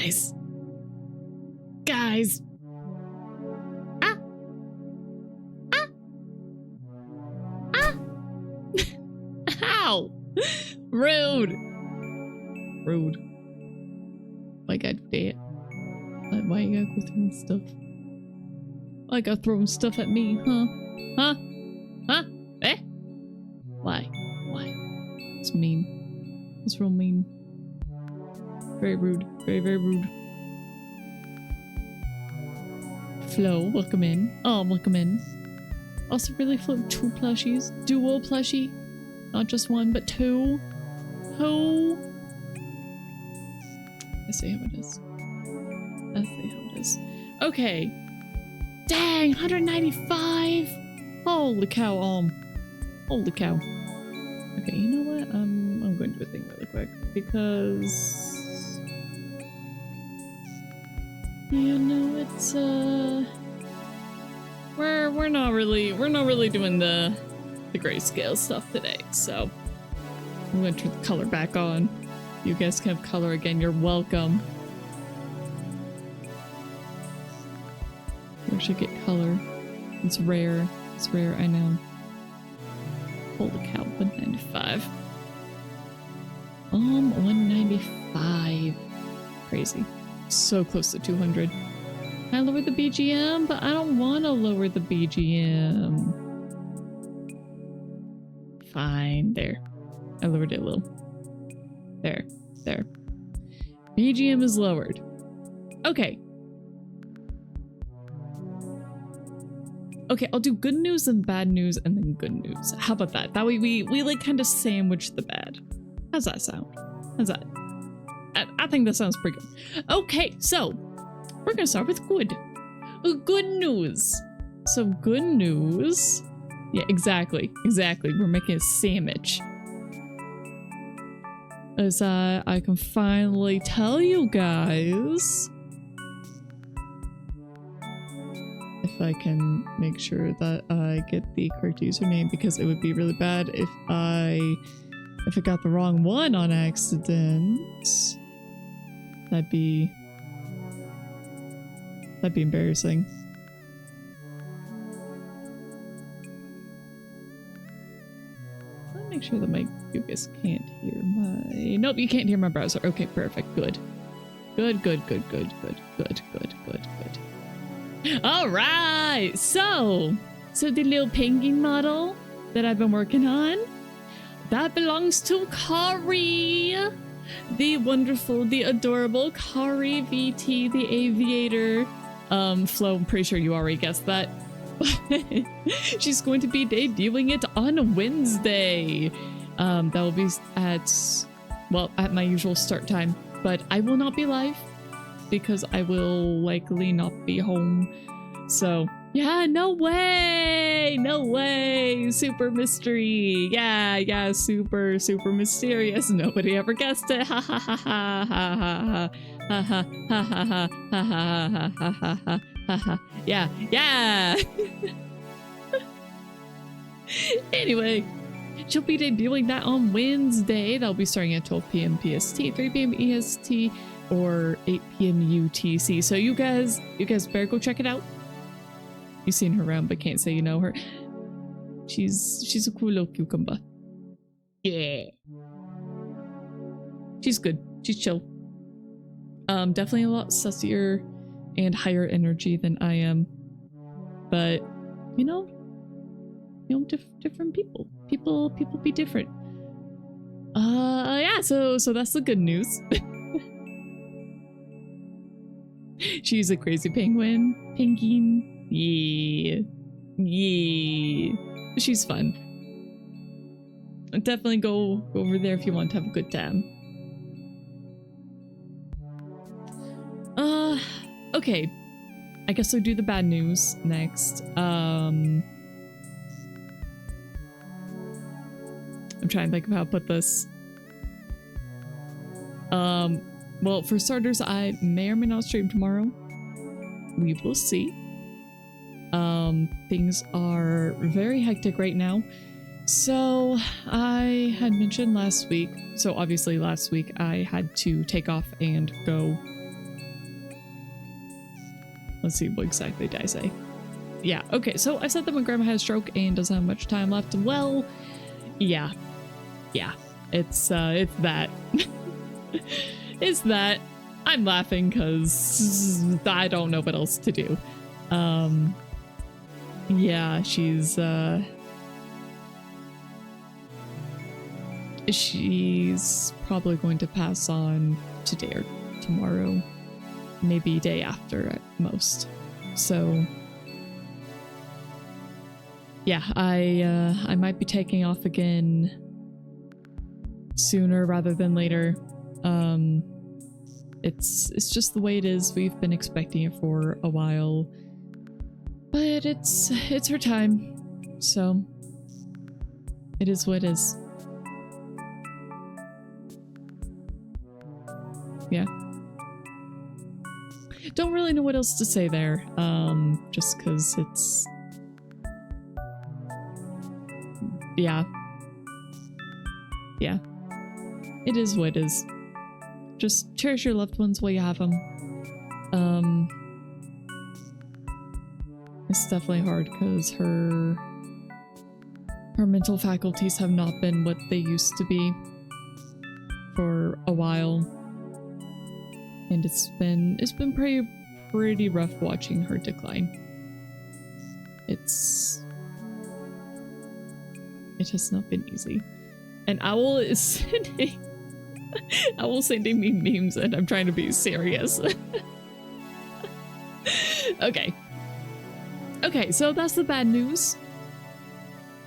Guys. Guys. Ah. Ah. Ah. Ow. Rude. Rude. Why gotta do that? Why you gotta go throwing stuff? Why you gotta throwing stuff at me, huh? Huh? Huh? Eh? Why? Why? It's mean. It's real mean. Very rude. Very, very rude. Flo, welcome in. Oh, welcome in. Also really float 2 plushies. Duo plushie. Not just 1, but 2. Who? I see how it is. I see how it is. Okay. Dang, 195! Holy cow, holy cow. Okay, you know what? I'm going to do a thing really quick because you know it's we're not really doing the grayscale stuff today, so I'm going to turn the color back on. You guys can have color again. You're welcome. We should get color. It's rare. It's rare, I know. Holy cow, 195. 195. Crazy. So close to 200. I lowered the BGM, but I don't want to lower the BGM. Fine, there. I lowered it a little. There. There. BGM is lowered. Okay. Okay, I'll do good news and bad news and then good news. How about that? That way we like kind of sandwich the bad. How's that sound? How's that? I think that sounds pretty good. Okay, so we're gonna start with good. Good news. So good news. Yeah, exactly. Exactly. We're making a sandwich. As I can finally tell you guys. If I can make sure that I get the correct username, because it would be really bad if I got the wrong one on accident. That'd be embarrassing. Let me make sure that you guys can't hear my. Nope, you can't hear my browser. Okay, perfect. Good. Good. All right, so the little penguin model that I've been working on, that belongs to Kari, the wonderful, the adorable Kari VT, the aviator. Flo, I'm pretty sure you already guessed that. She's going to be debuting it on Wednesday. That will be at my usual start time, but I will not be live because I will likely not be home. So yeah, no way, super mystery. Yeah, super mysterious. Nobody ever guessed it. Ha ha ha ha ha ha ha ha ha ha ha ha ha ha ha. Yeah. Anyway, she'll be debuting that on Wednesday. That'll be starting at 12 p.m. PST, 3 p.m. EST, or 8 p.m. UTC. So you guys better go check it out. You've seen her around, but can't say you know her. She's a cool little cucumber. Yeah. She's good. She's chill. Definitely a lot sussier and higher energy than I am. But, you know, different people. People be different. Yeah, so that's the good news. She's a crazy penguin. Yeah. She's fun. Definitely go over there if you want to have a good time. Okay. I guess I'll do the bad news next. I'm trying to think of how to put this. Well, for starters, I may or may not stream tomorrow. We will see. Things are very hectic right now. So I had mentioned last week, so obviously last week I had to take off and go Let's see, what exactly did I say? Yeah, okay, so I said that my grandma had a stroke and doesn't have much time left. Well, yeah. It's that. It's that. I'm laughing because I don't know what else to do. Yeah, she's probably going to pass on today or tomorrow, maybe day after at most. So yeah, I might be taking off again sooner rather than later. It's just the way it is. We've been expecting it for a while, but it's her time, so it is what it is. Yeah. Don't really know what else to say there, just because it's... Yeah. It is what it is. Just cherish your loved ones while you have them. It's definitely hard because her mental faculties have not been what they used to be for a while. And it's been pretty rough watching her decline. It has not been easy. And Owl is sending me memes and I'm trying to be serious. Okay, so that's the bad news.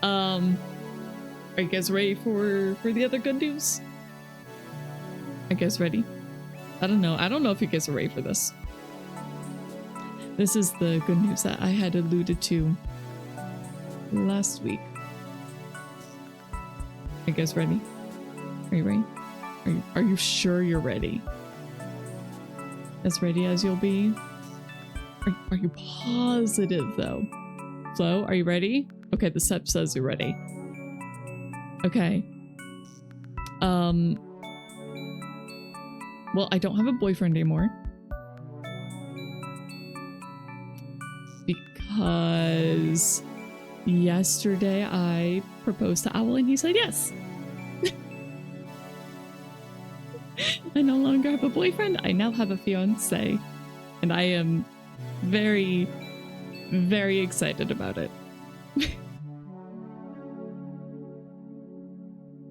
Are you guys ready for the other good news? Are you guys ready? I don't know if you guys are ready for this. This is the good news that I had alluded to last week. Are you guys ready? Are you ready? Are you sure you're ready? As ready as you'll be? Are you positive though? Flo, are you ready? Okay, the step says you're ready. Okay. Well, I don't have a boyfriend anymore. Because yesterday I proposed to Owl and he said yes. I no longer have a boyfriend. I now have a fiance. And I am very, very excited about it.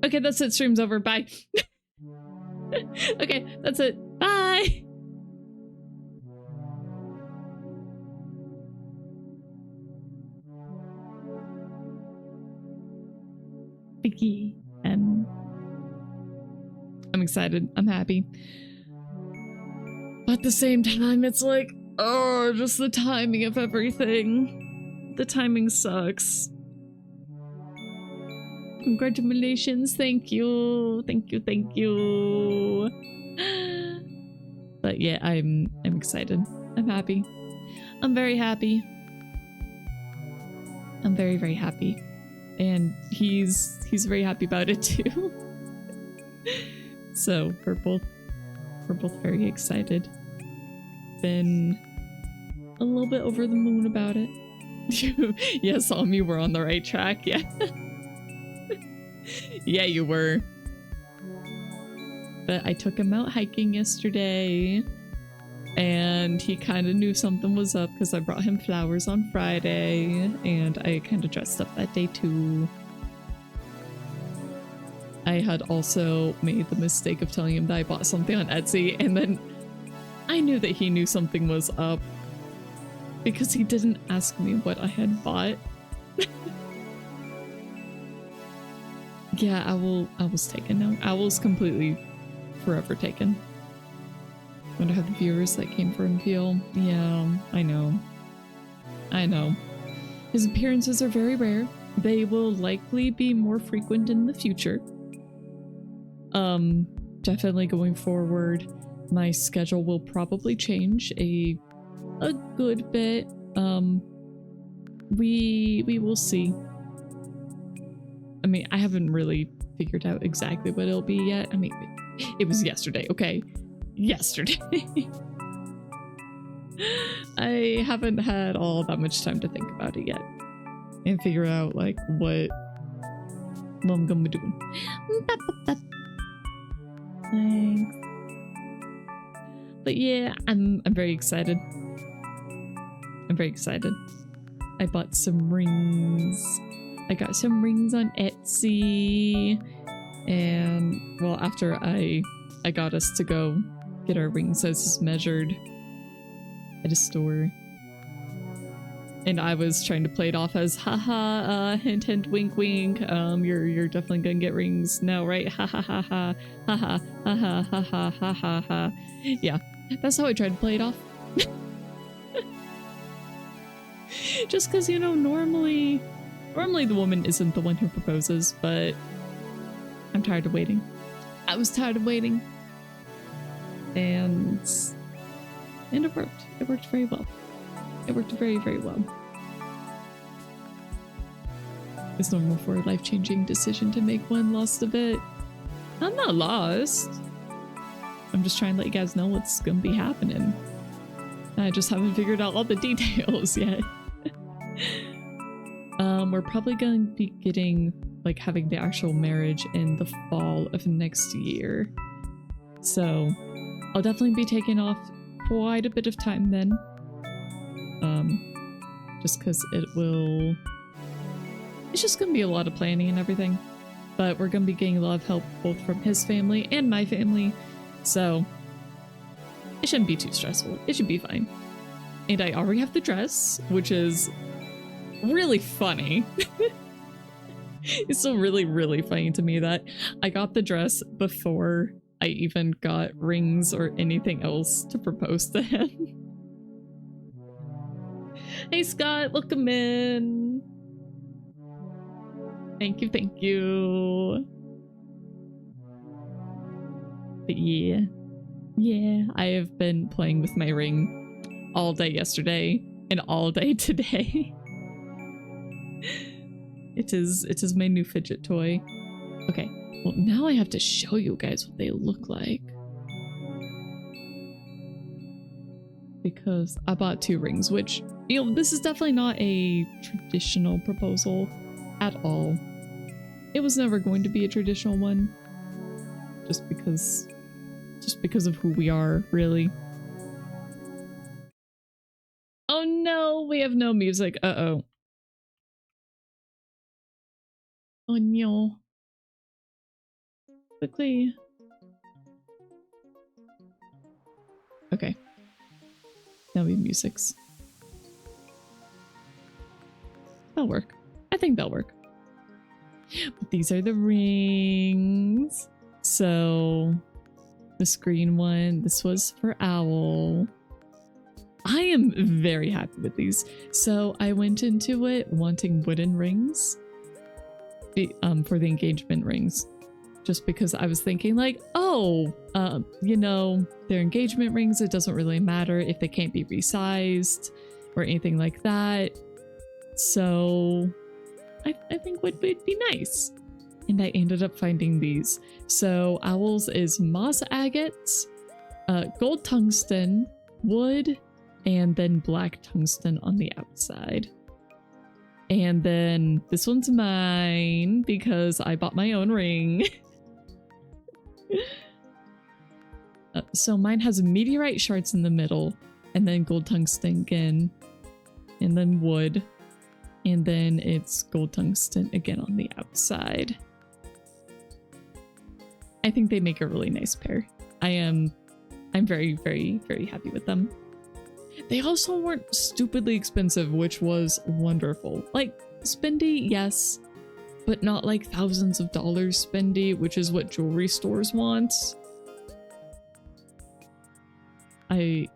Okay, that's it. Stream's over. Bye. Okay, that's it. Bye. Vicky. I'm excited. I'm happy. But at the same time, it's like, oh, just the timing of everything. The timing sucks. Congratulations. Thank you. Thank you. But yeah, I'm excited. I'm happy. I'm very happy. I'm very, very happy. And he's very happy about it too. So we're both very excited. Been a little bit over the moon about it. Yes, you were on the right track. Yeah. Yeah, you were. But I took him out hiking yesterday and he kind of knew something was up because I brought him flowers on Friday and I kind of dressed up that day too. I had also made the mistake of telling him that I bought something on Etsy, and then I knew that he knew something was up because he didn't ask me what I had bought. Yeah, Owl's taken now. Owl's completely forever taken. Wonder how the viewers that came for him feel. Yeah, I know. His appearances are very rare. They will likely be more frequent in the future. Definitely going forward, my schedule will probably change a good bit. We will see. I mean, I haven't really figured out exactly what it'll be yet. I mean, it was yesterday, okay? Yesterday. I haven't had all that much time to think about it yet and figure out like what I'm gonna do. Thanks. But yeah, I'm very excited. I'm very excited. I bought some rings. I got some rings on Etsy. And well, after I got us to go get our ring sizes measured at a store. And I was trying to play it off as haha, hint hint wink wink. You're definitely gonna get rings now, right? Ha ha ha ha ha ha ha ha ha ha ha ha ha. Yeah, that's how I tried to play it off. Just because, you know, normally the woman isn't the one who proposes, but I'm tired of waiting. I was tired of waiting. And it worked. It worked very well. It worked very, very well. It's normal for a life-changing decision to make one lost a bit. I'm not lost. I'm just trying to let you guys know what's gonna be happening. I just haven't figured out all the details yet. We're probably going to be having the actual marriage in the fall of next year. So I'll definitely be taking off quite a bit of time then. Just because it's just going to be a lot of planning and everything. But we're going to be getting a lot of help both from his family and my family. So it shouldn't be too stressful. It should be fine. And I already have the dress, which is really funny. It's still really, really funny to me that I got the dress before I even got rings or anything else to propose to him. Hey Scott, welcome in. Thank you, thank you. But yeah, I have been playing with my ring all day yesterday and all day today. It is my new fidget toy. Okay, well now I have to show you guys what they look like. Because I bought 2 rings, which, you know, this is definitely not a traditional proposal at all. It was never going to be a traditional one. Just because of who we are, really. Oh no, we have no music. Uh-oh. Oh no. Quickly. Okay. Now we have musics. That'll work. I think that'll work. But these are the rings. So the screen one, this was for Owl. I am very happy with these. So I went into it wanting wooden rings for the engagement rings. Just because I was thinking like, oh, you know, they're engagement rings. It doesn't really matter if they can't be resized or anything like that. So I think would be nice. And I ended up finding these. So Owl's is moss agate, gold tungsten, wood, and then black tungsten on the outside. And then this one's mine because I bought my own ring. So mine has meteorite shards in the middle, and then gold tungsten again, and then wood, and then it's gold tungsten again on the outside. I think they make a really nice pair. I'm very, very, very happy with them. They also weren't stupidly expensive, which was wonderful. Like, spendy, yes, but not like thousands of dollars spendy, which is what jewelry stores want. I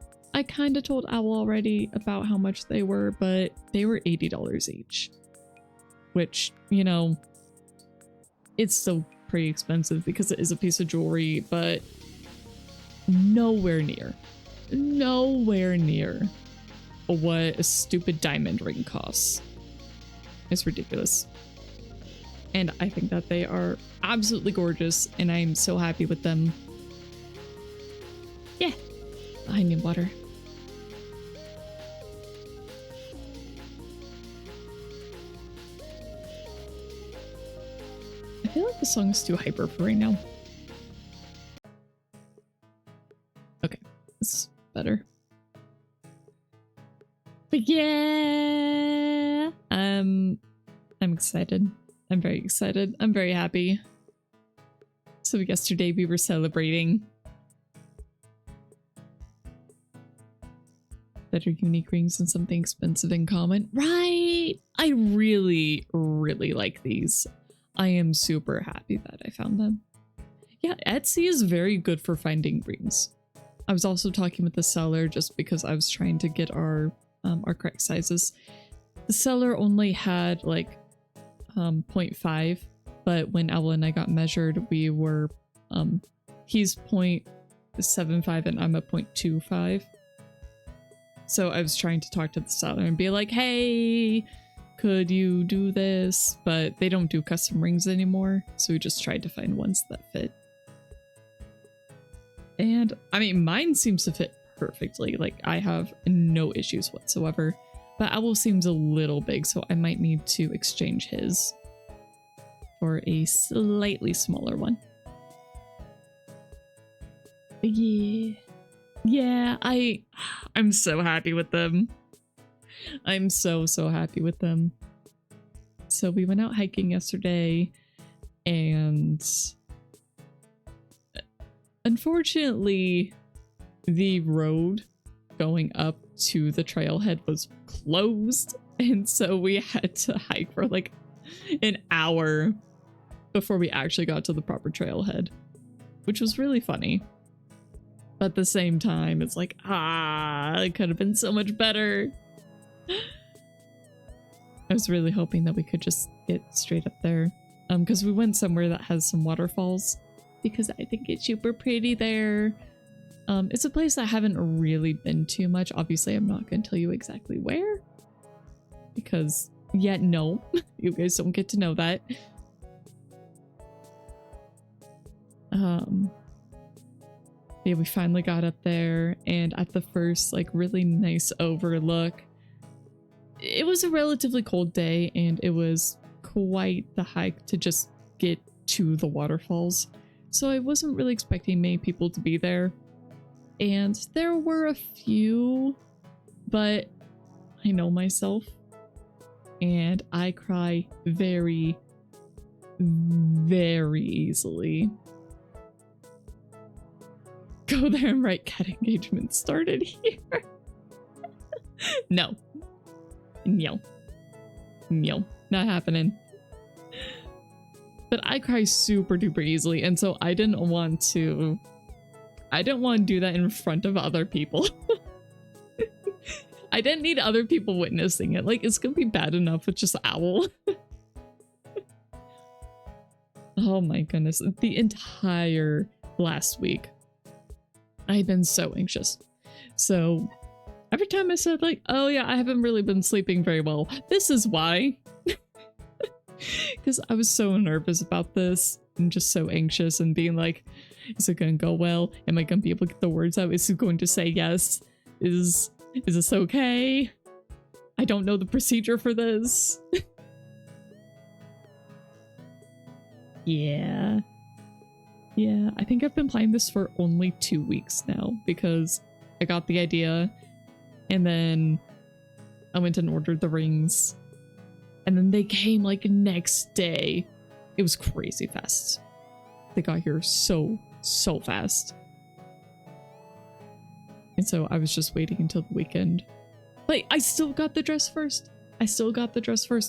kind of told Owl already about how much they were, but they were $80 each. Which, you know, it's still pretty expensive because it is a piece of jewelry, but nowhere near what a stupid diamond ring costs. It's ridiculous. And I think that they are absolutely gorgeous, and I'm so happy with them. Yeah. I need water. feel like the song's too hyper for right now. Okay, this is better. But yeah, I'm excited. I'm very excited. I'm very happy. So yesterday we were celebrating better unique rings and something expensive in common. Right! I really, really like these. I am super happy that I found them. Yeah, Etsy is very good for finding rings. I was also talking with the seller just because I was trying to get our correct sizes. The seller only had like 0.5, but when Ella and I got measured, we were he's 0.75 and I'm a 0.25. So I was trying to talk to the seller and be like, hey, could you do this? But they don't do custom rings anymore, so we just tried to find ones that fit. And I mean, mine seems to fit perfectly. Like, I have no issues whatsoever. But Owl seems a little big, so I might need to exchange his for a slightly smaller one. But yeah. Yeah, I'm so happy with them. I'm so happy with them. So we went out hiking yesterday, and unfortunately, the road going up to the trailhead was closed, and so we had to hike for like an hour before we actually got to the proper trailhead, which was really funny. But at the same time, it's like, it could have been so much better. I was really hoping that we could just get straight up there. Because we went somewhere that has some waterfalls, because I think it's super pretty there. It's a place I haven't really been to much. Obviously, I'm not going to tell you exactly where, because no, you guys don't get to know that. Yeah, we finally got up there, and at the first, like, really nice overlook, it was a relatively cold day, and it was quite the hike to just get to the waterfalls. So I wasn't really expecting many people to be there. And there were a few, but I know myself, and I cry very, very easily. Go there and write cat engagement started here. No, not happening. But I cry super duper easily, and so I didn't want to do that in front of other people. I didn't need other people witnessing it. Like, it's gonna be bad enough with just Owl. Oh my goodness, the entire last week I've been so anxious. So every time I said like, oh yeah, I haven't really been sleeping very well, this is why. Because I was so nervous about this and just so anxious and being like, is it gonna go well? Am I gonna be able to get the words out? Is it going to say yes? Is this okay? I don't know the procedure for this. Yeah, I think I've been playing this for only 2 weeks now, because I got the idea and then I went and ordered the rings, and then they came like next day. It was crazy fast. They got here so fast. And so I was just waiting until the weekend. But I still got the dress first.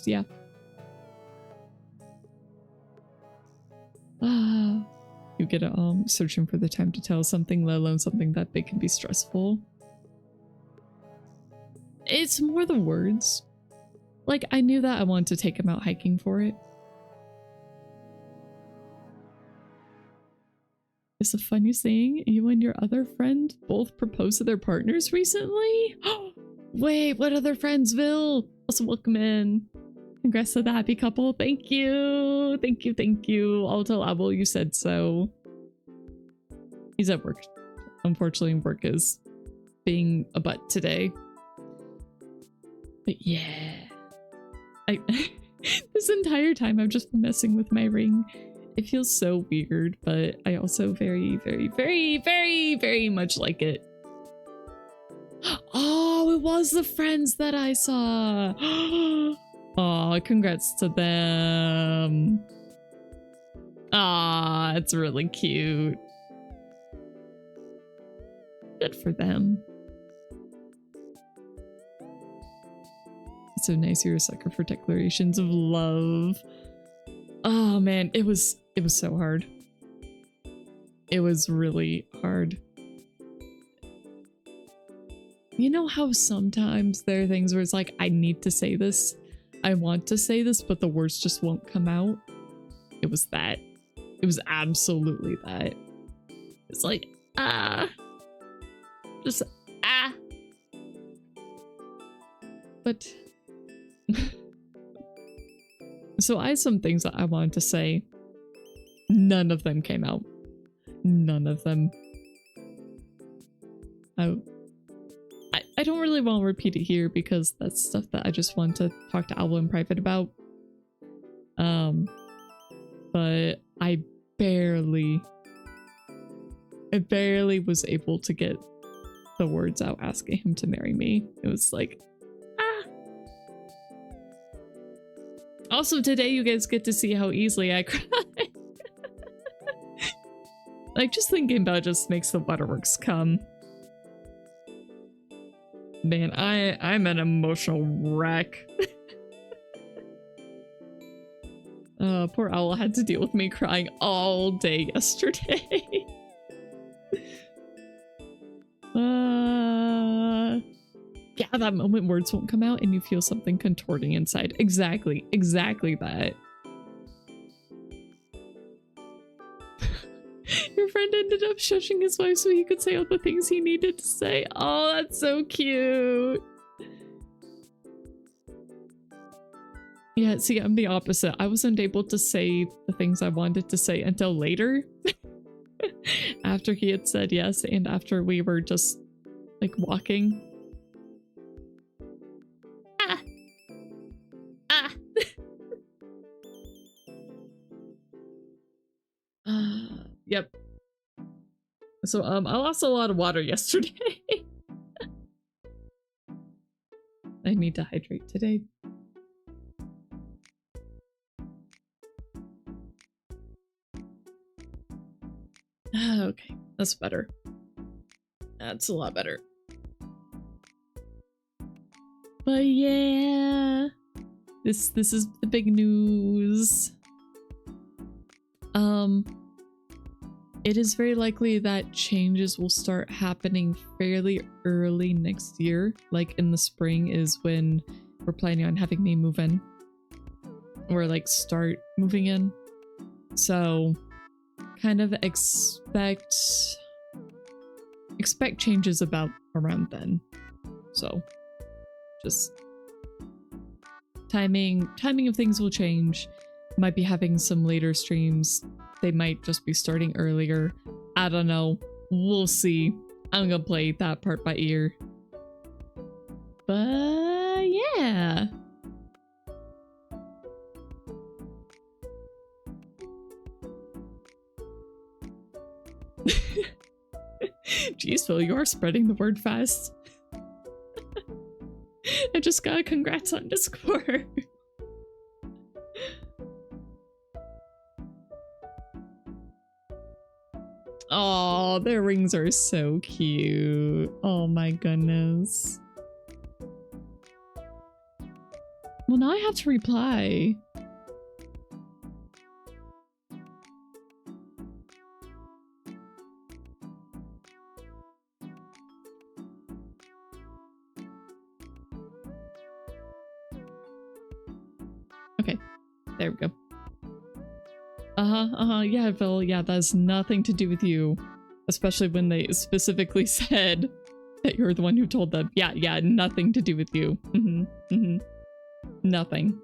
Yeah. You get a searching for the time to tell something, let alone something that big, can be stressful. It's more the words. Like, I knew that I wanted to take him out hiking for it. It's the funniest thing, you and your other friend both proposed to their partners recently? Wait, what other friends, Vil? Also welcome in. Congrats to the happy couple. Thank you. I'll tell Abel you said so. He's at work. Unfortunately, work is being a butt today. But yeah. This entire time I've just been messing with my ring. It feels so weird, but I also very, very, very, very, very much like it. Oh, it was the friends that I saw. Oh, congrats to them. Ah, it's really cute. Good for them. It's so nice you're a sucker for declarations of love. Oh man, it was so hard. It was really hard. You know how sometimes there are things where it's like, I need to say this, I want to say this, but the words just won't come out? It was that. It was absolutely that. It's like, just, But, so I had some things that I wanted to say. None of them came out. None of them. I don't really want to repeat it here because that's stuff that I just want to talk to Alba in private about. But I barely was able to get the words out asking him to marry me. It was like, Also today you guys get to see how easily I cry. Like, just thinking about it just makes the waterworks come. Man, I'm an emotional wreck. Poor Owl had to deal with me crying all day yesterday. Yeah, that moment words won't come out and you feel something contorting inside. Exactly that. Your friend ended up shushing his wife so he could say all the things he needed to say. Oh, that's so cute. Yeah, see, I'm the opposite. I wasn't able to say the things I wanted to say until later. After he had said yes and after we were just, like, walking. Yep. So, I lost a lot of water yesterday. I need to hydrate today. Okay, that's better. That's a lot better. But yeah, this is the big news. It is very likely that changes will start happening fairly early next year. Like in the spring is when we're planning on having me move in. Or like start moving in. So kind of expect changes about around then. So just timing of things will change. Might be having some later streams. They might just be starting earlier. I don't know. We'll see. I'm gonna play that part by ear. But yeah. Jeez, Phil, you are spreading the word fast. I just got a congrats on Discord. Oh, their rings are so cute. Oh my goodness. Well, now I have to reply. Okay, there we go. Yeah, Phil, yeah, that has nothing to do with you. Especially when they specifically said that you're the one who told them. Yeah, nothing to do with you. Nothing.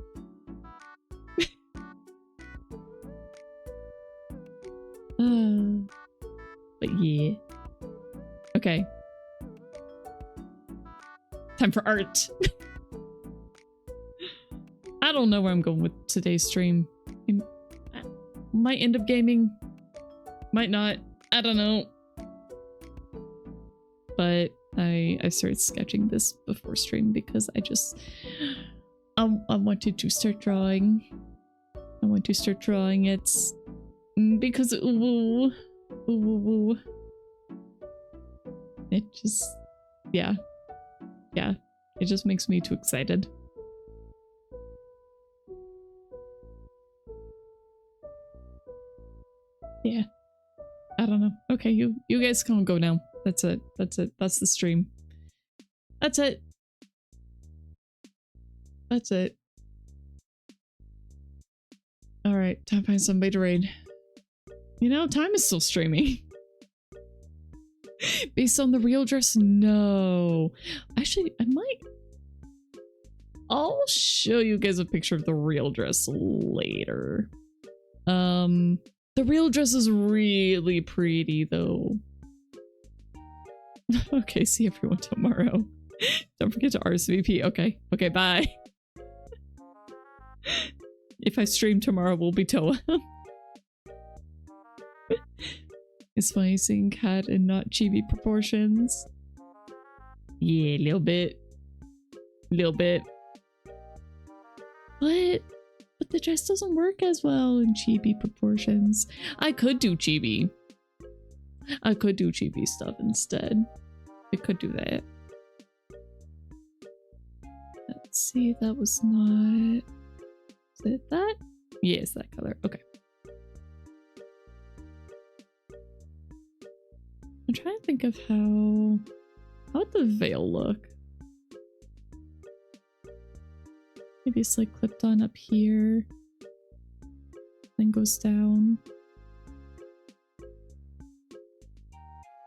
But yeah. Okay. Time for art. I don't know where I'm going with today's stream. I might end up gaming. Might not. I don't know. But I started sketching this before stream because I wanted to start drawing. I want to start drawing it because ooh, it just, yeah, it just makes me too excited. Yeah, I don't know. Okay, you guys can go now. That's it. That's the stream. That's it. That's it. Alright, time to find somebody to raid. You know, time is still streaming. Based on the real dress? No. Actually, I'll show you guys a picture of the real dress later. The real dress is really pretty though. Okay, see everyone tomorrow. Don't forget to RSVP. Okay. Okay, bye. If I stream tomorrow, we'll be Toa. It's funny seeing cat in not chibi proportions. Yeah, a little bit. Little bit. But the dress doesn't work as well in chibi proportions. I could do chibi. I could do chibi stuff instead. I could do that. Let's see, that was not... Is it that? Yes, that color. Okay. I'm trying to think of how would the veil look? Maybe it's like clipped on up here, then goes down.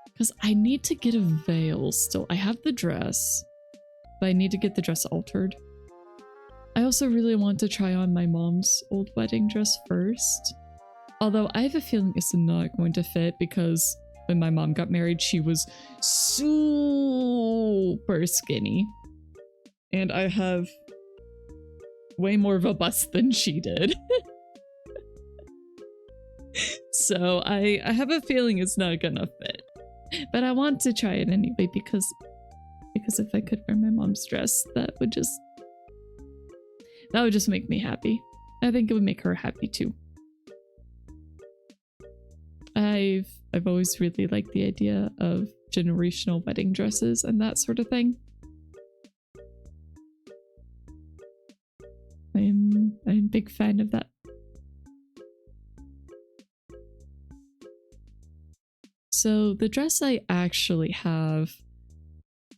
Because I need to get a veil still. I have the dress, but I need to get the dress altered. I also really want to try on my mom's old wedding dress first. Although I have a feeling it's not going to fit because when my mom got married, she was super skinny. And I have way more of a bust than she did. So I have a feeling it's not gonna fit. But I want to try it anyway because if I could wear my mom's dress, that would just make me happy. I think it would make her happy too. I've always really liked the idea of generational wedding dresses and that sort of thing. I'm a big fan of that. So the dress I actually have,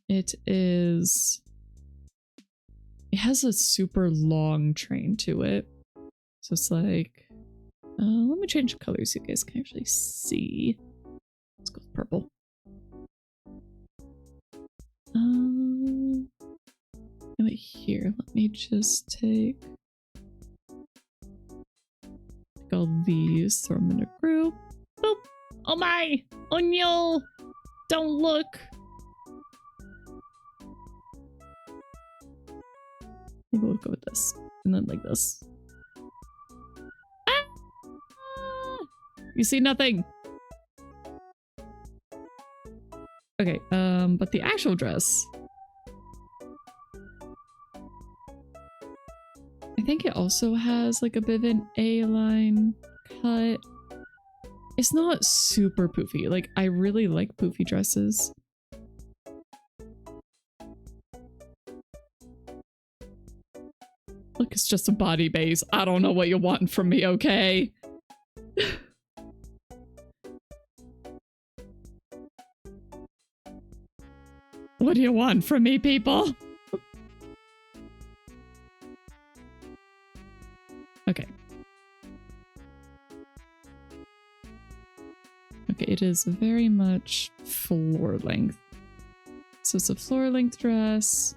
it has a super long train to it. So it's like, let me change the colors so you guys can actually see. Let's go with purple. Wait, here, let me just take all these, throw them in a group. Boop! Oh my! Oh no! Don't look! Maybe we'll go with this. And then like this. Ah! You see nothing! Okay, but the actual dress... I think it also has like a bit of an A-line cut. It's not super poofy. Like, I really like poofy dresses. Look, it's just a body base. I don't know what you want from me, okay? What do you want from me, people? Okay. Okay, it is very much floor length. So it's a floor length dress.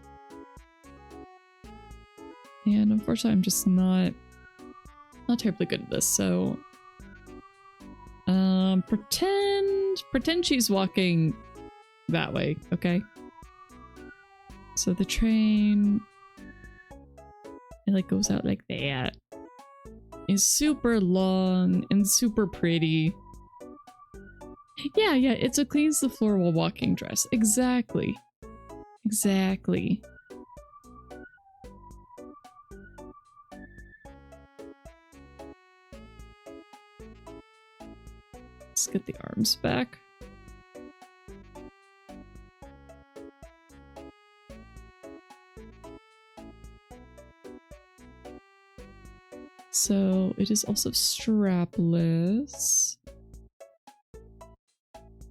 And unfortunately, I'm just not terribly good at this, so... Pretend she's walking that way, okay? So the train It like goes out like that. It's super long and super pretty. Yeah, it's a cleans the floor while walking dress. Exactly. Exactly. Let's get the arms back. So it is also strapless.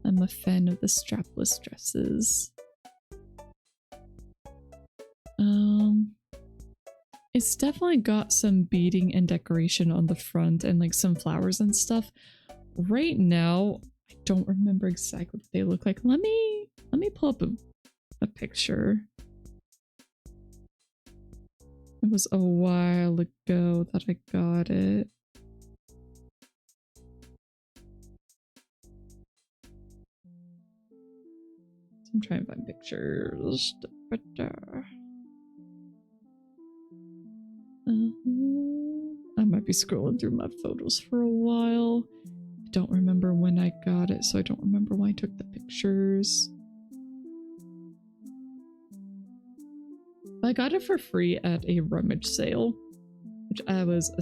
I'm a fan of the strapless dresses. It's definitely got some beading and decoration on the front and like some flowers and stuff. Right now, I don't remember exactly what they look like. Let me pull up a picture. It was a while ago that I got it. I'm trying to find pictures. I might be scrolling through my photos for a while. I don't remember when I got it, so I don't remember when I took the pictures. I got it for free at a rummage sale, which I was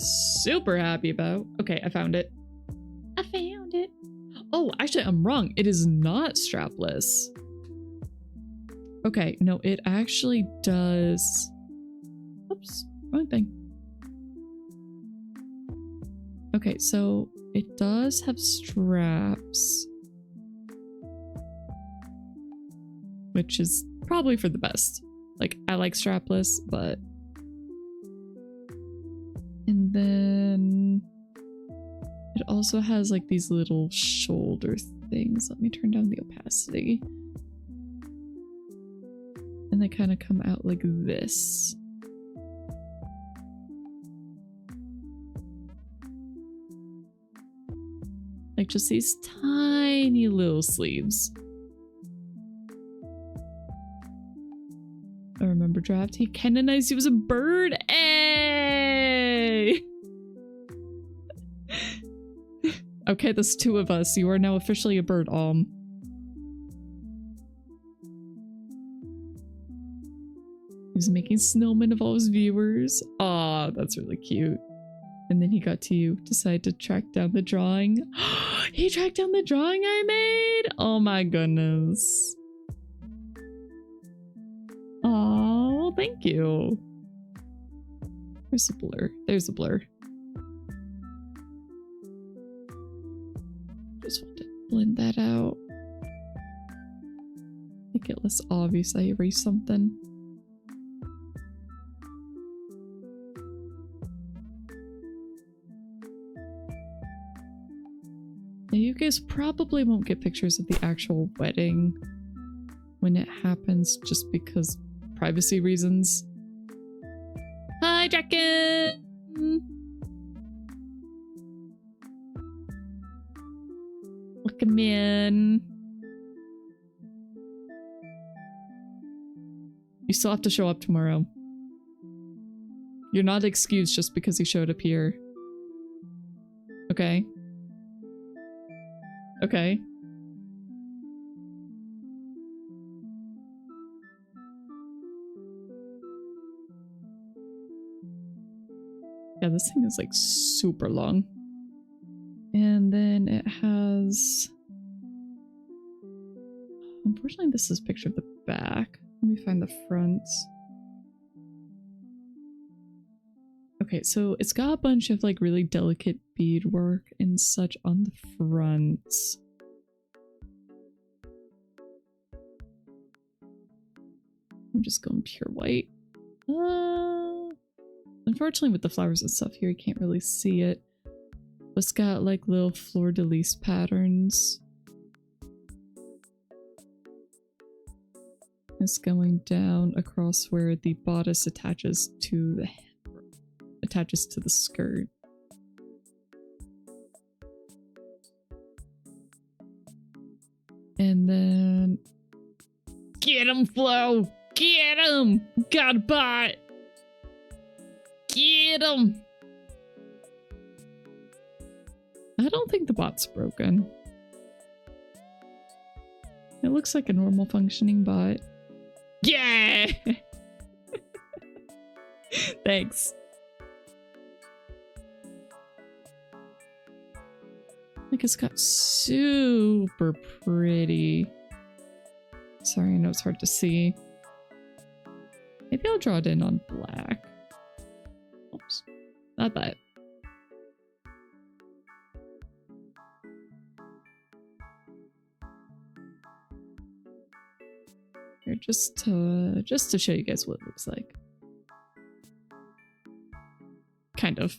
super happy about. Okay, I found it. I found it. Oh, actually, I'm wrong. It is not strapless. Okay, no, it actually does. Oops, wrong thing. Okay, so it does have straps, which is probably for the best. Like, I like strapless, but... And then... It also has, like, these little shoulder things. Let me turn down the opacity. And they kind of come out like this. Like, just these tiny little sleeves. I remember draft. He canonized he was a bird. Hey! Okay, there's two of us. You are now officially a bird. He was making snowmen of all his viewers. Aw, that's really cute. And then he got to decide to track down the drawing. He tracked down the drawing I made? Oh my goodness. Oh, thank you. There's a blur. There's a blur. Just want to blend that out. Make it less obvious I erased something. Now you guys probably won't get pictures of the actual wedding when it happens just because privacy reasons. Hi, Draken! Welcome in. You still have to show up tomorrow. You're not excused just because you showed up here. Okay. Okay. Yeah, this thing is like super long. And then it has... Unfortunately, this is a picture of the back. Let me find the front. Okay, so it's got a bunch of like really delicate beadwork and such on the front. I'm just going pure white. Unfortunately with the flowers and stuff here, you can't really see it. But it's got like little fleur-de-lis patterns. It's going down across where the bodice attaches to the skirt. And then get him, Flo! Get him! Got a bot! Get him! I don't think the bot's broken. It looks like a normal functioning bot. Yeah! Thanks. Like, it's got super pretty. Sorry, I know it's hard to see. Maybe I'll draw it in on black. Oops. Not that. Here, just to show you guys what it looks like. Kind of.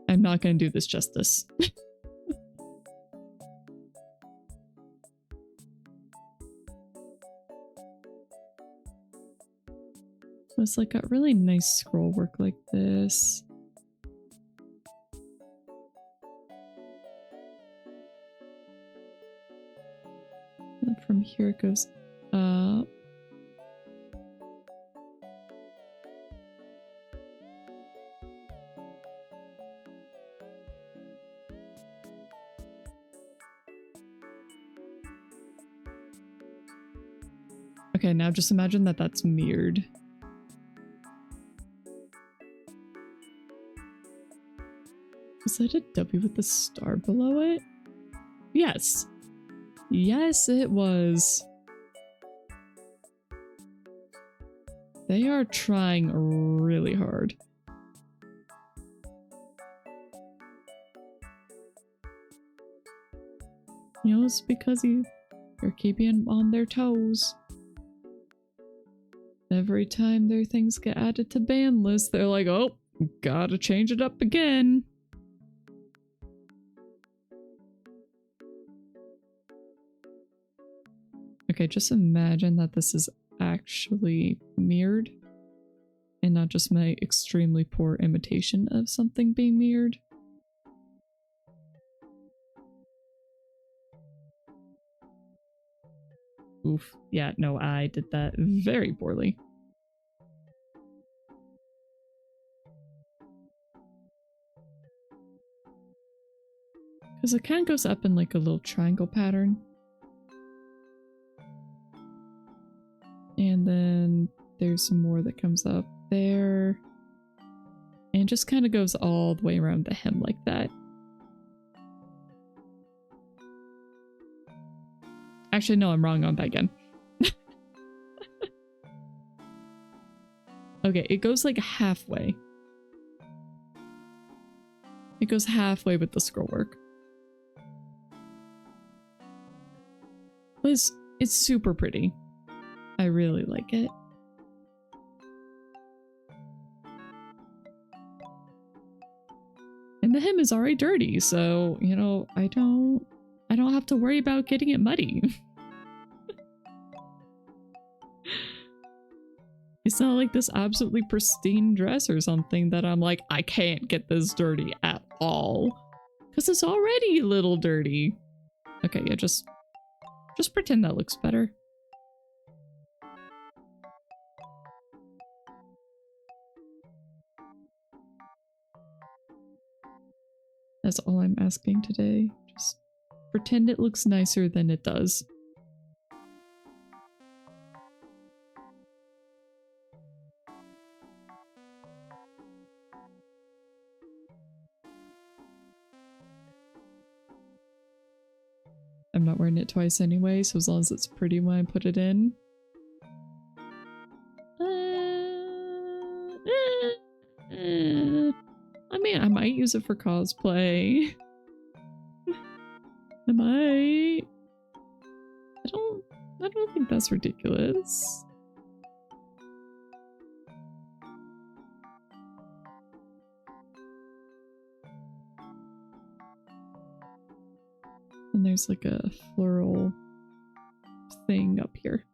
I'm not going to do this justice. So it's like got really nice scroll work like this. And from here it goes up. Okay, now just imagine that that's mirrored. Was that a W with the star below it? Yes. Yes, it was. They are trying really hard. You know, it's because you're keeping them on their toes. Every time their things get added to ban lists, they're like, oh, gotta change it up again. Okay, just imagine that this is actually mirrored and not just my extremely poor imitation of something being mirrored. Oof. Yeah, no, I did that very poorly. Because it kind of goes up in like a little triangle pattern. And then there's some more that comes up there. And just kind of goes all the way around the hem like that. Actually, no, I'm wrong on that again. Okay, it goes like halfway. It goes halfway with the scroll work. But it's super pretty. I really like it. And the hem is already dirty, so, you know, I don't have to worry about getting it muddy. It's not like this absolutely pristine dress or something that I'm like, I can't get this dirty at all. Because it's already a little dirty. Okay, yeah, just pretend that looks better. That's all I'm asking today. Just pretend it looks nicer than it does. I'm not wearing it twice anyway, so as long as it's pretty when I put it in. I mean, I might use it for cosplay. I might. I don't think that's ridiculous. And there's like a floral thing up here.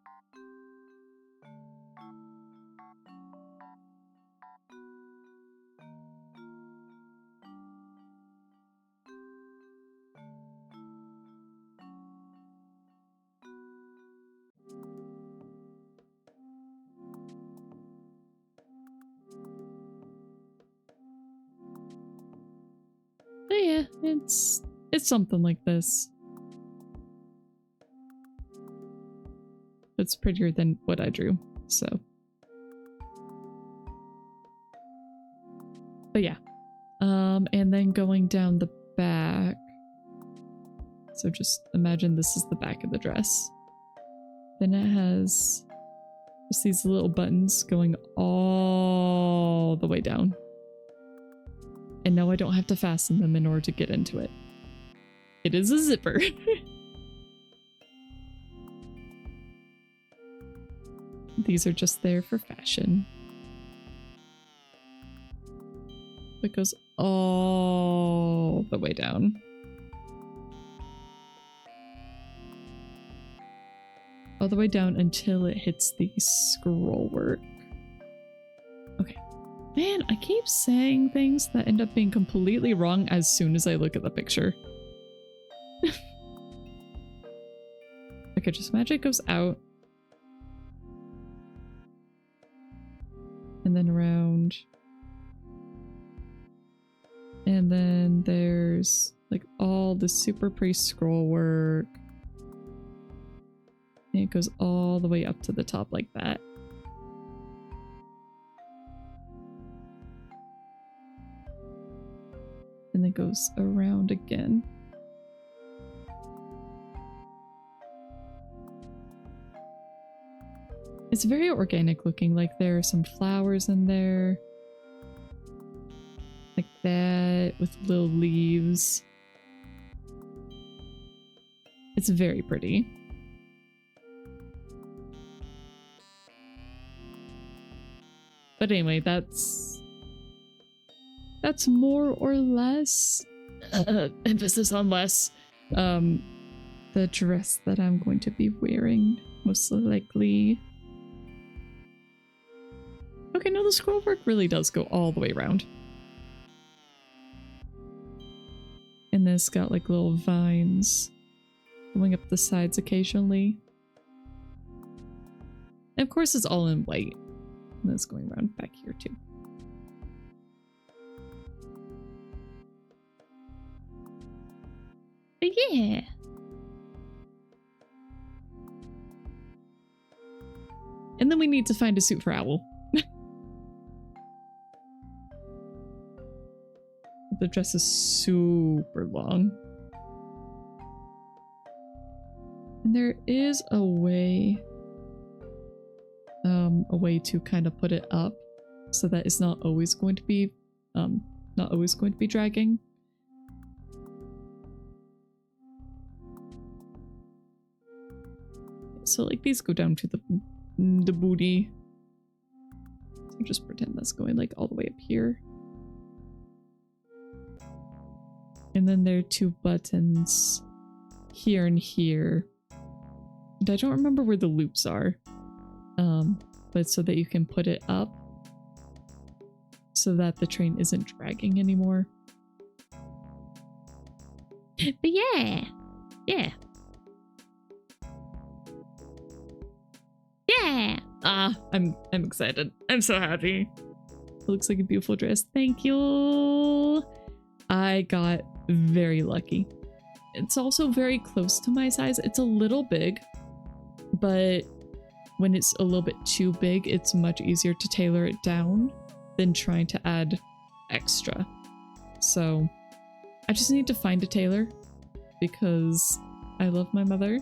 it's something like this. It's prettier than what I drew, so. But yeah. And then going down the back. So just imagine this is the back of the dress. Then it has just these little buttons going all the way down. And now I don't have to fasten them in order to get into it. It is a zipper. These are just there for fashion. It goes all the way down. All the way down until it hits the scroll work. Okay. Man, I keep saying things that end up being completely wrong as soon as I look at the picture. Okay, just imagine it goes out. And then around. And then there's like all the super pretty scroll work. And it goes all the way up to the top like that. And then goes around again. It's very organic looking, like there are some flowers in there. Like that, with little leaves. It's very pretty. But anyway, that's more or less, emphasis on less, the dress that I'm going to be wearing, most likely. Okay, no, the scroll work really does go all the way around. And this got like little vines going up the sides occasionally. And of course it's all in white. And that's going around back here too. But yeah. And then we need to find a suit for Owl. The dress is super long. And there is a way to kind of put it up so that it's not always going to be dragging. So like these go down to the booty. So just pretend that's going like all the way up here. And then there are two buttons here and here. And I don't remember where the loops are. But so that you can put it up so that the train isn't dragging anymore. But yeah. Yeah. Yeah. I'm excited. I'm so happy. It looks like a beautiful dress. Thank you. I got very lucky. It's also very close to my size. It's a little big, but when it's a little bit too big, it's much easier to tailor it down than trying to add extra. So I just need to find a tailor because I love my mother.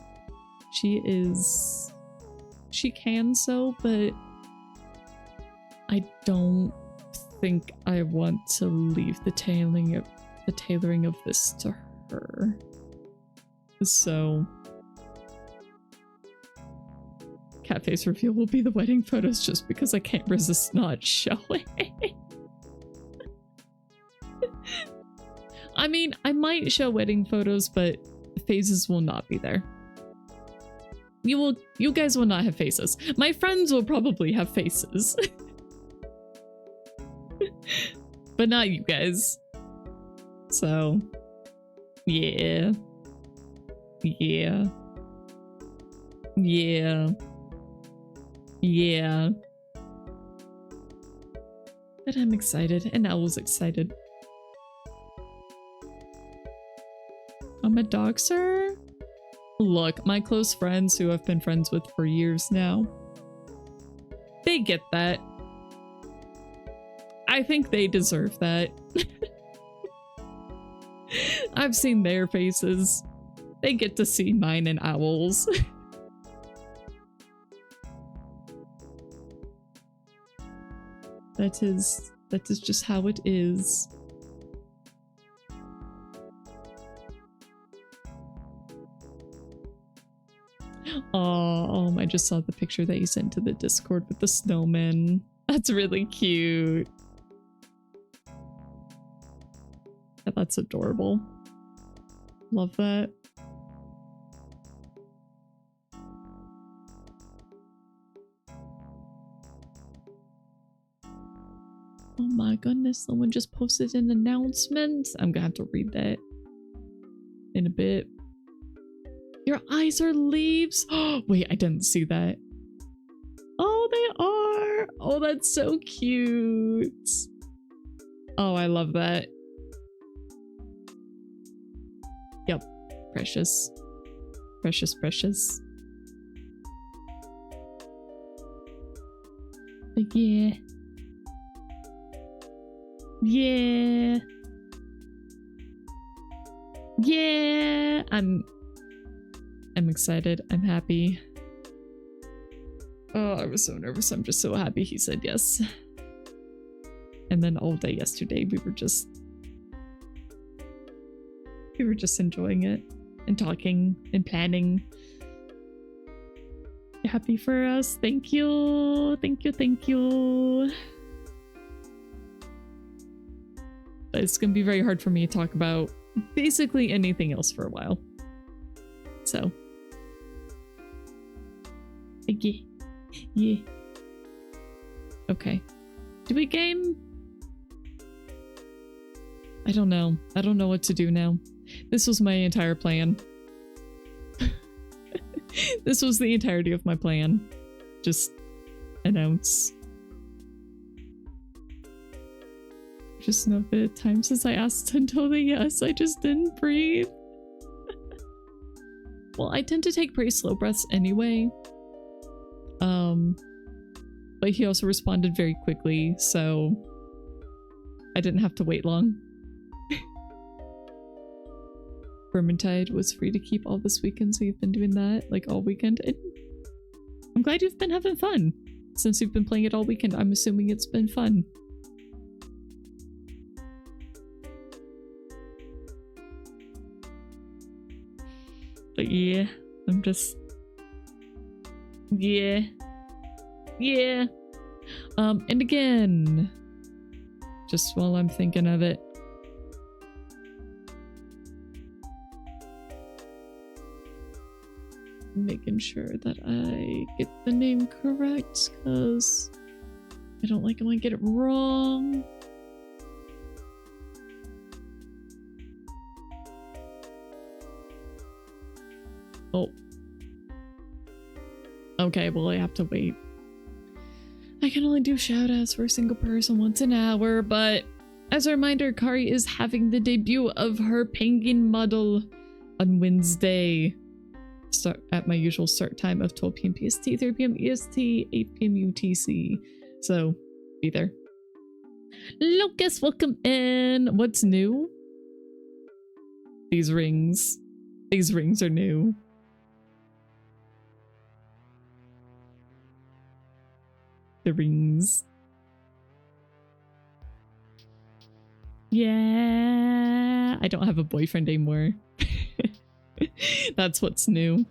She can sew, but I don't think I want to leave the tailoring of this to her. So cat face reveal will be the wedding photos just because I can't resist not showing. I mean, I might show wedding photos, but faces will not be there. You guys will not have faces. My friends will probably have faces. But not you guys. So, yeah. Yeah. Yeah. Yeah. But I'm excited, and Owl's excited. I'm a doxer? Look, my close friends who I've been friends with for years now, they get that. I think they deserve that. I've seen their faces. They get to see mine and Owl's. That is just how it is. Oh, I just saw the picture that you sent to the Discord with the snowman. That's really cute. Yeah, that's adorable. Love that. Oh my goodness, someone just posted an announcement. I'm gonna have to read that in a bit. Your eyes are leaves. Oh, wait, I didn't see that. Oh, they are. Oh, that's so cute. Oh, I love that. Yep. Precious. Precious, precious. But yeah. Yeah. Yeah. I'm excited. I'm happy. Oh, I was so nervous. I'm just so happy he said yes. And then all day yesterday, we were just enjoying it and talking and planning. You happy for us? Thank you. Thank you. Thank you. But it's gonna be very hard for me to talk about basically anything else for a while. So. Yeah. Yeah. Okay. Do we game? I don't know. I don't know what to do now. This was my entire plan. This was the entirety of my plan. Just announce. Just know the time since I asked until the yes, I just didn't breathe. Well, I tend to take pretty slow breaths anyway. But he also responded very quickly, so I didn't have to wait long. Vermintide was free to keep all this weekend, so you've been doing that like all weekend. And I'm glad you've been having fun. Since you've been playing it all weekend, I'm assuming it's been fun. But yeah, I'm just... Yeah. Yeah. And again, just while I'm thinking of it, making sure that I get the name correct, because I don't like it when I get it wrong. Oh. Okay, well, I have to wait. I can only do shoutouts for a single person once an hour, but as a reminder, Kari is having the debut of her penguin model on Wednesday. Start at my usual start time of 12 p.m. PST, 3 p.m. EST, 8 p.m. UTC. So, be there. Lucas, welcome in. What's new? These rings. These rings are new. The rings. Yeah. I don't have a boyfriend anymore. That's what's new.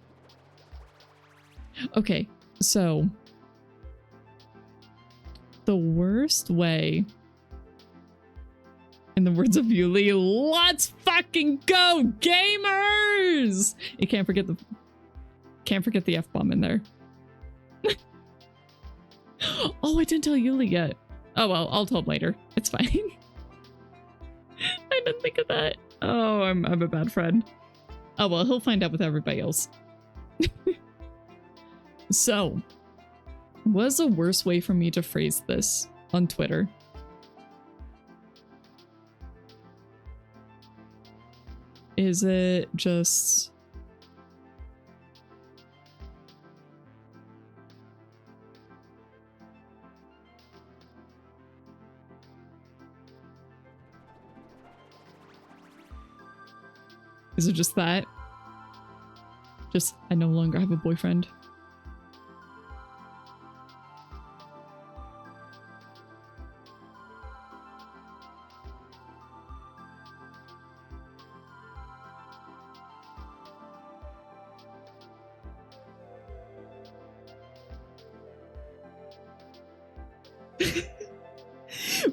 Okay, so the worst way, in the words of Yuli, let's fucking go, gamers! You can't forget the F-bomb in there. Oh, I didn't tell Yuli yet. Oh well, I'll tell him later. It's fine. I didn't think of that. Oh, I'm a bad friend. Oh well, he'll find out with everybody else. So, what's a worse way for me to phrase this on Twitter? Is it just... Is it just that? Just, I no longer have a boyfriend.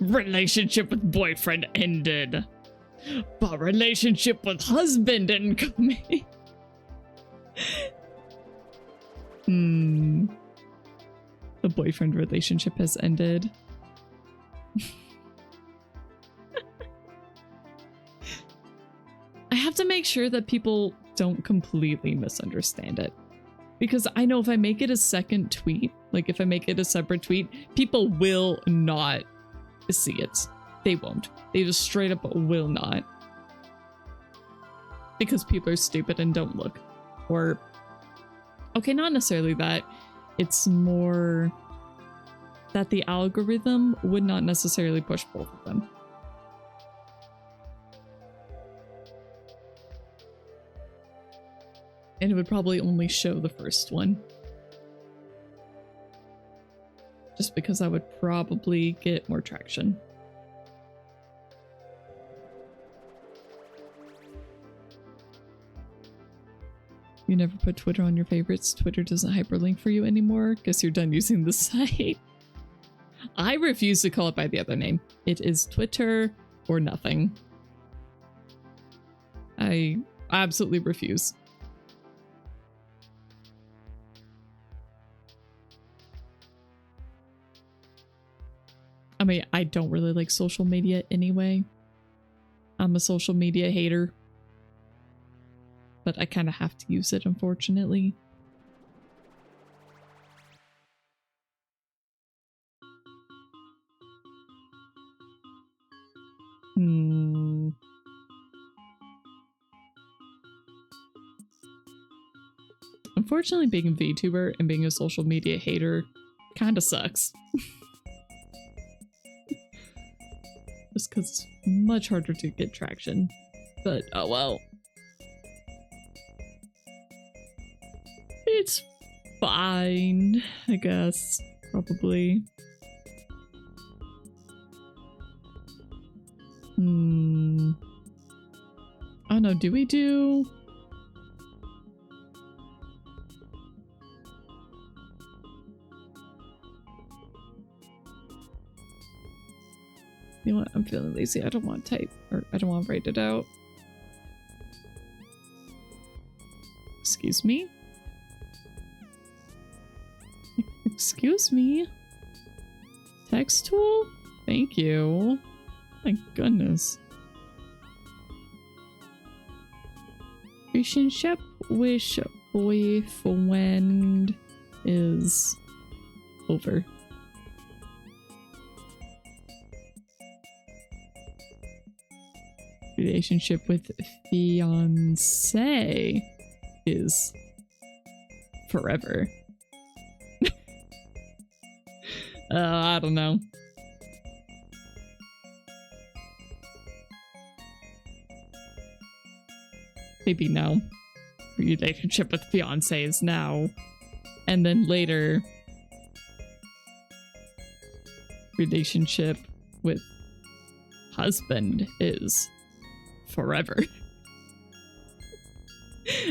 Relationship with boyfriend ended, but relationship with husband incoming. The boyfriend relationship has ended. I have to make sure that people don't completely misunderstand it. Because I know if I make it a second tweet, like if I make it a separate tweet, people will not see it. They won't. They just straight up will not. Because people are stupid and don't look. Or, okay, not necessarily that. It's more that the algorithm would not necessarily push both of them. And it would probably only show the first one. Just because I would probably get more traction. You never put Twitter on your favorites. Twitter doesn't hyperlink for you anymore. Guess you're done using the site. I refuse to call it by the other name. It is Twitter or nothing. I absolutely refuse. I mean, I don't really like social media anyway. I'm a social media hater. But I kind of have to use it, unfortunately. Unfortunately, being a VTuber and being a social media hater kind of sucks. Just because it's much harder to get traction. But, oh well. It's fine, I guess. Probably. I don't know, do we do... You know what? I'm feeling lazy. I don't want to type, or I don't want to write it out. Excuse me? Excuse me? Text tool? Thank you. My goodness. Relationship with boyfriend is over. Relationship with fiance is forever. I don't know. Maybe no. Relationship with fiance is now. And then later, relationship with husband is forever.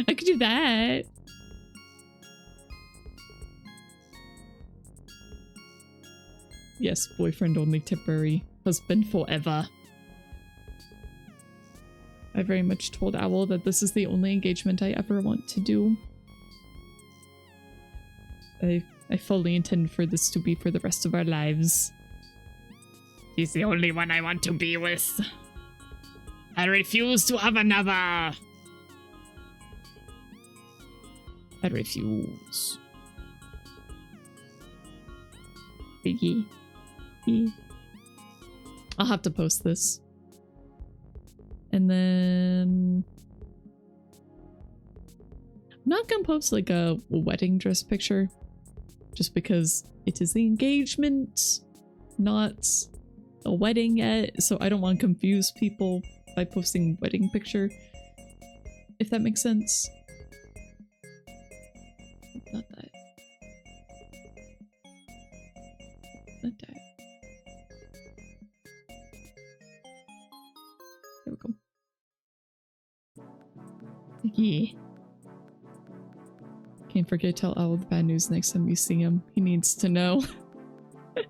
I could do that. Yes, boyfriend only temporary, husband forever. I very much told Owl that this is the only engagement I ever want to do. I fully intend for this to be for the rest of our lives. He's the only one I want to be with. I refuse to have another. I refuse. Biggie. I'll have to post this. And then not gonna post like a wedding dress picture just because it is the engagement, not a wedding yet, so I don't want to confuse people by posting wedding picture, if that makes sense. Not that. Not that. There we go. Yeah. Can't forget to tell Owl the bad news next time you see him. He needs to know that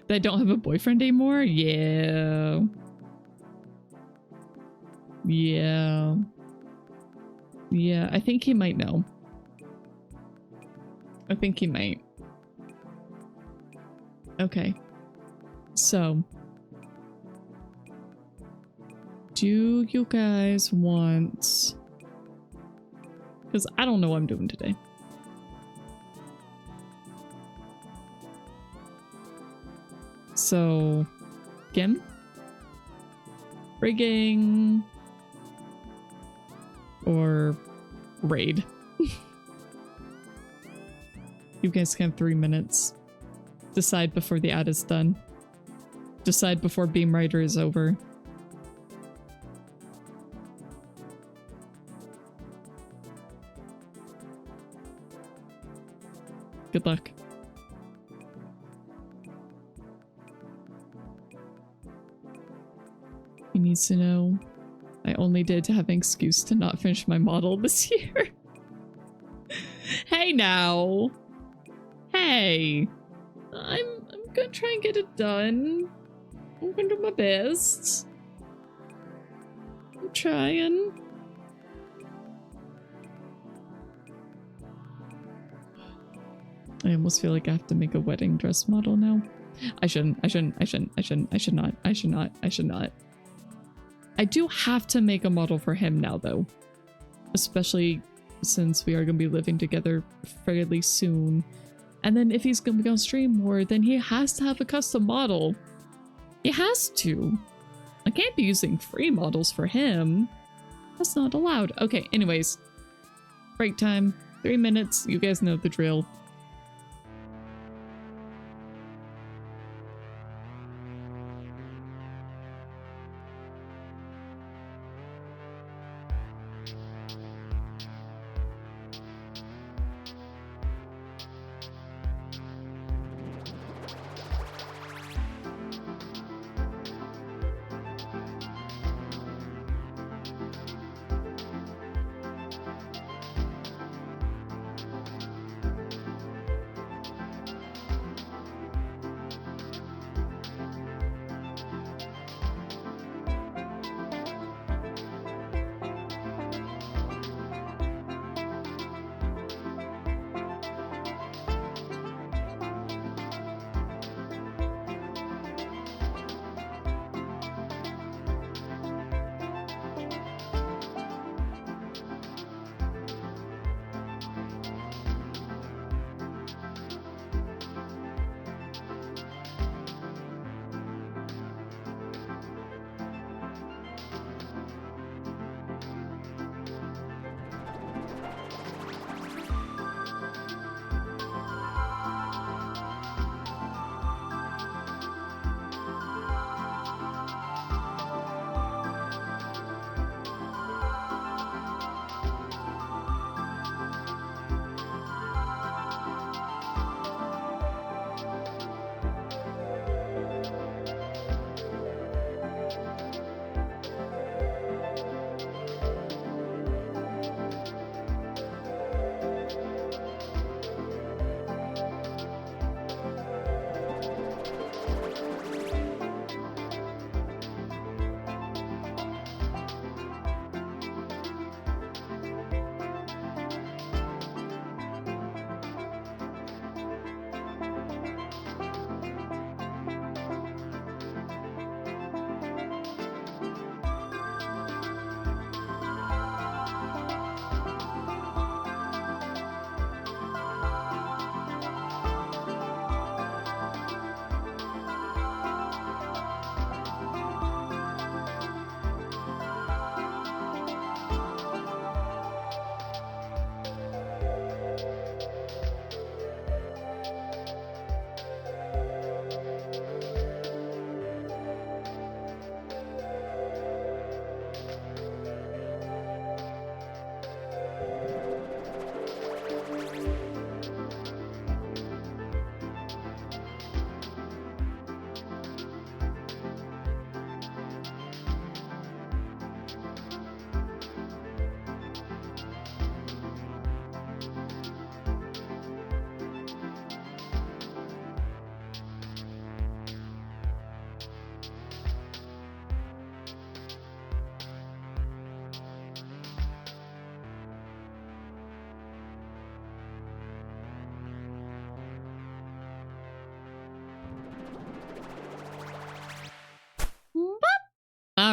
I don't have a boyfriend anymore. Yeah. Yeah. Yeah, I think he might know. I think he might. Okay. So. Do you guys want... Because I don't know what I'm doing today. So, Gim? Rigging? Or raid? You guys can have 3 minutes. Decide before the ad is done. Decide before Beam Rider is over. Good luck. He needs to know I only did to have an excuse to not finish my model this year. Hey now. Hey. I'm gonna try and get it done. I'm gonna do my best. I'm trying. I almost feel like I have to make a wedding dress model now. I should not. I do have to make a model for him now though. Especially since we are going to be living together fairly soon. And then if he's going to be on stream more, then he has to have a custom model. He has to. I can't be using free models for him. That's not allowed. Okay, anyways. Break time. 3 minutes. You guys know the drill.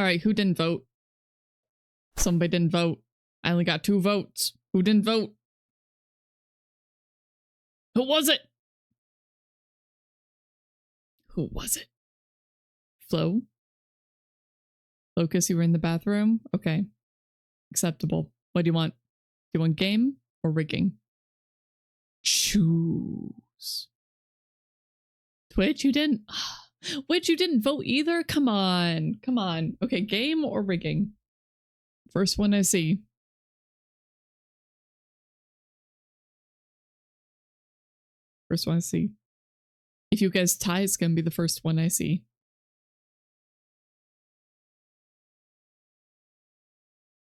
right, who didn't vote? Somebody didn't vote. I only got 2 votes. Who didn't vote? Who was it? Who was it? Flo? Locus, you were in the bathroom? Okay. Acceptable. What do you want? Do you want game or rigging? Choose. Twitch, you didn't... Twitch, you didn't vote either? Come on. Come on. Okay, game or rigging? First one I see. First one I see. If you guys tie, it's gonna be the first one I see.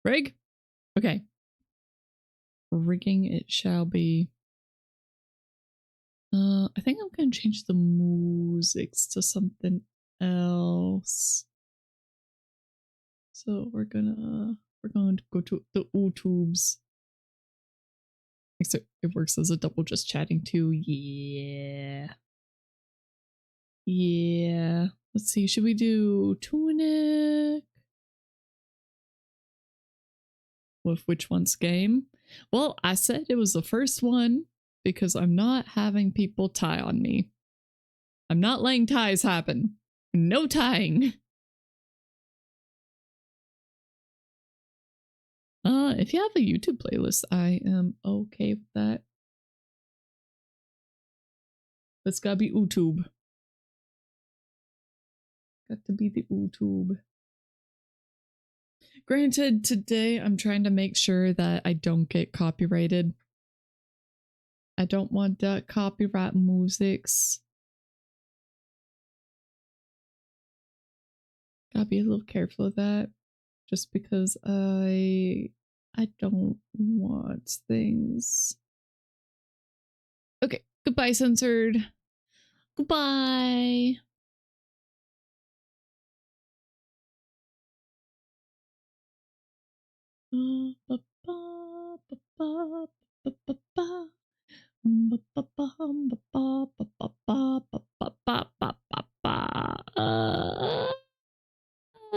Rig? Okay. Rigging it shall be. I think I'm gonna change the musics to something else. So we're going to go to the YouTubes. Except it works as a double just chatting too. Yeah. Yeah. Let's see. Should we do Tunic? With which one's game? Well, I said it was the first one because I'm not having people tie on me. I'm not letting ties happen. No tying. If you have a YouTube playlist, I am okay with that. It's gotta be YouTube. Got to be the YouTube. Granted, today I'm trying to make sure that I don't get copyrighted. I don't want copyright musics. Gotta be a little careful of that. Just because I don't want things. Okay, goodbye, censored. Goodbye.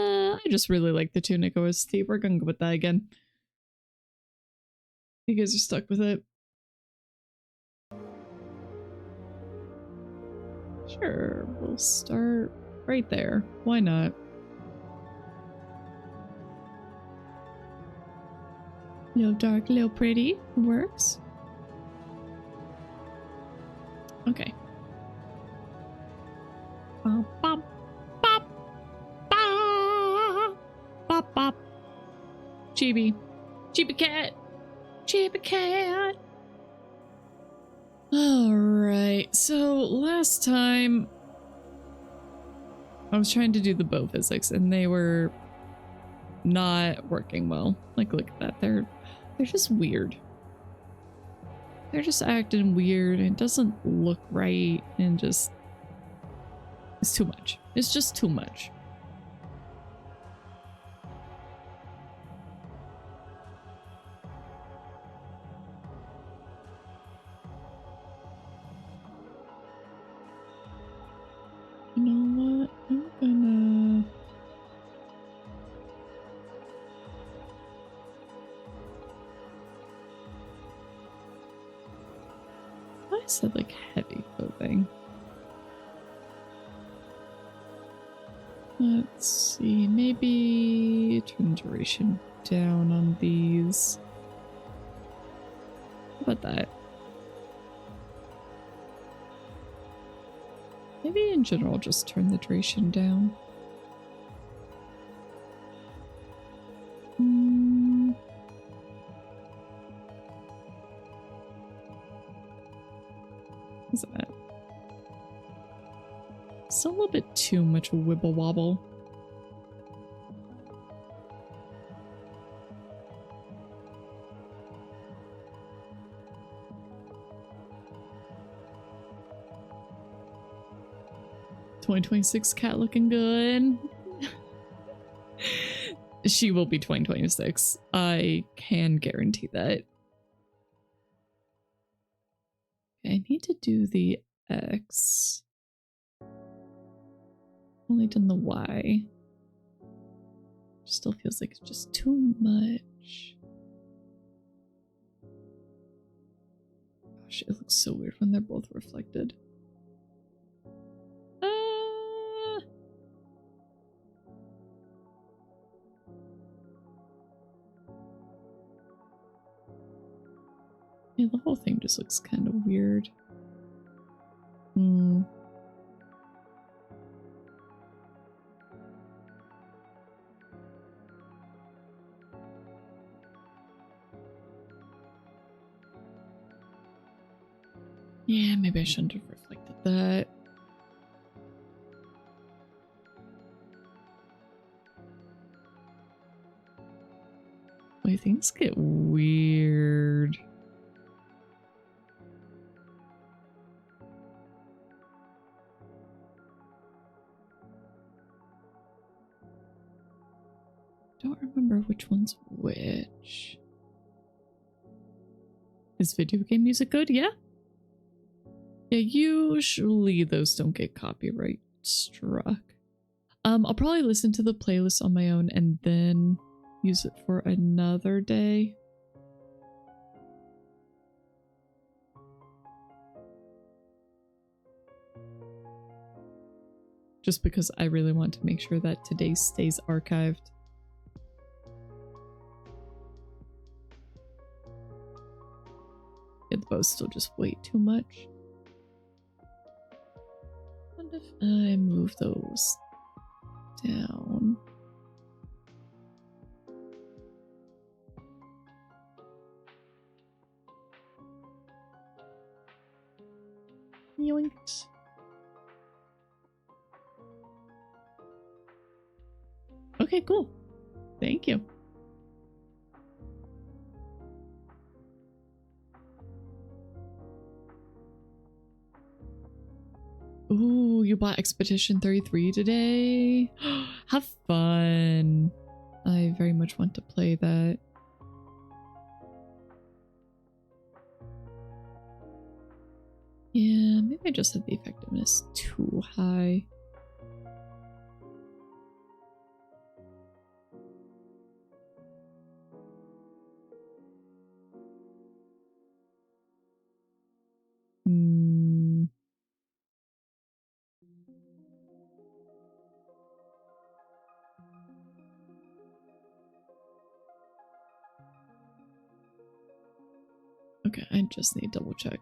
I just really like the Tunic OST. We're gonna go with that again. You guys are stuck with it. Sure, we'll start right there. Why not? Little dark, little pretty. Works. Okay. Bop, bop, bop, bop, bop, bop. Chibi. Chibi cat. Chibi cat. Alright, so last time I was trying to do the bow physics and they were not working well. Like, look at that. They're just weird. They're just acting weird and it doesn't look right and just... It's too much. It's just too much. You know what? I'm gonna... I said like heavy clothing. Let's see, maybe turn duration down on these. How about that? Maybe in general just turn the duration down. What's that? Still a little bit too much wibble wobble. "2026 cat looking good." She will be 2026. I can guarantee that. Okay, I need to do the X. Only done the Y. Still feels like it's just too much. Gosh, it looks so weird when they're both reflected. Yeah, the whole thing just looks kind of weird. Yeah, maybe I shouldn't have reflected that. Wait, things get weird. Don't remember which one's which. Is video game music good? Yeah. Yeah, usually those don't get copyright struck. I'll probably listen to the playlist on my own and then use it for another day. Just because I really want to make sure that today stays archived. Yeah, the bow's still just way too much. What if I move those down? Yoinks. Okay, cool. Thank you. Ooh, you bought Expedition 33 today? Have fun. I very much want to play that. Yeah, maybe I just had the effectiveness too high. Okay, I just need to double check.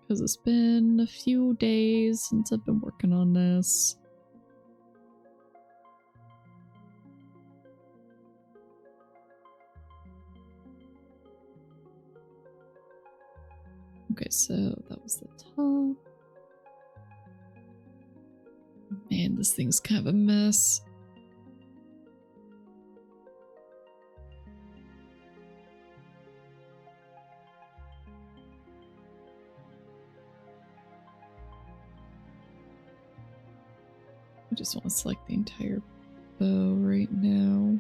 Because it's been a few days since I've been working on this. Okay, so that was the top. Man, this thing's kind of a mess. I just want to select the entire bow right now.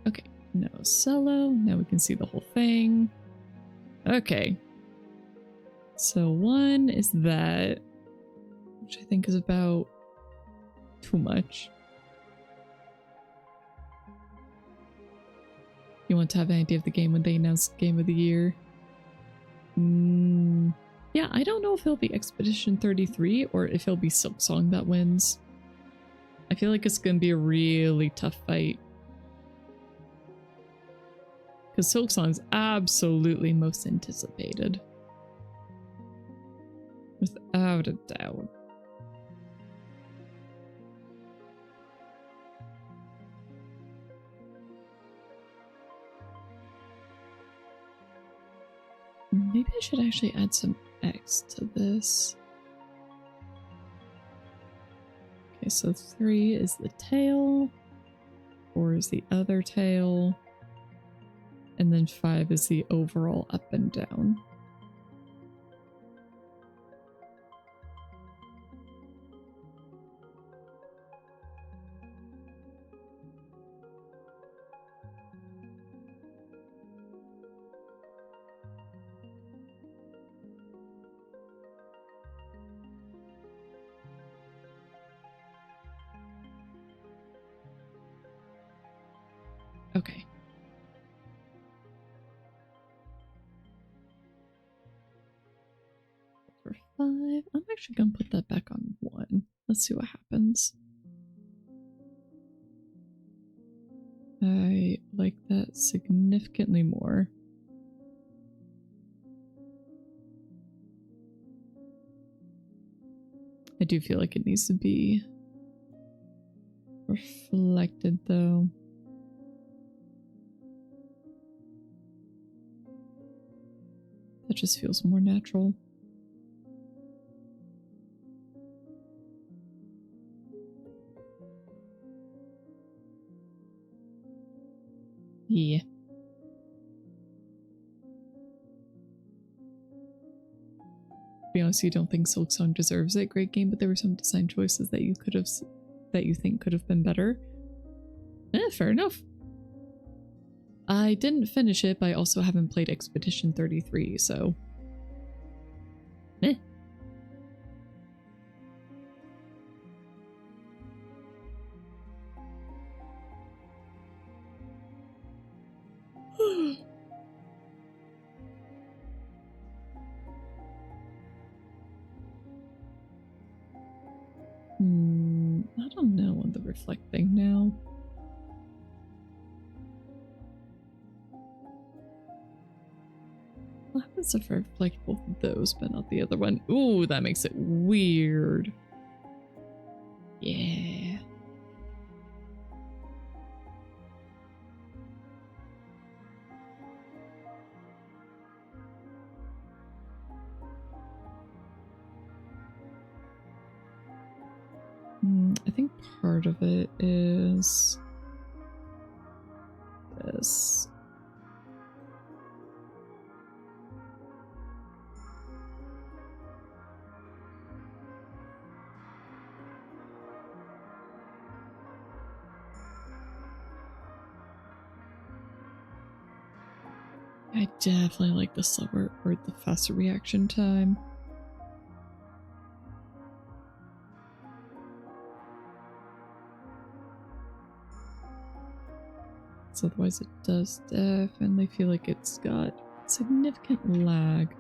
Okay, no cello. Now we can see the whole thing. Okay. So one is that, which I think is about too much. You want to have an idea of the game when they announce Game of the Year? Yeah, I don't know if it'll be Expedition 33 or if it'll be Silksong that wins. I feel like it's going to be a really tough fight. Because Silksong's absolutely most anticipated. Without a doubt. Maybe I should actually add some X to this. Okay, so 3 is the tail, 4 is the other tail, and then 5 is the overall up and down. Okay. For 5. I'm actually gonna put that back on 1. Let's see what happens. I like that significantly more. I do feel like it needs to be reflected though. That just feels more natural. Yeah. To be honest, you don't think Silksong deserves it. Great game, but there were some design choices that you think could have been better. Fair enough. I didn't finish it, but I also haven't played Expedition 33, so... I don't know on the reflect thing now. What happens if I reflect both of those but not the other one? Ooh, that makes it weird. Yeah. I think part of it is this. I definitely like the slower or the faster reaction time. So otherwise it does definitely feel like it's got significant lag.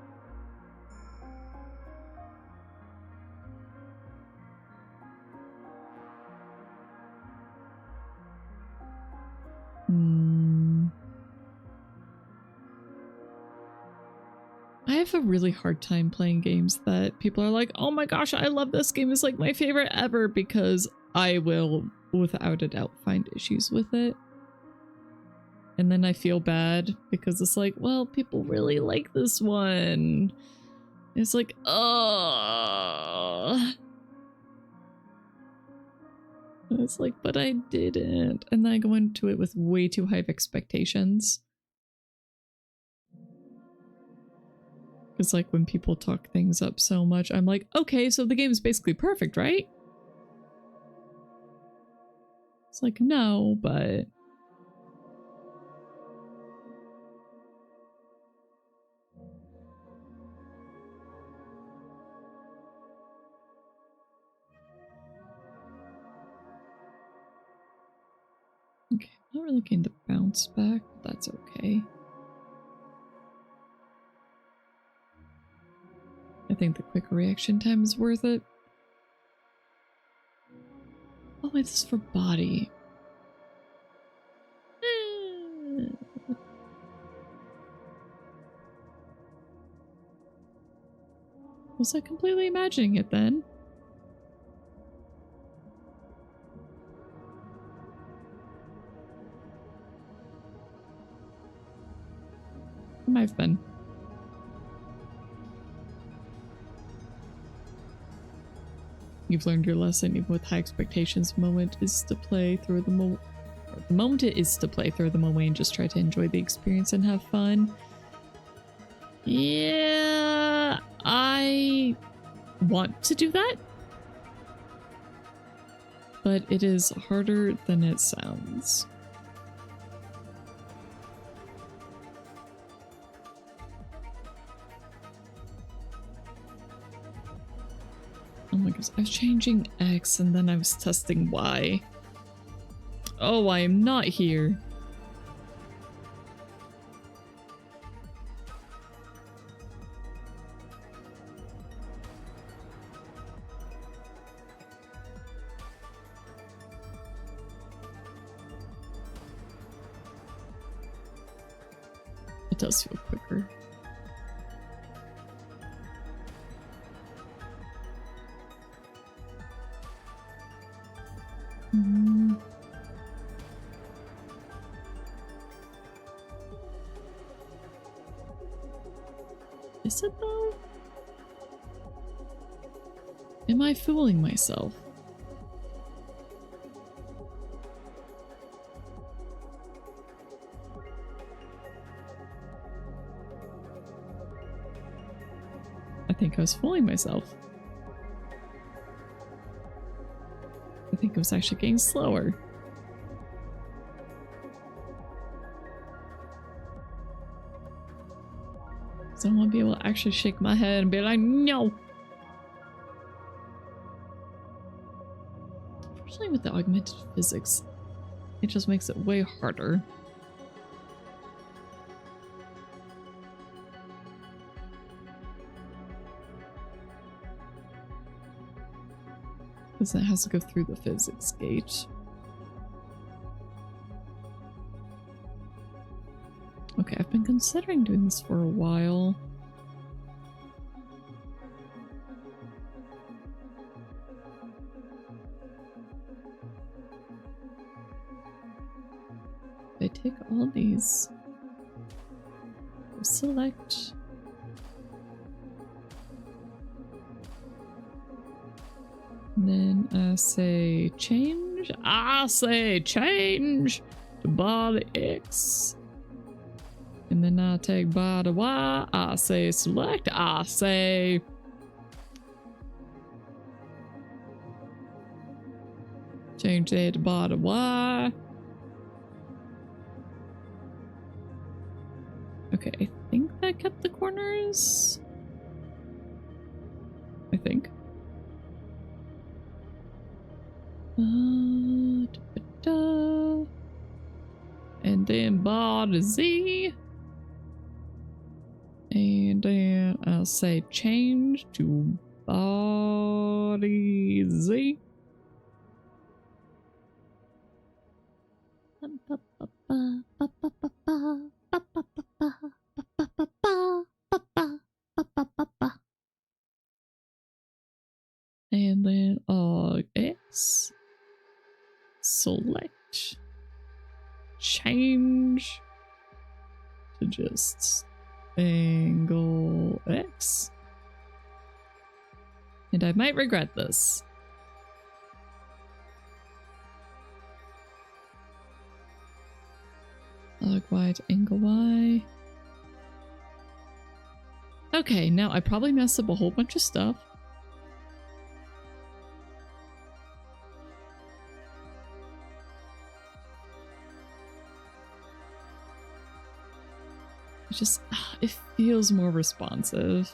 I have a really hard time playing games that people are like, oh my gosh, I love this game, it's like my favorite ever, because I will, without a doubt, find issues with it. And then I feel bad because it's like, well, people really like this one. It's like, oh. It's like, but I didn't. And then I go into it with way too high expectations. Because like when people talk things up so much, I'm like, okay, so the game's basically perfect, right? It's like, no, but... Okay, I'm not really getting the bounce back, but that's okay. I think the quick reaction time is worth it. Oh wait, this is for body. Was I completely imagining it then? It might have been. You've learned your lesson, even with high expectations. The moment is to play through the moment it is to play throw them away and just try to enjoy the experience and have fun. Yeah, I want to do that, but it is harder than it sounds. Oh my gosh, I was changing X and then I was testing Y. Oh, I am not here. does feel quicker. Is it though? Am I fooling myself? I think I was fooling myself. I think it was actually getting slower. So I want to be able to actually shake my head and be like, no! Unfortunately with the augmented physics, it just makes it way harder. Because it has to go through the physics gate. Okay, I've been considering doing this for a while. I take all these. Select. And then I say change. I say change to body X. And then I take body Y. I say select. I say change that to body Y. Okay, I think that kept the corners. I think. And then body Z. And then I'll say change to body Z. And then X. Select. Change to just angle X. And I might regret this. Log Y to angle Y. Okay, now I probably messed up a whole bunch of stuff. It just, it feels more responsive.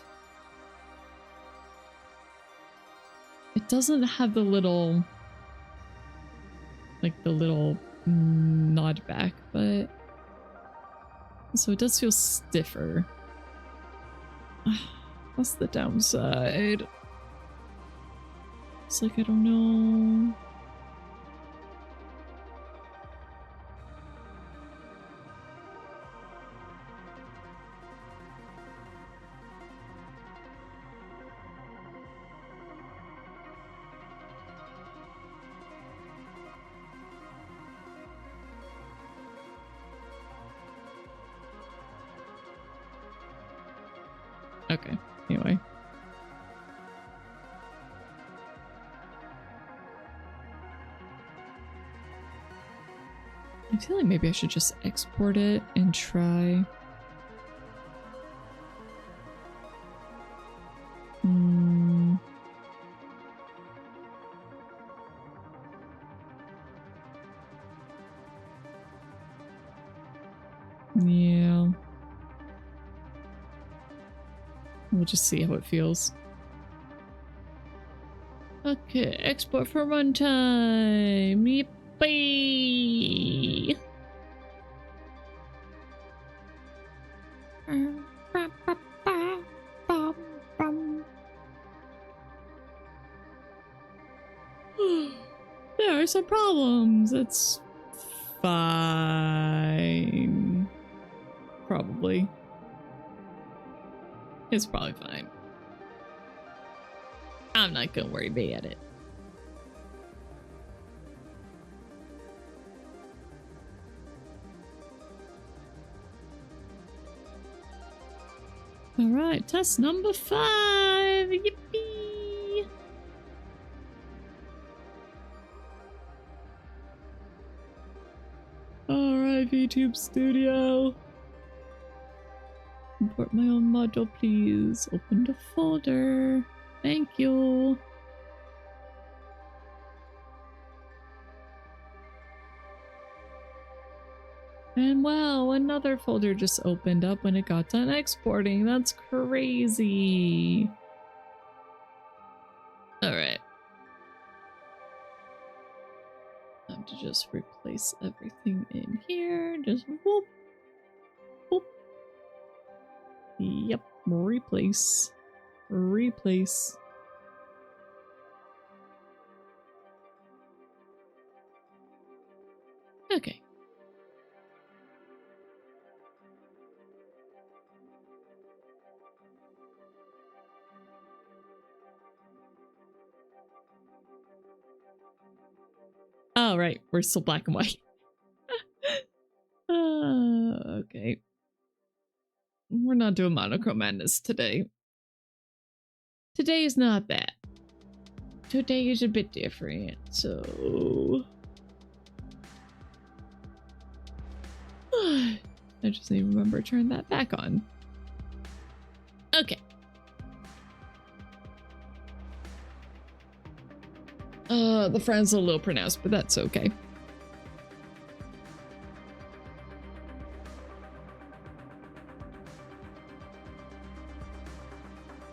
It doesn't have the little, like the little nod back, but so it does feel stiffer. That's the downside. It's like, I don't know. Okay, anyway. I feel like maybe I should just export it and try. Yeah. We'll just see how it feels. Okay, export for runtime. Yippee! There are some problems. It's fine. Probably. It's probably fine. I'm not gonna worry about it. All right, test number 5. Yippee! All right, VTube Studio. Import my own module, please. Open the folder. Thank you. And wow, another folder just opened up when it got done exporting. That's crazy. Alright. I have to just replace everything in here. Just whoop. Whoop. Yep. Replace. Replace. Okay. Oh, right. We're still black and white. Okay. We're not doing monochrome madness today. Today is not that. Today is a bit different, so... I just need to remember to turn that back on. Okay. The friend's a little pronounced, but that's okay.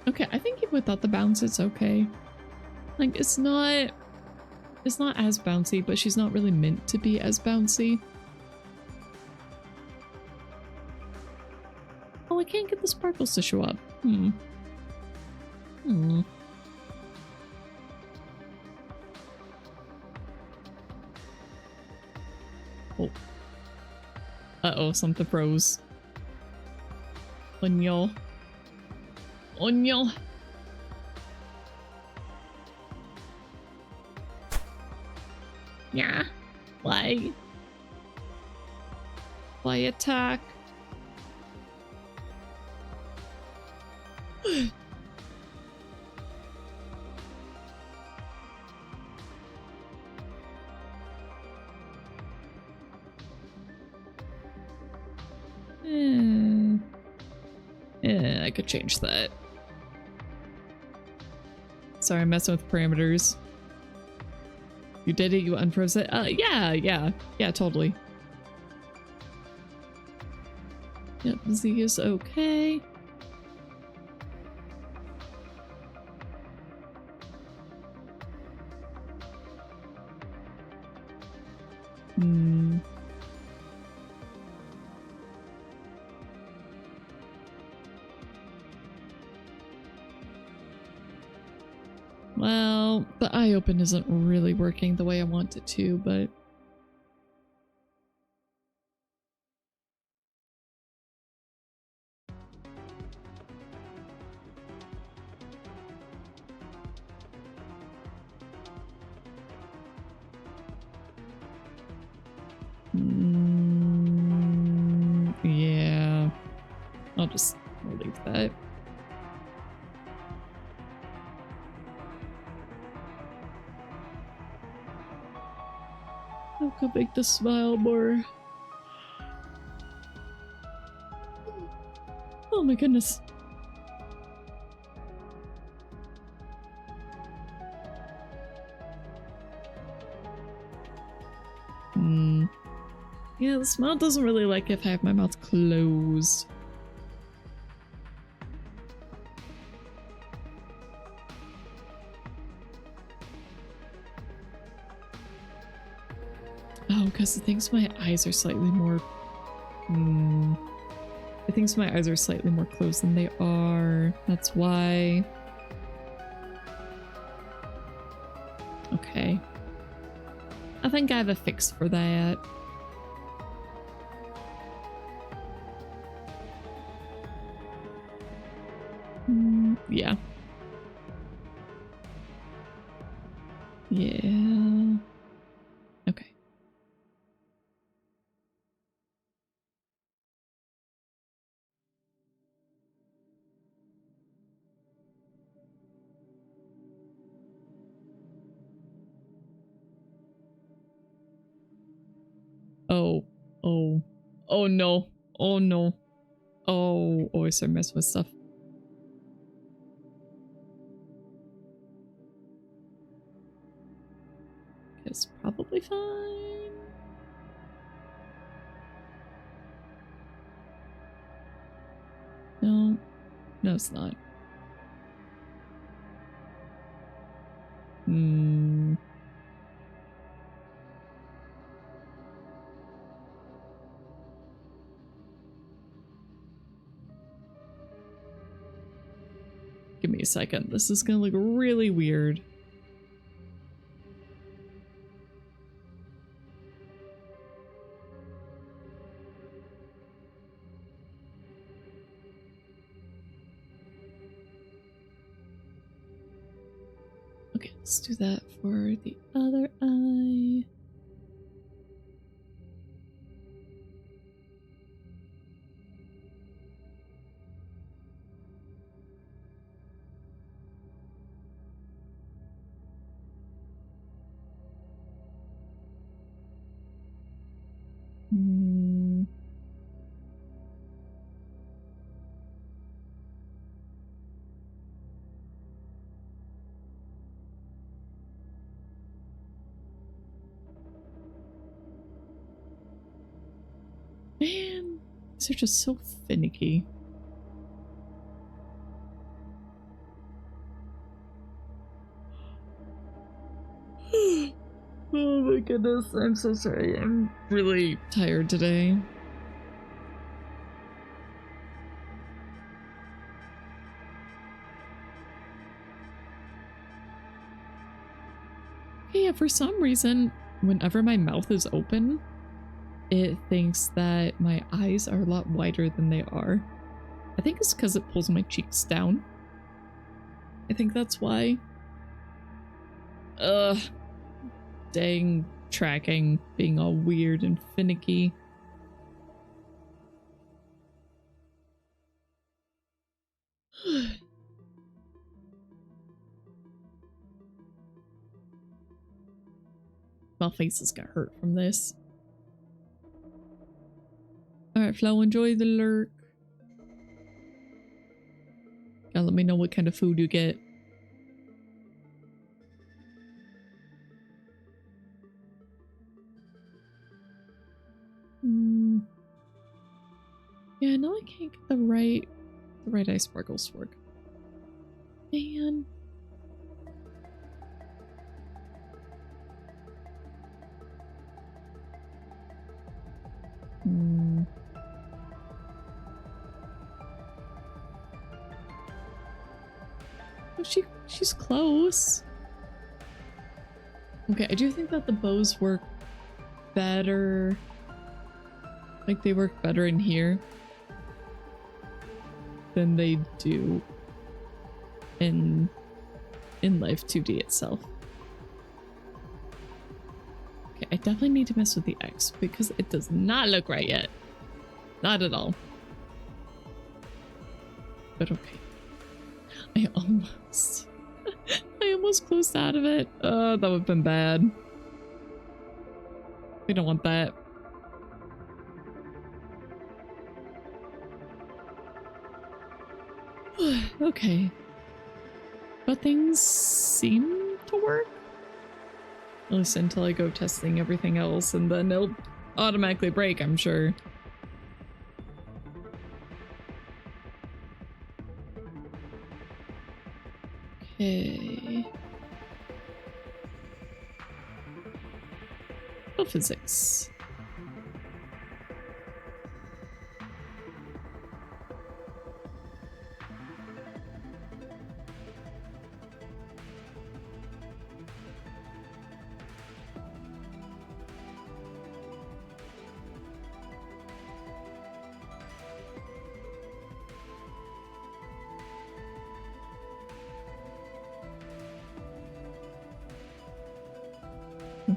Okay, I think even without the bounce, it's okay. Like, it's not as bouncy, but she's not really meant to be as bouncy. Oh, I can't get the sparkles to show up. Oh. Uh-oh, something froze. Onyo. Onyo. Yeah. Why? Why attack? Yeah, I could change that. Sorry, I'm messing with parameters. You did it, you unfroze it? Yeah, totally. Yep, Z is okay. Well, the eye open isn't really working the way I want it to, but... yeah. I'll just leave that. I could make the smile more. Oh my goodness. Yeah, the smile doesn't really like if I have my mouth closed. Oh, because it thinks my eyes are slightly more... It thinks my eyes are slightly more closed than they are. That's why. Okay. I think I have a fix for that. Yeah. Yeah. Okay. Oh. Oh. Oh no. Oh no. Oh. Oh, I started messing with stuff. It's probably fine. No. No, it's not. Hmm. Give me a second. This is gonna look really weird. Okay, let's do that for the other eye. Hmm. Man, these are just so finicky. Oh my goodness, I'm so sorry. I'm really tired today. Yeah, for some reason, whenever my mouth is open, it thinks that my eyes are a lot wider than they are. I think it's because it pulls my cheeks down. I think that's why. Ugh. Dang tracking being all weird and finicky. My face is gonna hurt from this. Alright, Flo, enjoy the lurk. Gotta let me know what kind of food you get. Yeah, no, I can't get the right eye sparkles to work. Man. Oh, she's close. Okay, I do think that the bows work better. Like, they work better in here than they do in Life 2D itself. Okay, I definitely need to mess with the X because it does not look right yet. Not at all. But okay. I almost closed out of it. That would have been bad. We don't want that. Okay. But things seem to work. At least until I go testing everything else, and then it'll automatically break, I'm sure. Okay. Oh, physics.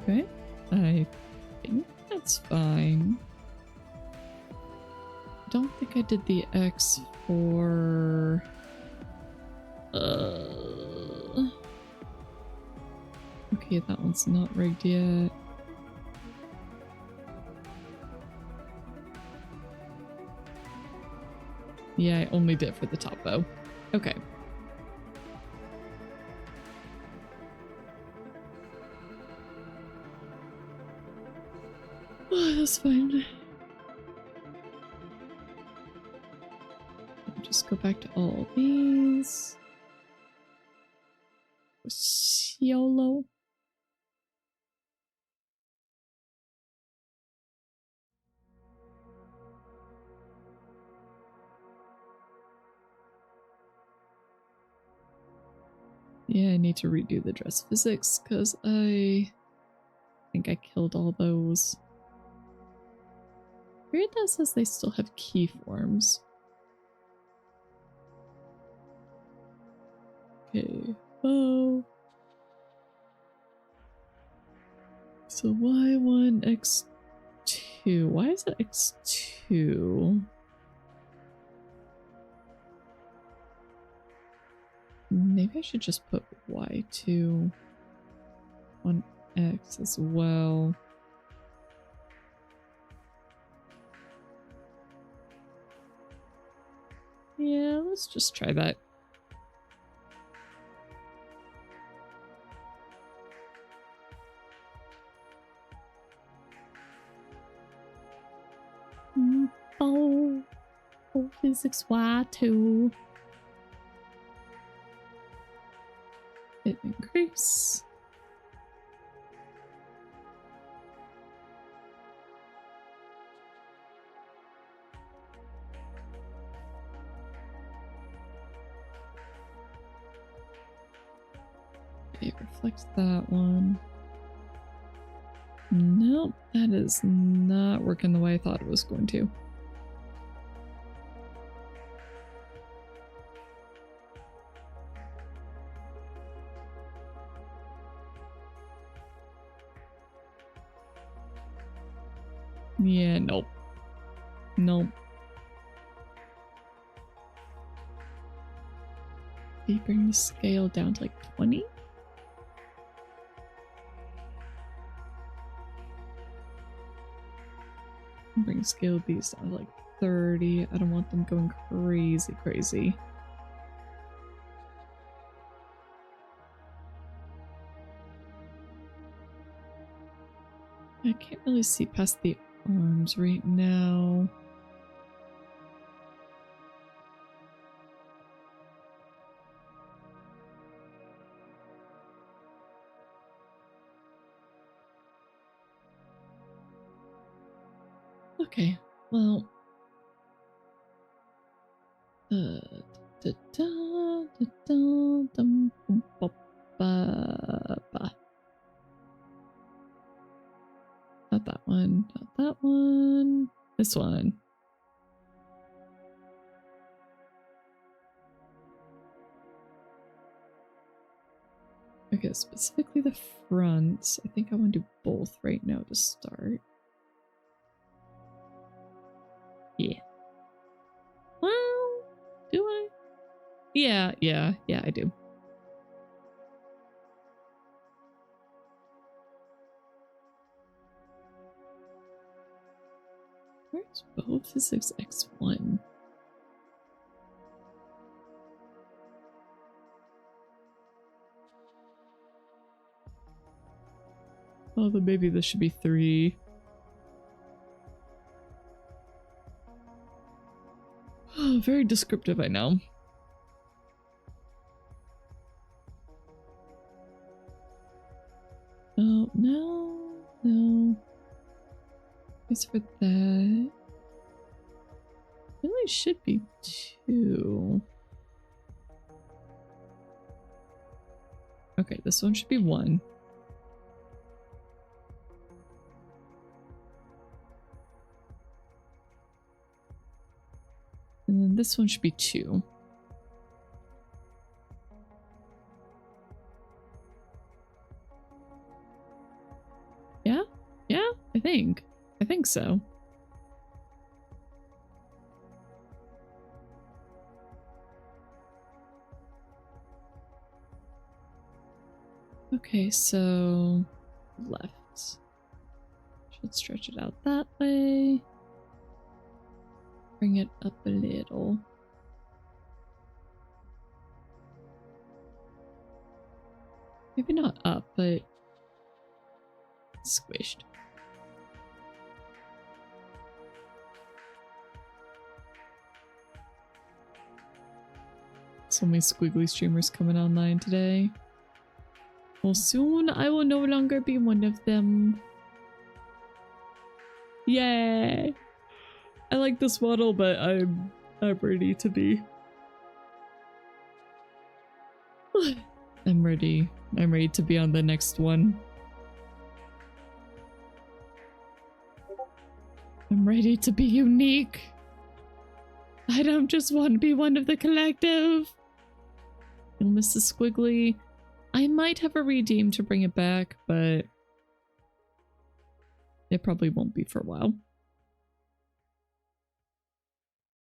Okay, I think that's fine. Don't think I did the X for... Okay, that one's not rigged yet. Yeah, I only did for the top bow. Okay. Oh, that's fine. Just go back to all these. YOLO. Yeah, I need to redo the dress physics because I think I killed all those. Weird that says they still have key forms. Okay, bow. So Y1, X2. Why is it X2? Maybe I should just put Y2 on X as well. Yeah, let's just try that. Oh, physics Y2. It increase. It reflects that one. Nope, that is not working the way I thought it was going to. Yeah, nope. Nope. Did you bring the scale down to like 20? Bring scale these down to like 30. I don't want them going crazy. I can't really see past the arms right now. Okay, well, not that one, not that one, this one. Okay, specifically the front. I think I want to do both right now to start. Yeah. Well, do I? Yeah, I do. Where's bow physics X1? Oh, then maybe this should be 3. Oh, very descriptive, I know. Oh, no. It's for that. Really should be 2. Okay, this one should be 1. And then this one should be 2. think. I think so. Okay, so left. Should stretch it out that way. Bring it up a little. Maybe not up, but squished. So many squiggly streamers coming online today. Well, soon I will no longer be one of them. Yay! I like this model, but I'm ready to be. I'm ready. I'm ready to be on the next one. I'm ready to be unique. I don't just want to be one of the collective. You'll miss the squiggly. I might have a redeem to bring it back, but it probably won't be for a while.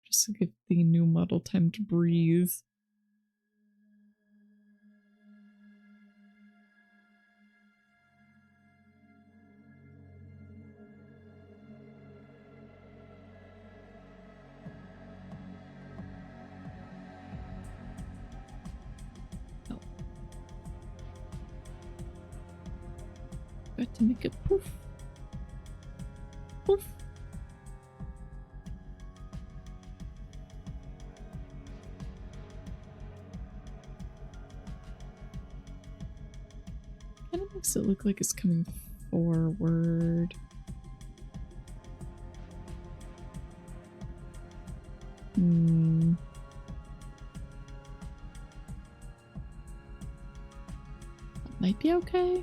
Just to give the new model time to breathe. Got to make it poof. Poof. Kind of makes it look like it's coming forward. That might be okay.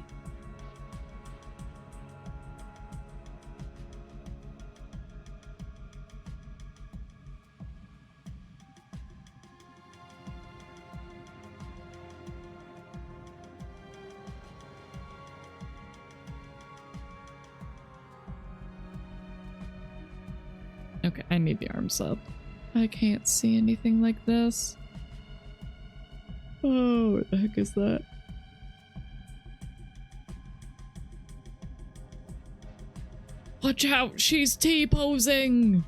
Okay, I need the arms up. I can't see anything like this. Oh, what the heck is that? Watch out, she's T-posing!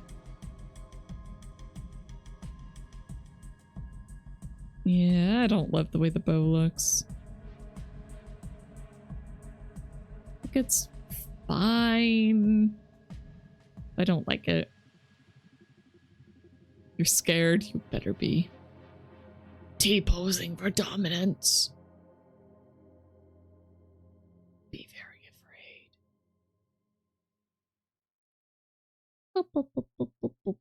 Yeah, I don't love the way the bow looks. I think it's fine. I don't like it. You're scared, you better be. T-posing for dominance. Be very afraid. Boop, boop, boop, boop, boop, boop.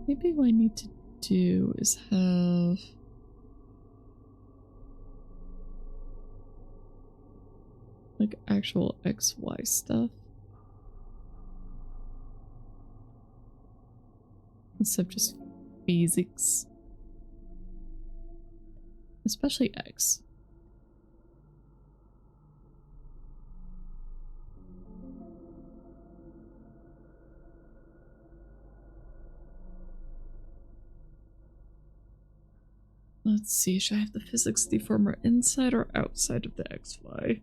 Maybe what I need to do is have like actual XY stuff instead of just physics, especially X. Let's see, should I have the physics deformer inside or outside of the XY?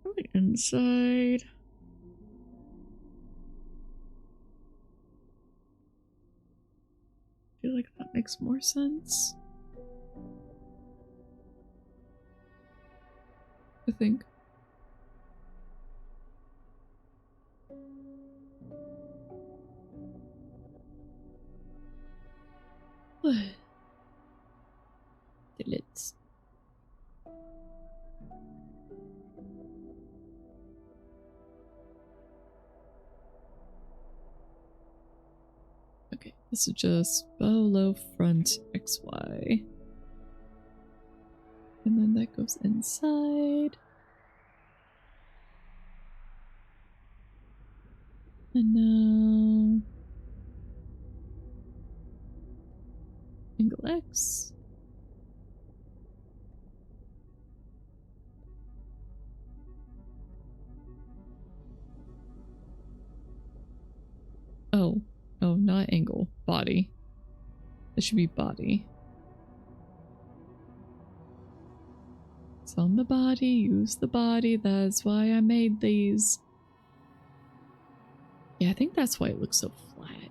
Probably inside. I feel like that makes more sense. I think. What? Delete. Okay, this is just bow low front XY. And then that goes inside. And now angle X. Oh, not angle, body. It should be body. It's on the body, use the body, that's why I made these. Yeah, I think that's why it looks so flat.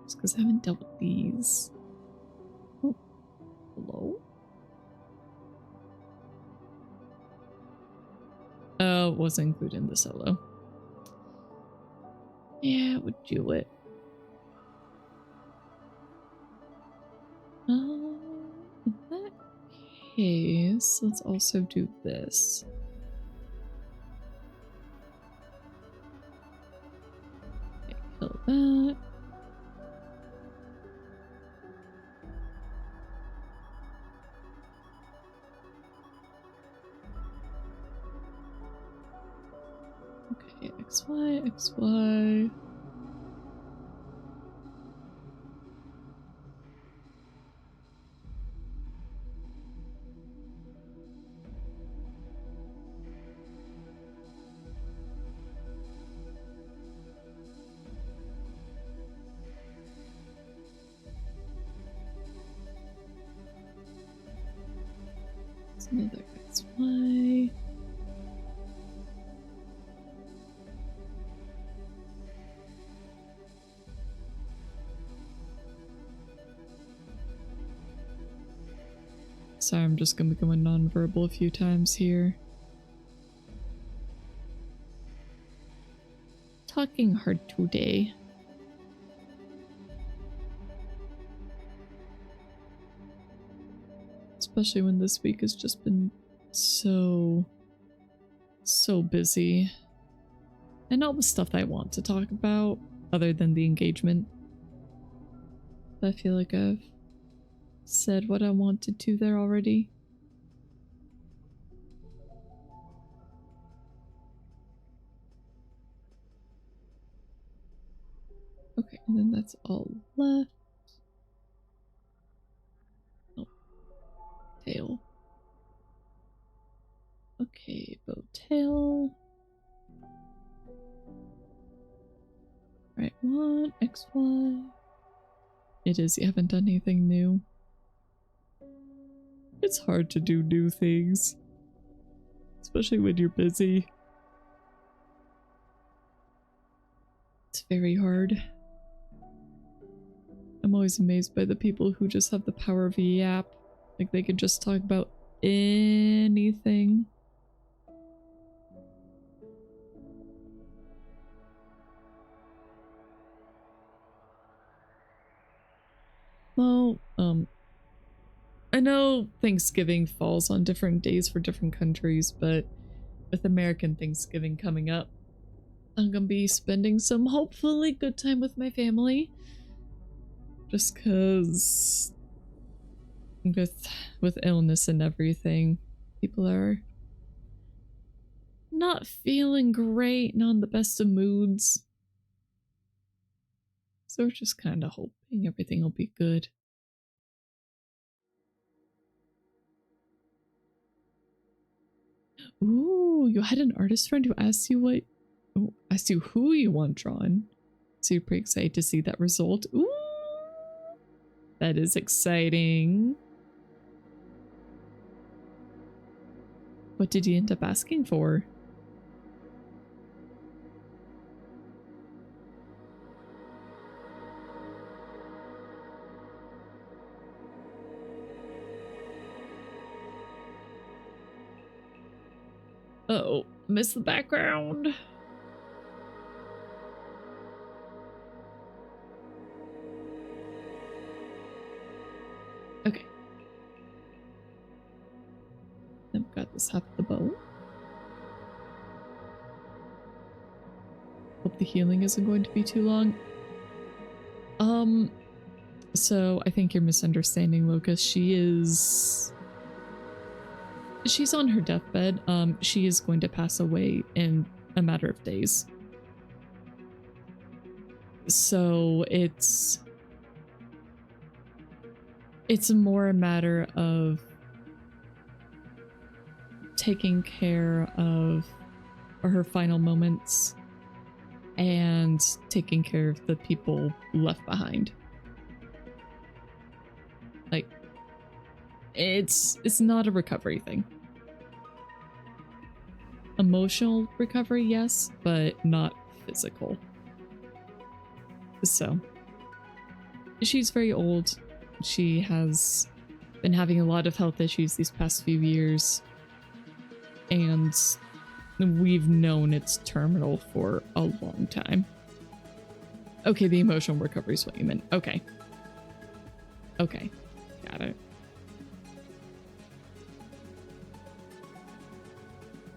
It's because I haven't dealt with these. Oh, hello? Oh, it wasn't included in the solo. Yeah, it would do it. In that case, let's also do this. Okay, kill that. Okay, XY, XY. It's another XY. Sorry, I'm just gonna become a non-verbal a few times here. Talking hard today. Especially when this week has just been so busy. And all the stuff I want to talk about, other than the engagement. I feel like I've said what I wanted to there already. Okay, and then that's all left. Oh, tail. Okay, bow tail. Right one, XY. It is, you haven't done anything new. It's hard to do new things. Especially when you're busy. It's very hard. I'm always amazed by the people who just have the power of a yap. Like they can just talk about anything. Well, I know Thanksgiving falls on different days for different countries, but with American Thanksgiving coming up, I'm gonna be spending some hopefully good time with my family. Just cause with illness and everything, people are not feeling great, not in the best of moods. So we're just kind of hoping everything will be good. Ooh, you had an artist friend who asked you asked you who you want drawn. So you're pretty excited to see that result. Ooh, that is exciting. What did you end up asking for? Uh-oh, missed the background. Okay. I've got this half the bow. Hope the healing isn't going to be too long. So I think you're misunderstanding Lucas. She's on her deathbed. She is going to pass away in a matter of days. So it's more a matter of taking care of her final moments and taking care of the people left behind. Like, it's not a recovery thing. Emotional recovery, yes, but not physical. So, she's very old. She has been having a lot of health issues these past few years, and we've known it's terminal for a long time. Okay, the emotional recovery is what you meant. Okay. Okay, got it.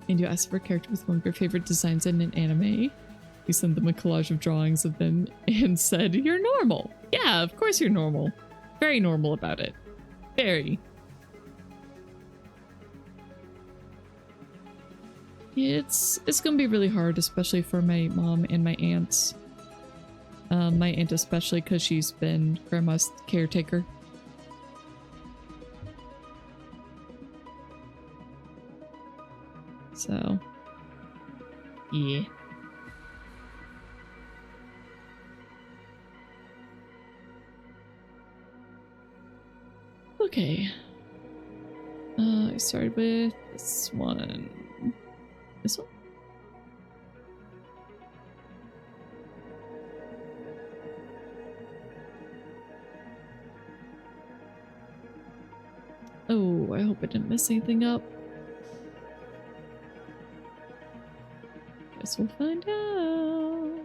And you asked for a character with one of your favorite designs in an anime. You sent them a collage of drawings of them and said, "You're normal." Yeah, of course you're normal. Very normal about it. Very. It's gonna be really hard, especially for my mom and my aunts. My aunt especially, because she's been grandma's caretaker. So, yeah. Okay. I started with this one. This one? Oh, I hope I didn't mess anything up. Guess we'll find out.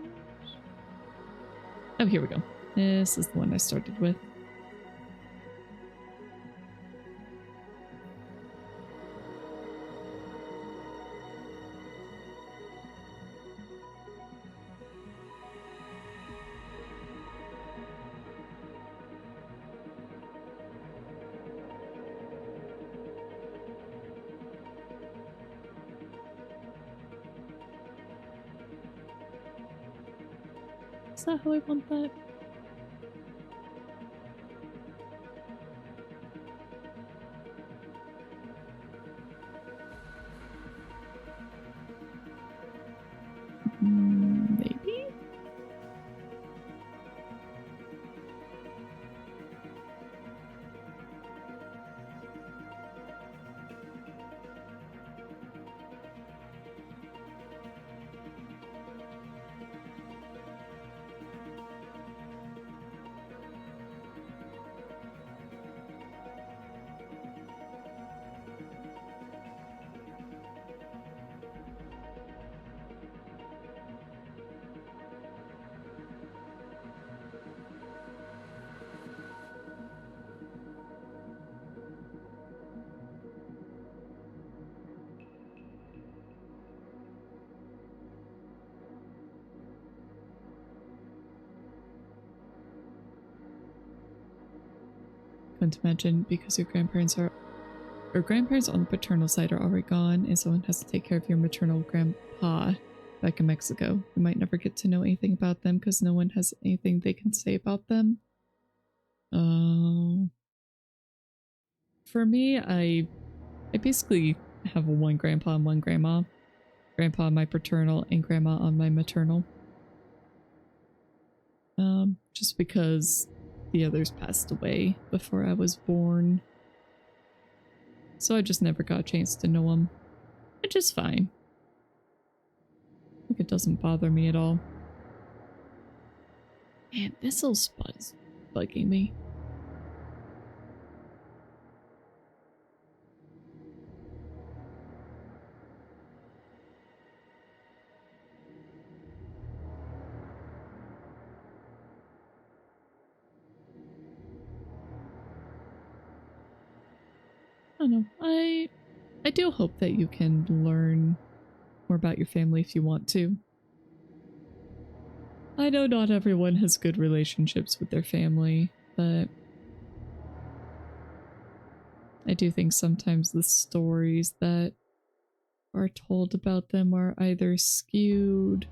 Oh, here we go. This is the one I started with. Is that how I want that? Maybe? Couldn't imagine, because your grandparents on the paternal side are already gone, and someone has to take care of your maternal grandpa back in Mexico. You might never get to know anything about them because no one has anything they can say about them. For me, I basically have one grandpa and one grandma. Grandpa on my paternal and grandma on my maternal. Just because the others passed away before I was born. So I just never got a chance to know them. Which is fine. Like, it doesn't bother me at all. Man, this little spot is bugging me. I don't know. I do hope that you can learn more about your family if you want to. I know not everyone has good relationships with their family, But I do think sometimes the stories that are told about them are either skewed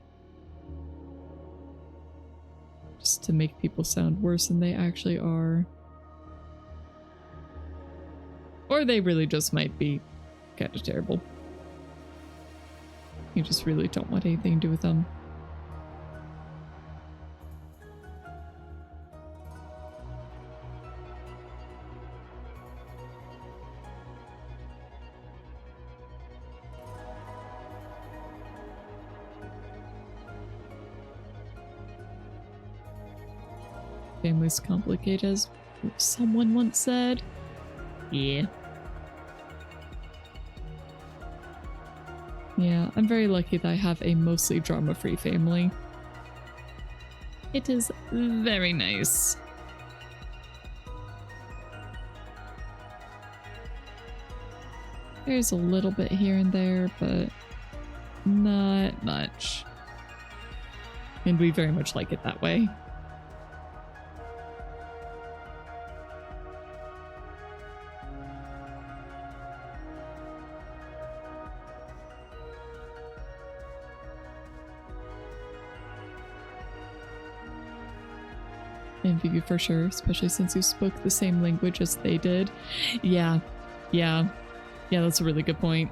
just to make people sound worse than they actually are, or they really just might be kind of terrible. You just really don't want anything to do with them. Family's complicated, as someone once said. Yeah. Yeah, I'm very lucky that I have a mostly drama-free family. It is very nice. There's a little bit here and there, but not much. And we very much like it that way. Envy you for sure, especially since you spoke the same language as they did. Yeah, that's a really good point.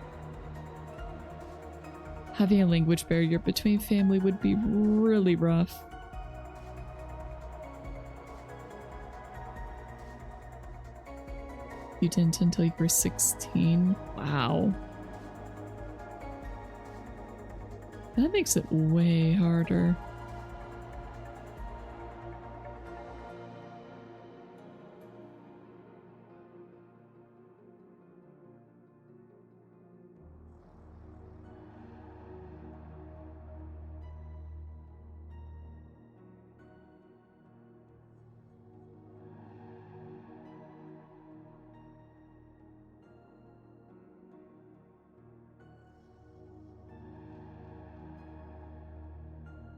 Having a language barrier between family would be really rough. You didn't until you were 16? Wow. That makes it way harder.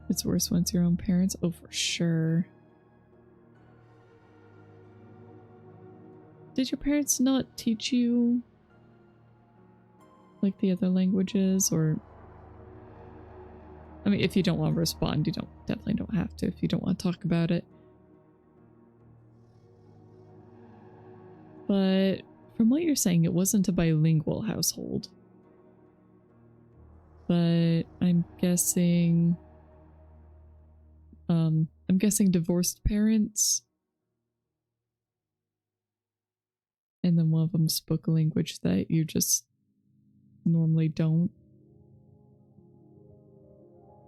It's worse when it's your own parents. Oh, for sure. Did your parents not teach you like the other languages, or I mean, if you don't want to respond, you definitely don't have to if you don't want to talk about it. But from what you're saying, it wasn't a bilingual household. But I'm guessing divorced parents. And then one of them spoke a language that you just normally don't.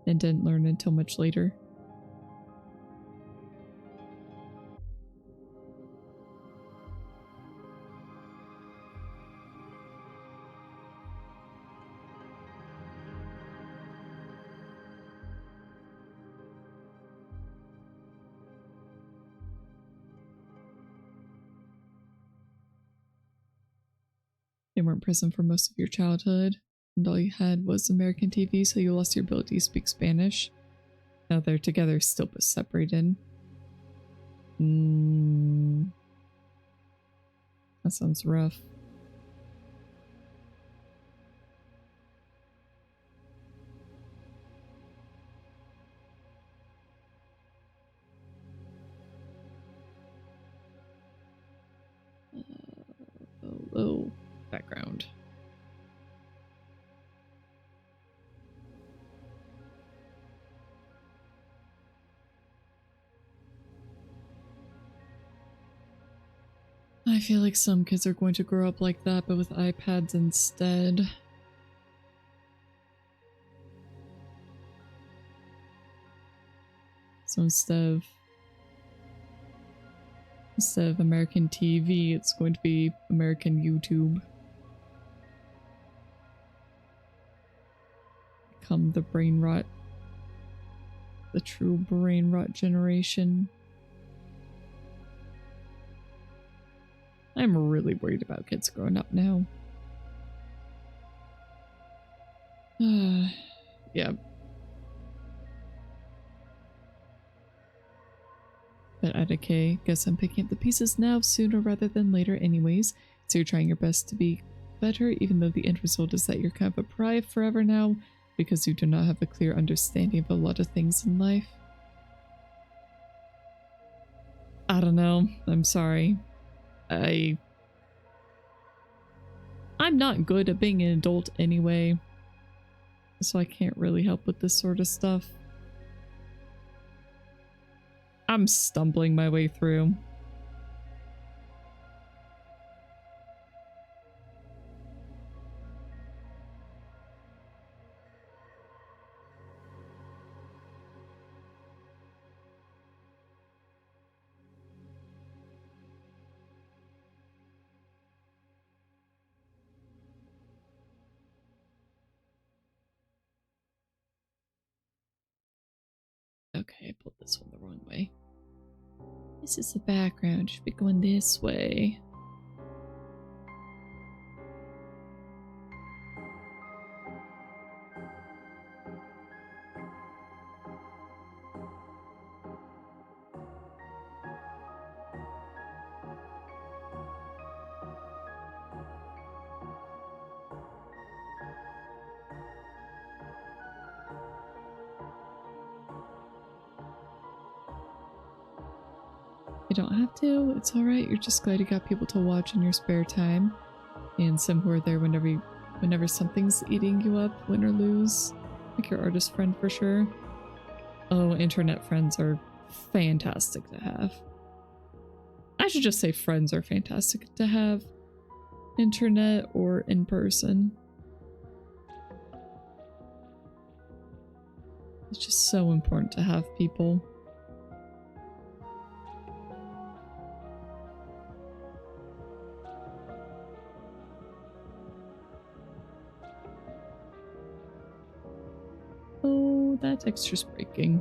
And didn't learn until much later. They weren't present for most of your childhood, and all you had was American TV, so you lost your ability to speak Spanish. Now they're together still but separated. That sounds rough. Low background. I feel like some kids are going to grow up like that, but with iPads instead. So instead of American TV, it's going to be American YouTube. Become the brain rot. The true brain rot generation. I'm really worried about kids growing up now. Yeah. But okay, guess I'm picking up the pieces now sooner rather than later anyways. So you're trying your best to be better, even though the end result is that you're kind of a pariah forever now because you do not have a clear understanding of a lot of things in life. I don't know. I'm sorry. I'm not good at being an adult anyway, so I can't really help with this sort of stuff. I'm stumbling my way through. Okay, I pulled this one the wrong way. This is the background. Should be going this way. You don't have to. It's alright. You're just glad you got people to watch in your spare time. And some who are there whenever something's eating you up, win or lose. Like your artist friend for sure. Oh, internet friends are fantastic to have. I should just say friends are fantastic to have. Internet or in person. It's just so important to have people. Oh, that texture's breaking.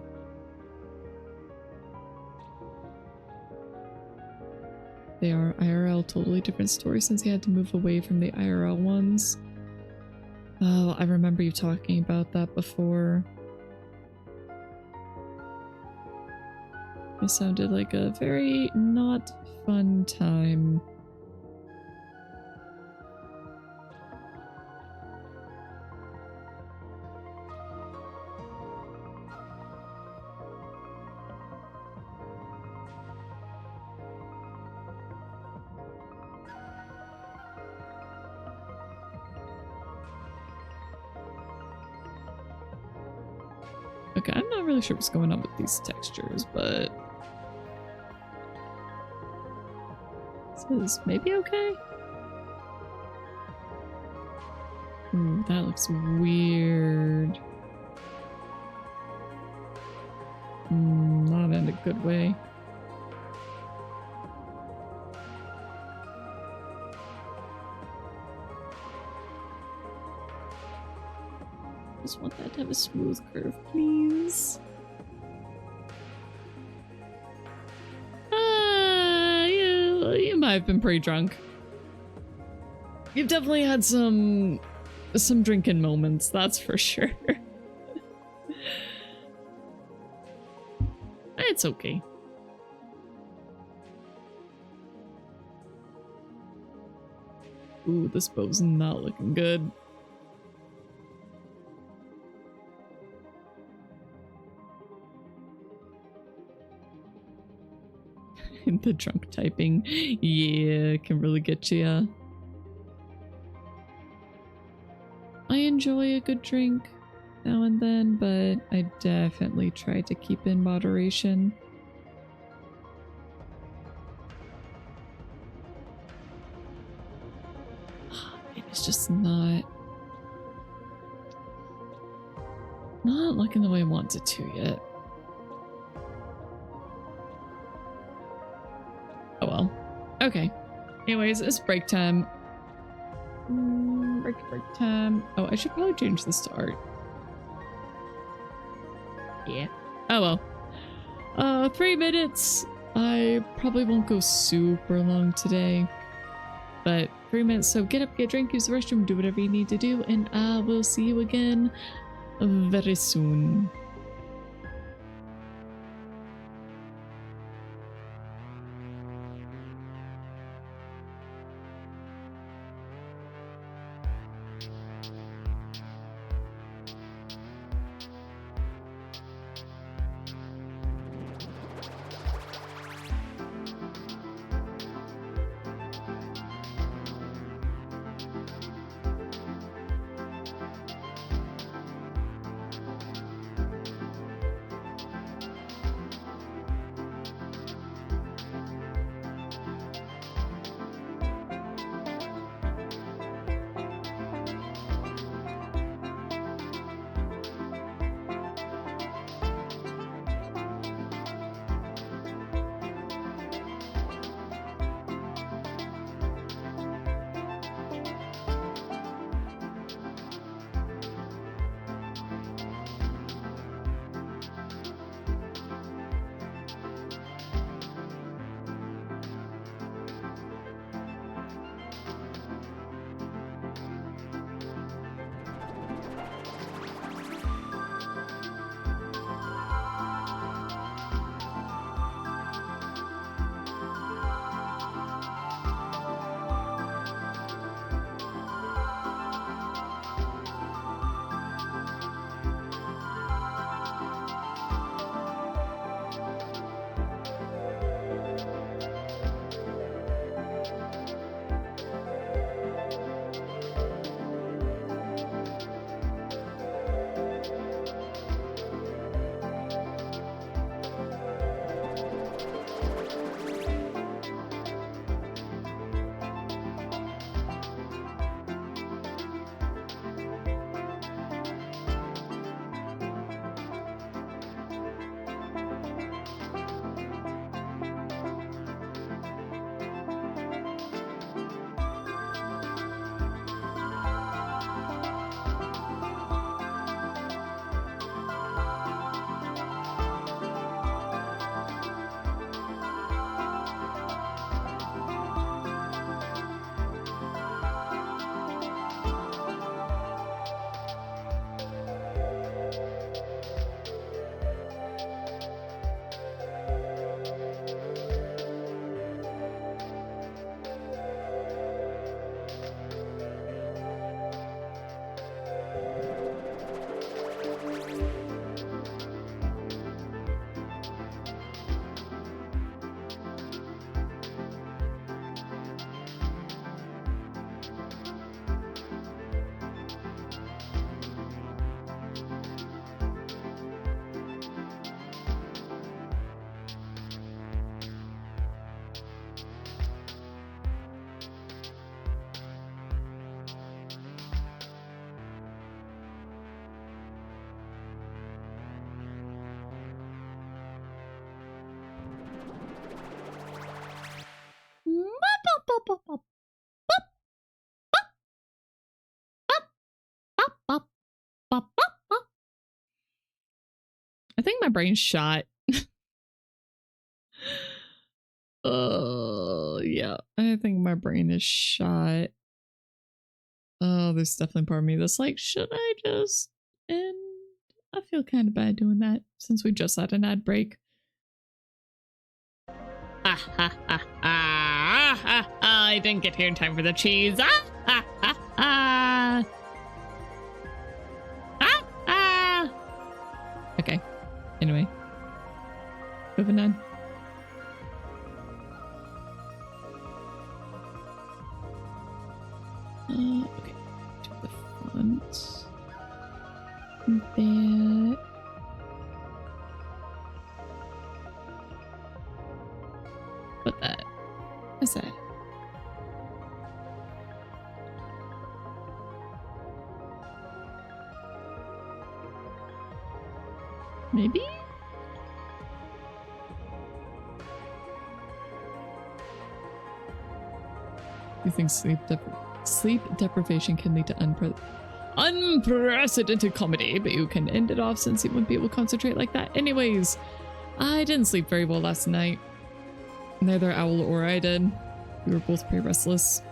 They are IRL, totally different story since he had to move away from the IRL ones. Oh, I remember you talking about that before. It sounded like a very not fun time. Okay, I'm not really sure what's going on with these textures, but this is maybe okay. Ooh, that looks weird. Not in a good way. Just want that to have a smooth curve, please. You might have been pretty drunk. You've definitely had some drinking moments, that's for sure. It's okay. Ooh, this bow's not looking good. The drunk typing, yeah, can really get you. I enjoy a good drink now and then, but I definitely try to keep in moderation. It's just not looking the way I want it to yet. Oh well. Okay. Anyways, it's break time. Break time. Oh, I should probably change this to art. Yeah. Oh well. 3 minutes. I probably won't go super long today. But 3 minutes, so get up, get a drink, use the restroom, do whatever you need to do, and I will see you again very soon. I think my brain's shot. Oh, yeah. I think my brain is shot. Oh, there's definitely part of me that's like, should I just end? I feel kind of bad doing that since we just had an ad break. I didn't get here in time for the cheese. Okay. Anyway. Moving on. Okay. To the front. There. Put that. What's that? Maybe? You think sleep deprivation can lead to unprecedented comedy, but you can end it off since you wouldn't be able to concentrate like that. Anyways, I didn't sleep very well last night. Neither Owl or I did. We were both pretty restless.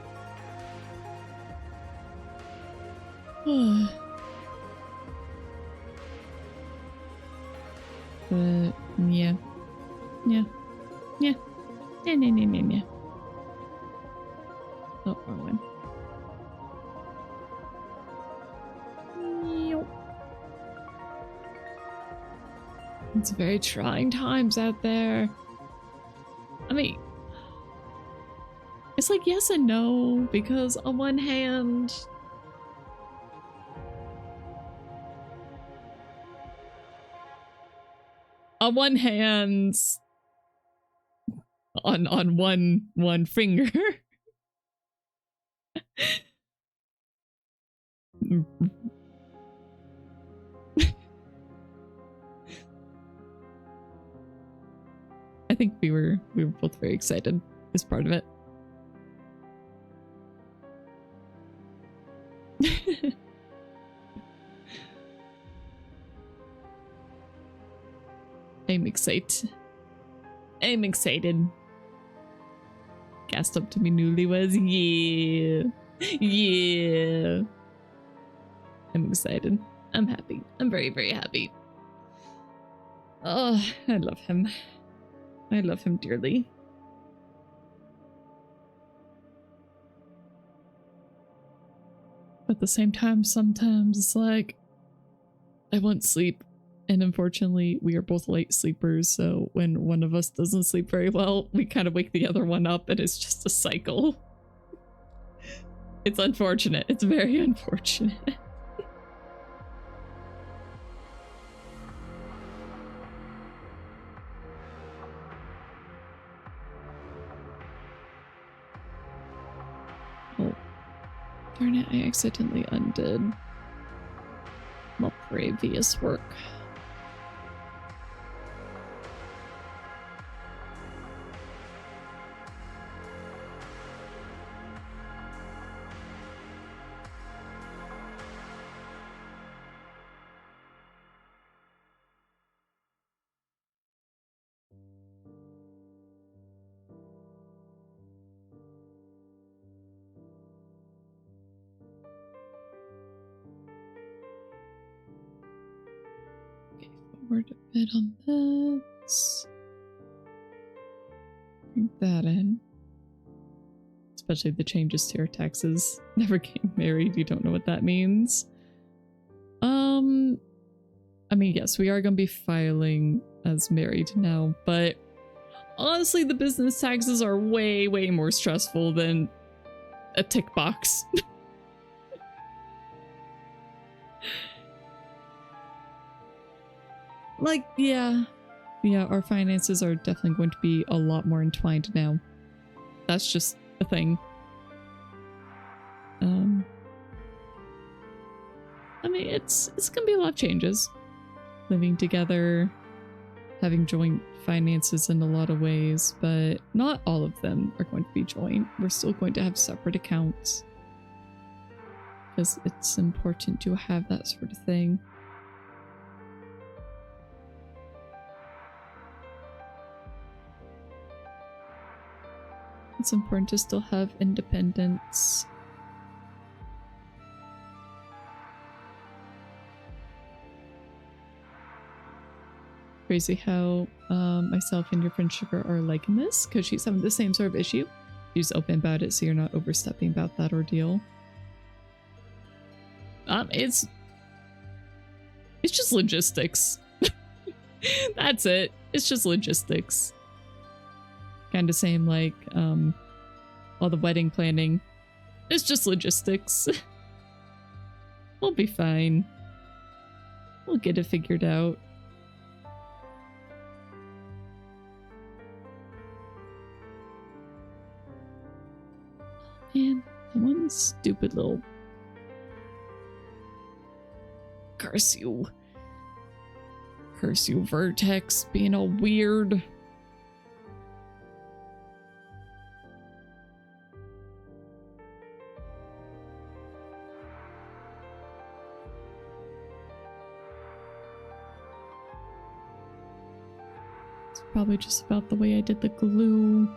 But yeah. Oh, wrong one. It's very trying times out there. I mean, it's like yes and no, because on one hand, on one finger. I think we were both very excited as part of it. I'm excited. Cast up to me newlyweds. Yeah. I'm excited. I'm happy. I'm very, very happy. Oh, I love him. I love him dearly. But at the same time, sometimes it's like, I want sleep. And unfortunately, we are both light sleepers, so when one of us doesn't sleep very well, we kind of wake the other one up, and it's just a cycle. It's unfortunate. It's very unfortunate. Oh, darn it, I accidentally undid my previous work. Forward a bit on this. Bring that in. Especially the changes to our taxes. Never getting married, you don't know what that means. I mean, yes, we are going to be filing as married now, but honestly, the business taxes are way, way more stressful than a tick box. Like, yeah, our finances are definitely going to be a lot more entwined now. That's just a thing. I mean, it's gonna be a lot of changes. Living together, having joint finances in a lot of ways, but not all of them are going to be joint. We're still going to have separate accounts. Because it's important to have that sort of thing. It's important to still have independence. Crazy how myself and your friend Sugar are liking this, because she's having the same sort of issue. She's open about it, so you're not overstepping about that ordeal. It's just logistics. That's it. It's just logistics. Kind of same like all the wedding planning. It's just logistics. We'll be fine. We'll get it figured out. Man, the one stupid little... Curse you. Curse you, Vertex, being all weird. It's probably just about the way I did the glue.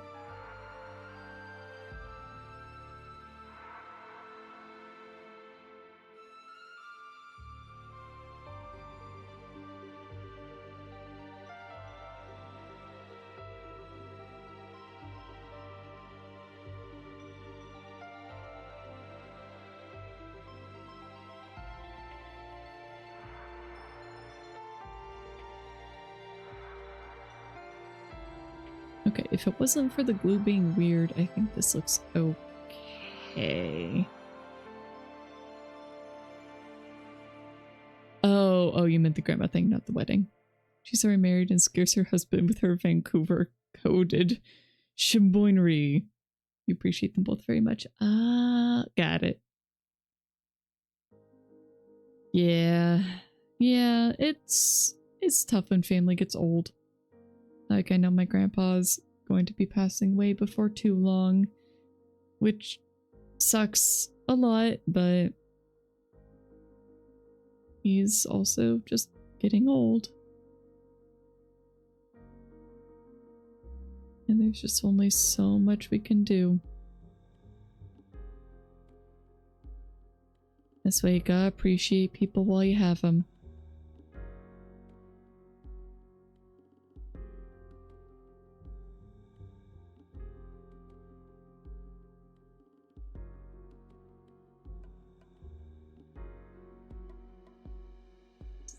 Okay, if it wasn't for the glue being weird, I think this looks okay. Oh, you meant the grandma thing, not the wedding. She's already married and scares her husband with her Vancouver-coded chimboinery. You appreciate them both very much. Got it. Yeah, it's tough when family gets old. Like, I know my grandpa's going to be passing away before too long, which sucks a lot, but he's also just getting old. And there's just only so much we can do. That's why you gotta appreciate people while you have them.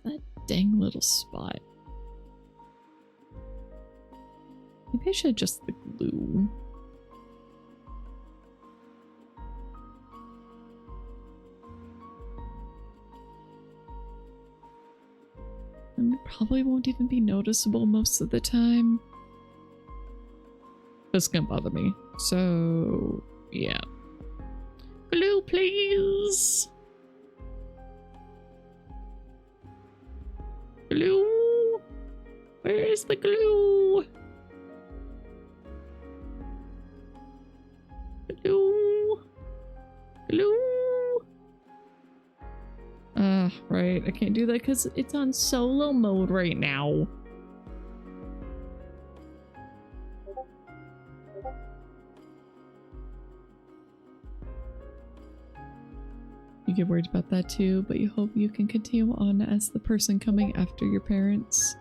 That dang little spot. Maybe I should adjust the glue. And it probably won't even be noticeable most of the time. That's gonna bother me. So, yeah. Glue, please! Glue! Where is the glue? Glue! Glue! Right. I can't do that because it's on solo mode right now. You get worried about that too, but you hope you can continue on as the person coming after your parents.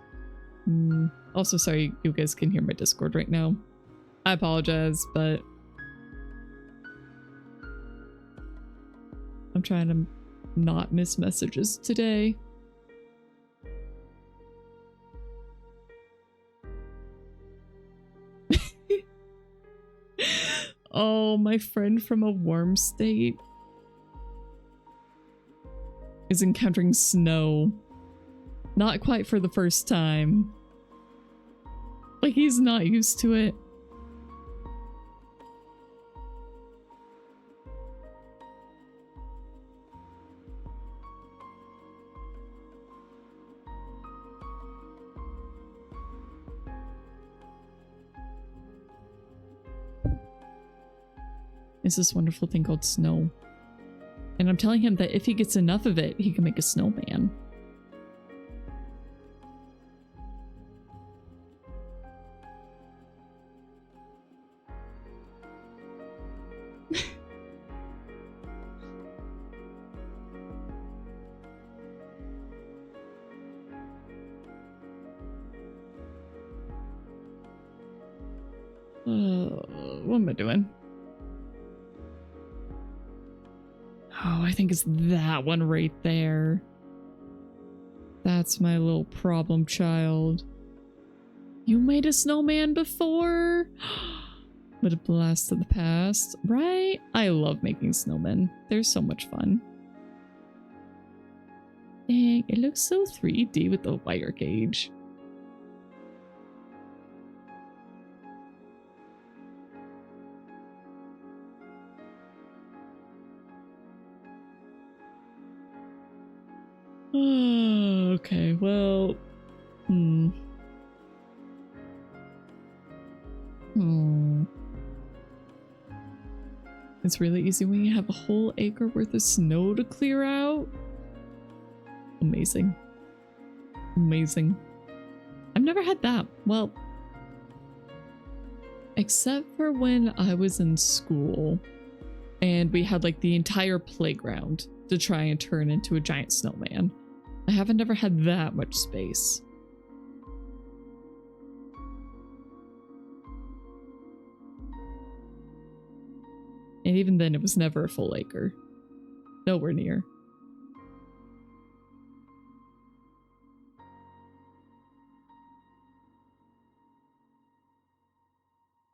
Also, sorry you guys can hear my Discord right now. I apologize, but I'm trying to not miss messages today. Oh, my friend from a warm state is encountering snow. Not quite for the first time. Like, he's not used to it. It's this wonderful thing called snow. And I'm telling him that if he gets enough of it, he can make a snowman. What am I doing? Oh, I think it's that one right there. That's my little problem child. You made a snowman before? What a blast of the past, right? I love making snowmen. They're so much fun. Dang, it looks so 3D with the wire gauge. Oh, okay, well, It's really easy when you have a whole acre worth of snow to clear out. Amazing. Amazing. I've never had that. Well, except for when I was in school and we had like the entire playground to try and turn into a giant snowman. I haven't ever had that much space. And even then, it was never a full acre. Nowhere near.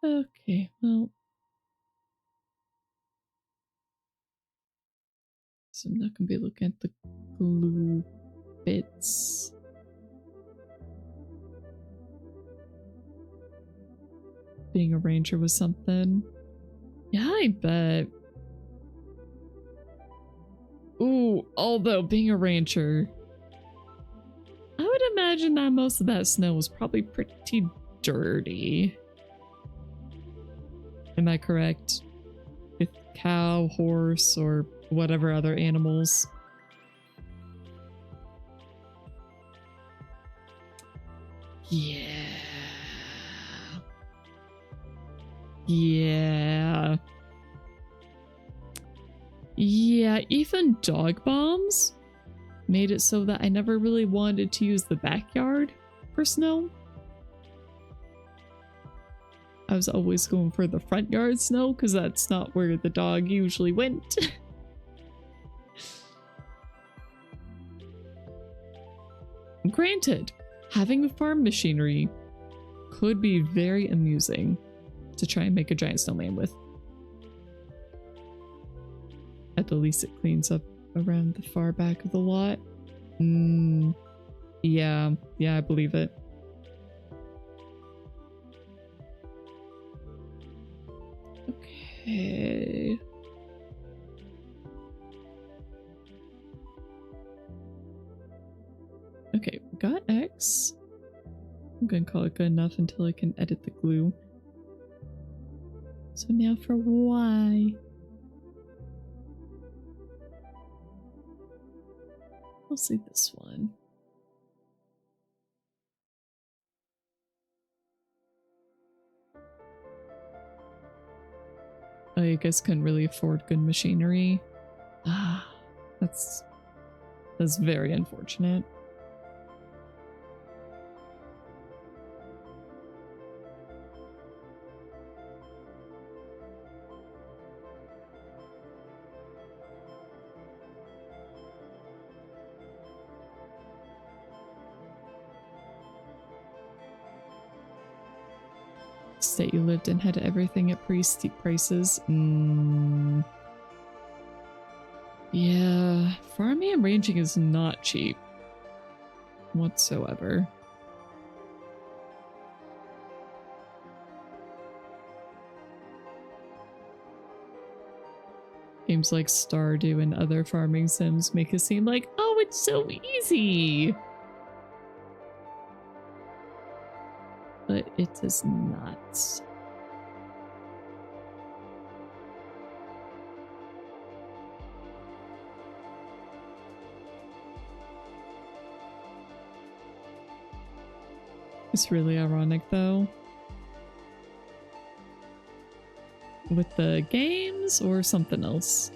Okay, well. So I'm not going to be looking at the glue bits. Being a ranger was something. Yeah, I bet. Ooh, although being a rancher, I would imagine that most of that snow was probably pretty dirty. Am I correct? With cow, horse, or whatever other animals. Yeah. Yeah. Yeah, even dog bombs made it so that I never really wanted to use the backyard for snow. I was always going for the front yard snow because that's not where the dog usually went. Granted, having farm machinery could be very amusing to try and make a giant snowman with. At the least it cleans up around the far back of the lot. Yeah, I believe it. Okay. Okay, we got X. I'm gonna call it good enough until I can edit the glue. So now for Y. I'll see this one. Oh, you guys couldn't really afford good machinery. Ah, that's very unfortunate. State you lived in had everything at pretty steep prices. Yeah, farming and ranging is not cheap whatsoever. Games like Stardew and other farming sims make it seem like, oh, it's so easy. But it is not. It's really ironic though. With the games or something else?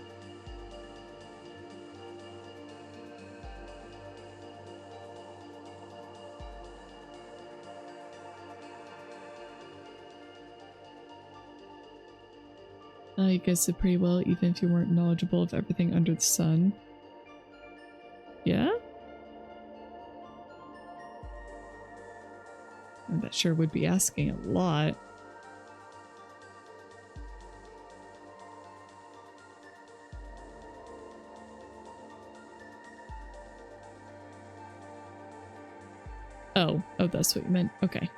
You guys did pretty well, even if you weren't knowledgeable of everything under the sun. Yeah? That sure would be asking a lot. Oh, that's what you meant. Okay.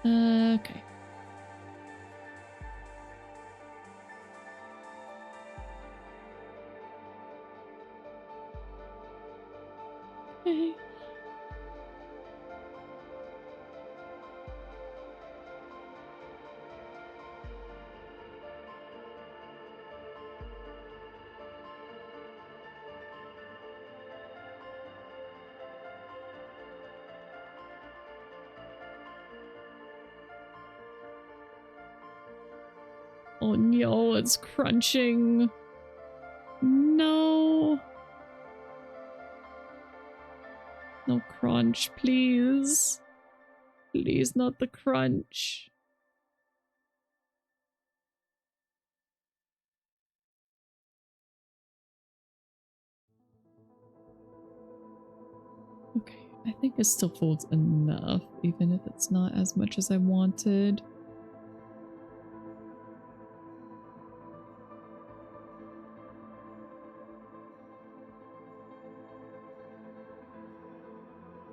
Okay. Okay. Oh no, it's crunching. No. No crunch, please. Please, not the crunch. Okay, I think it still folds enough, even if it's not as much as I wanted.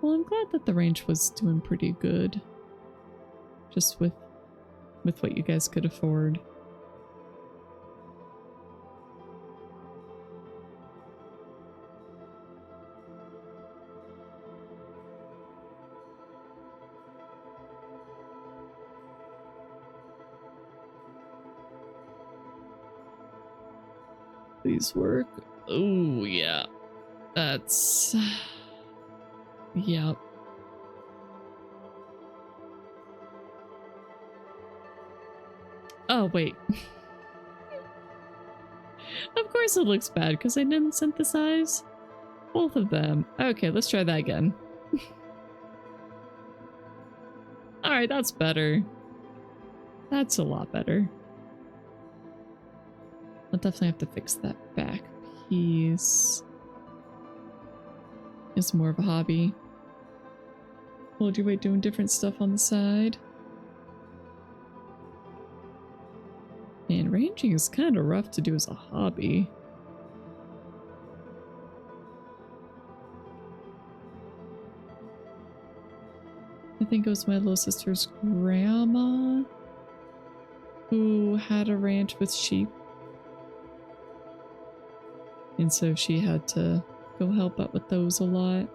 Well, I'm glad that the range was doing pretty good. Just with what you guys could afford. Please work. Oh, yeah. That's... Yep. Oh, wait. Of course it looks bad, because I didn't synthesize both of them. Okay, let's try that again. Alright, that's better. That's a lot better. I'll definitely have to fix that back piece. It's more of a hobby. Hold your weight doing different stuff on the side. And ranging is kind of rough to do as a hobby. I think it was my little sister's grandma who had a ranch with sheep. And so she had to go help out with those a lot.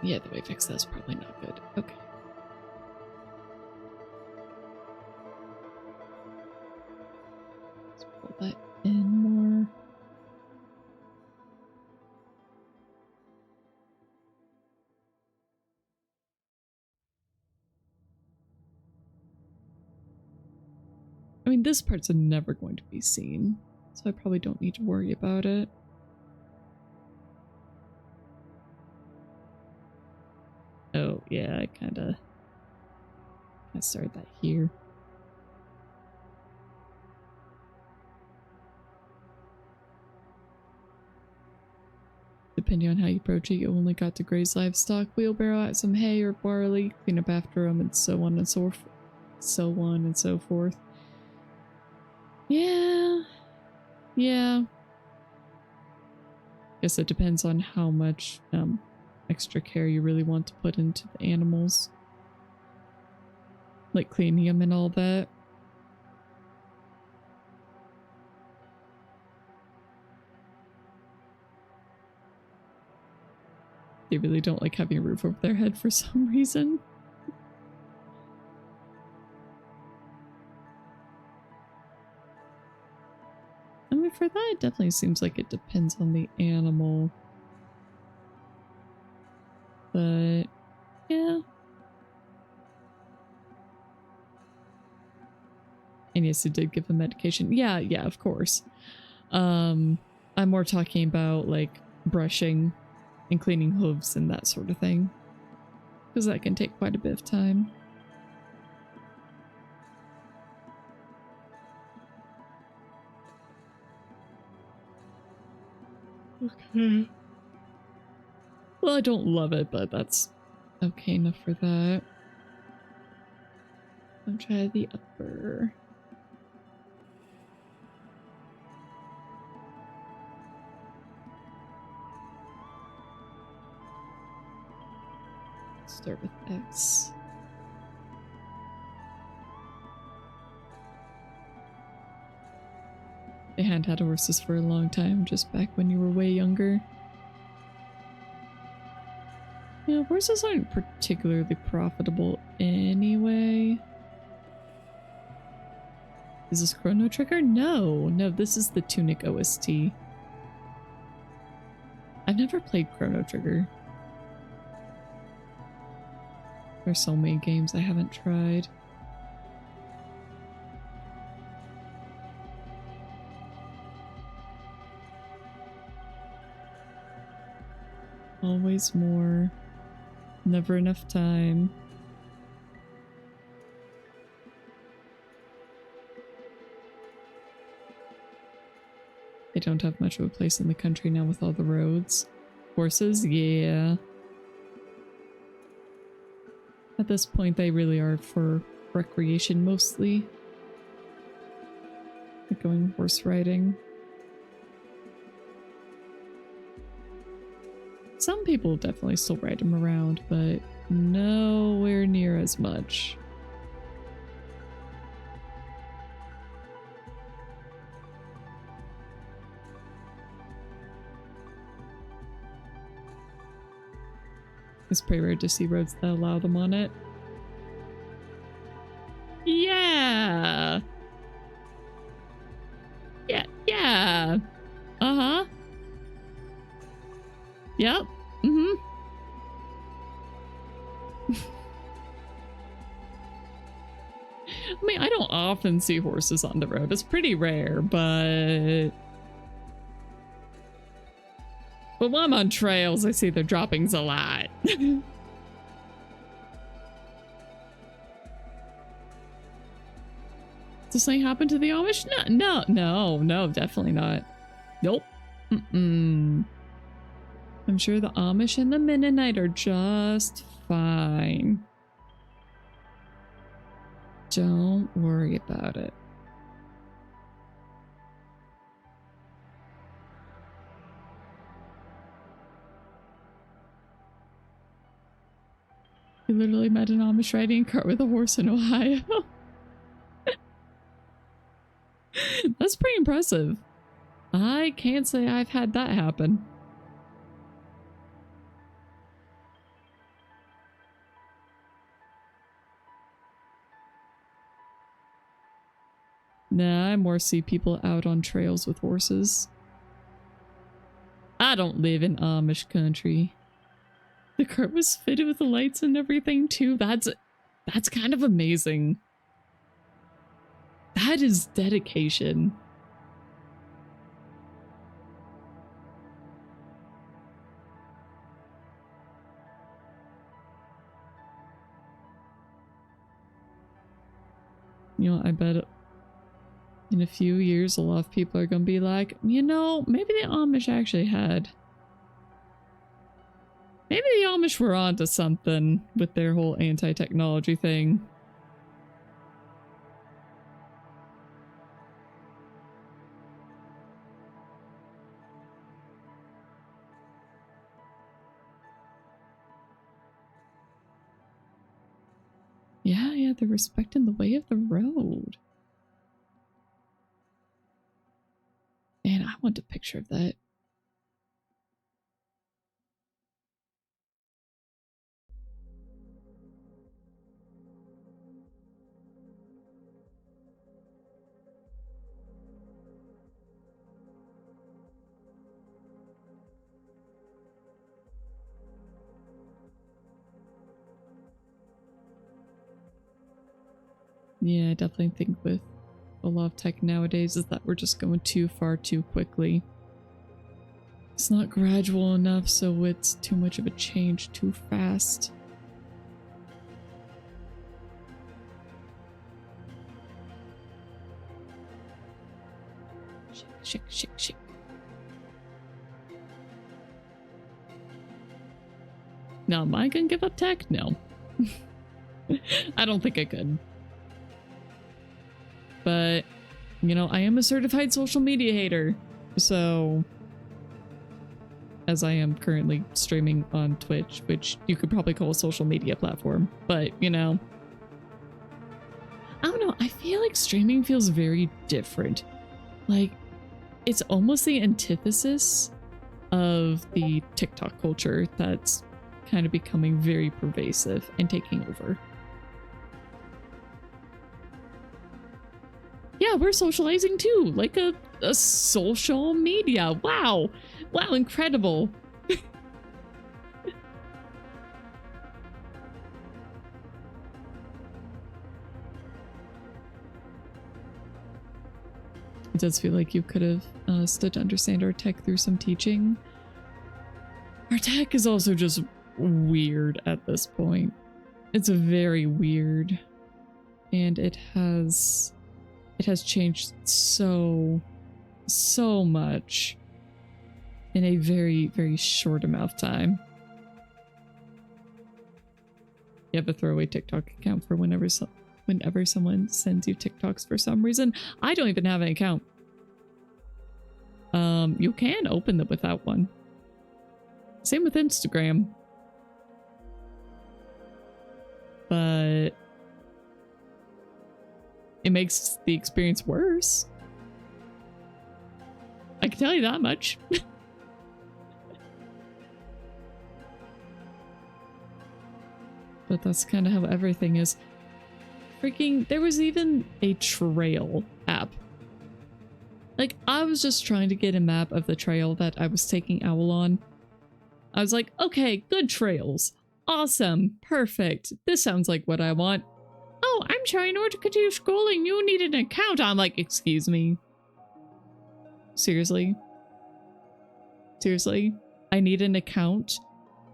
Yeah, the way I fix that's probably not good. Okay. Let's pull that in more. I mean, this part's never going to be seen, so I probably don't need to worry about it. Oh, yeah, I kinda started that here. Depending on how you approach it, you only got to graze livestock, wheelbarrow out some hay or barley, clean up after them, and so on and so forth. Yeah. Yeah. Guess it depends on how much extra care you really want to put into the animals. Like cleaning them and all that. They really don't like having a roof over their head for some reason. I mean, for that, it definitely seems like it depends on the animal. But, yeah. And yes, it did give them medication. Yeah, of course. I'm more talking about like brushing and cleaning hooves and that sort of thing. Because that can take quite a bit of time. Okay. Well, I don't love it, but that's okay enough for that. I'll try the upper. Start with X. I hadn't had horses for a long time, just back when you were way younger. Yeah, horses aren't particularly profitable anyway. Is this Chrono Trigger? No, no, this is the Tunic OST. I've never played Chrono Trigger. There's so many games I haven't tried. Always more. Never enough time. They don't have much of a place in the country now with all the roads. Horses? Yeah. At this point, they really are for recreation mostly. Like going horse riding. Some people definitely still ride them around, but nowhere near as much. It's pretty rare to see roads that allow them on it. Yeah! Yeah! Uh-huh. Yep. Mm-hmm. I mean, I don't often see horses on the road. It's pretty rare, but when I'm on trails, I see their droppings a lot. Does something happen to the Amish? No, definitely not. Nope. I'm sure the Amish and the Mennonite are just fine. Don't worry about it. You literally met an Amish riding a cart with a horse in Ohio. That's pretty impressive. I can't say I've had that happen. Nah, I more see people out on trails with horses. I don't live in Amish country. The cart was fitted with the lights and everything too. That's kind of amazing. That is dedication. You know, I bet in a few years a lot of people are gonna be like, you know, maybe the Amish actually had. Maybe the Amish were onto something with their whole anti-technology thing. Yeah, they're respecting the way of the road. Man, I want a picture of that. Yeah, I definitely think with a lot of tech nowadays is that we're just going too far too quickly. It's not gradual enough, so it's too much of a change too fast. Shake, shake, shake. Now, am I gonna give up tech? No. I don't think I could. But, you know, I am a certified social media hater. So, as I am currently streaming on Twitch, which you could probably call a social media platform. But, you know, I don't know. I feel like streaming feels very different. Like, it's almost the antithesis of the TikTok culture that's kind of becoming very pervasive and taking over. Yeah, we're socializing too, like a social media. Wow. Wow, incredible. It does feel like you could have stood to understand our tech through some teaching. Our tech is also just weird at this point. It's very weird. And it has changed so much in a very, very short amount of time. You have a throwaway TikTok account for whenever someone sends you TikToks for some reason. I don't even have an account. You can open them without one. Same with Instagram. But it makes the experience worse. I can tell you that much. But that's kind of how everything is. Freaking, there was even a trail app. Like, I was just trying to get a map of the trail that I was taking Owl on. I was like, okay, good trails. Awesome. Perfect. This sounds like what I want. Oh, I'm sorry, in order to continue scrolling, you need an account. I'm like, excuse me. Seriously? Seriously? I need an account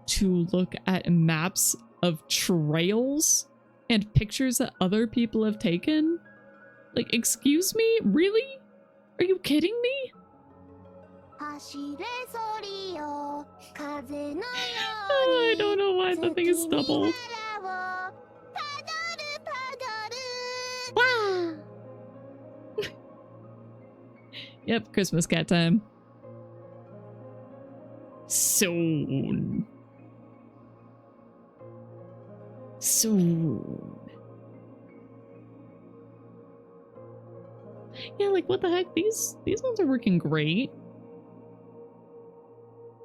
to look at maps of trails and pictures that other people have taken? Like, excuse me? Really? Are you kidding me? Oh, I don't know why the thing is doubled. Wow. Yep, Christmas cat time. Soon. Soon. Yeah, like what the heck? These ones are working great.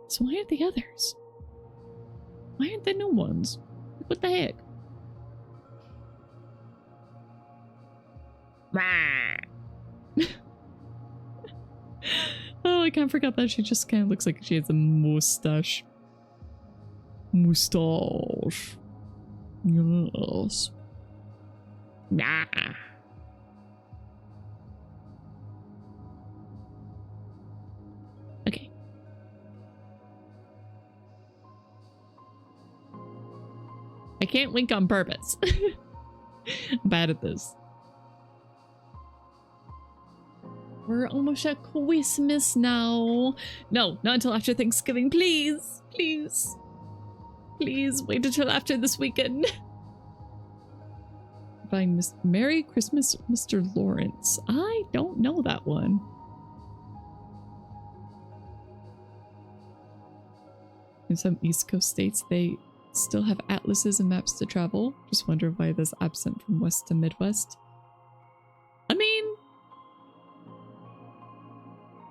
So why aren't the others? Why aren't the new ones? What the heck? Oh, I can't forget that she just kind of looks like she has a mustache. Mustache. Yes. Nah. Okay. I can't wink on purpose. I'm bad at this. We're almost at Christmas now. No, not until after Thanksgiving. Please. Please. Please wait until after this weekend. By Merry Christmas, Mr. Lawrence. I don't know that one. In some East Coast states, they still have atlases and maps to travel. Just wonder why that's absent from West to Midwest. I mean,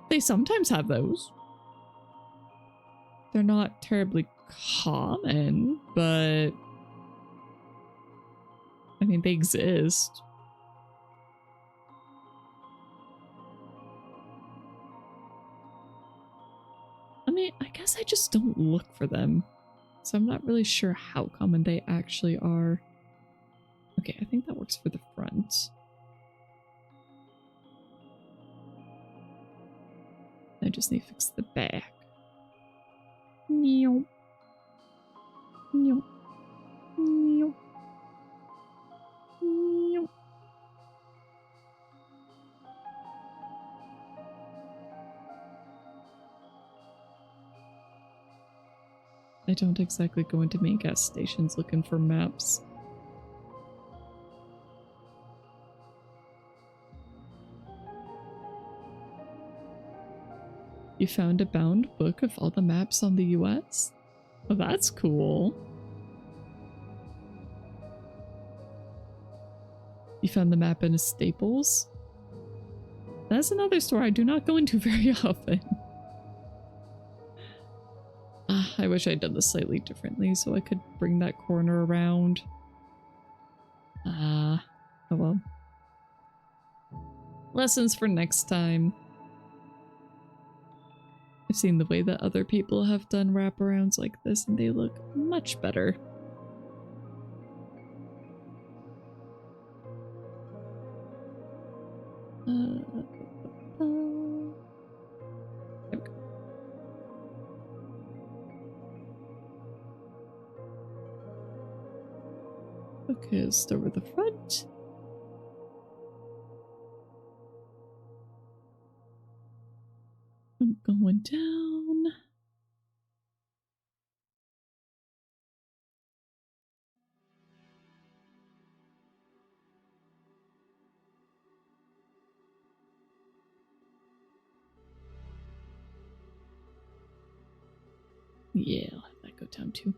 they sometimes have those. They're not terribly common, but I mean, they exist. I mean, I guess I just don't look for them. So I'm not really sure how common they actually are. Okay, I think that works for the front. I just need to fix the back. Meow. Meow. Meow. Meow. I don't exactly go into main gas stations looking for maps. You found a bound book of all the maps on the US? Oh, that's cool. You found the map in a Staples? That's another store I do not go into very often. I wish I'd done this slightly differently so I could bring that corner around. Oh well. Lessons for next time. I've seen the way that other people have done wraparounds like this and they look much better. There we go. Okay, let's start with the front. I'm going down. Yeah, I'll have that go down too.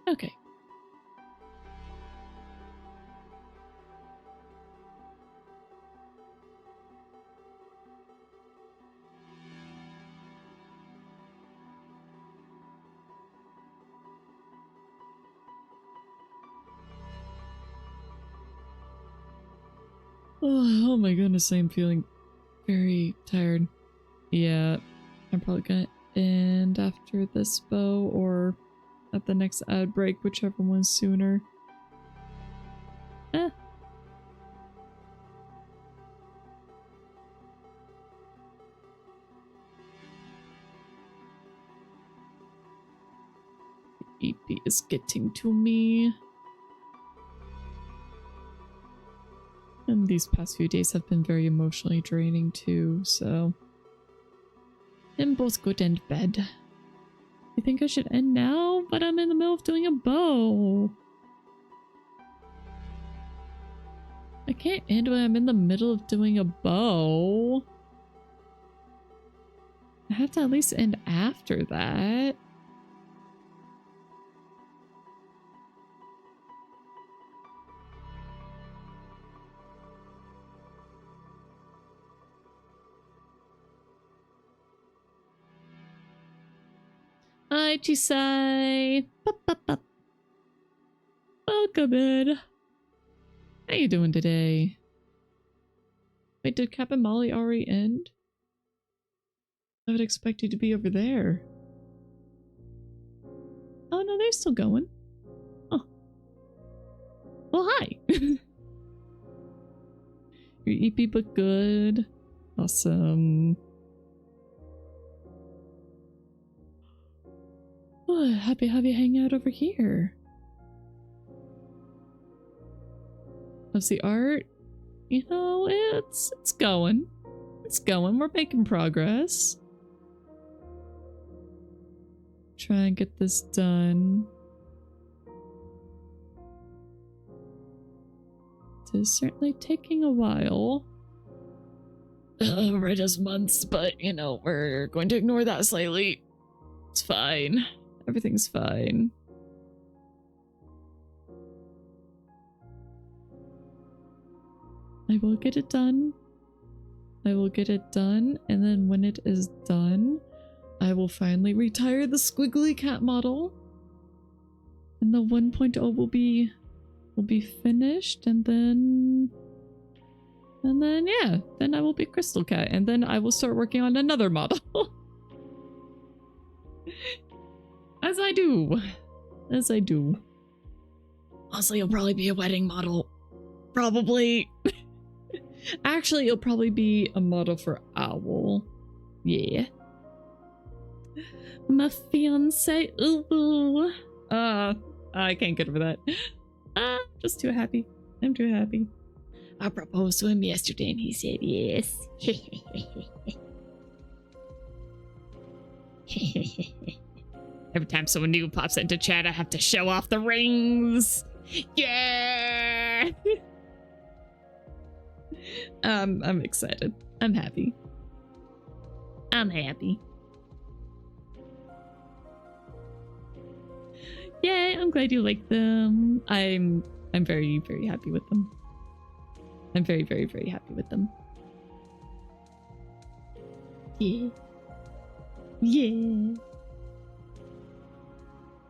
Okay. Oh my goodness, I'm feeling very tired. Yeah, I'm probably gonna end after this bow or at the next ad break, whichever one's sooner. Eh. EP is getting to me. And these past few days have been very emotionally draining too, so I'm both good and bad. I think I should end now, but I'm in the middle of doing a bow. I can't end when I'm in the middle of doing a bow. I have to at least end after that. Hi, Chisai. Welcome in. How you doing today? Wait, did Cap and Molly already end? I would expect you to be over there. Oh no, they're still going. Oh. Well, hi. Your EP book good. Awesome. Oh, happy to have you hang out over here. How's the art? You know, it's going. It's going. We're making progress. Try and get this done. It is certainly taking a while. Right as months, but you know, we're going to ignore that slightly. It's fine. Everything's fine. I will get it done. I will get it done, and then when it is done, I will finally retire the squiggly cat model. And the 1.0 will be finished, and then And then, yeah, then I will be Crystal Cat. And then I will start working on another model. As I do. As I do. Honestly, it'll probably be a wedding model. Probably. Actually, it'll probably be a model for Owl. Yeah. My fiance. Ooh. I can't get over that. Just too happy. I'm too happy. I proposed to him yesterday and he said yes. Every time someone new pops into chat, I have to show off the rings. Yeah. I'm excited. I'm happy. I'm happy. Yeah, I'm glad you like them. I'm very, very happy with them. I'm very, very, very happy with them. Yeah. Yeah.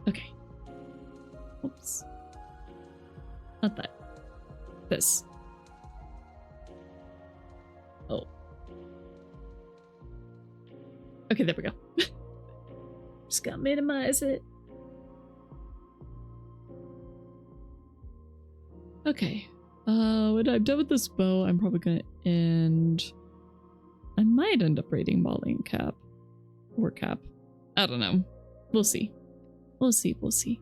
Okay. Oops. Not that. This. Oh. Okay, there we go. Just gotta minimize it. Okay. When I'm done with this bow, I'm probably gonna end... I might end up raiding Molly and Cap. Or Cap. I don't know. We'll see. We'll see, we'll see.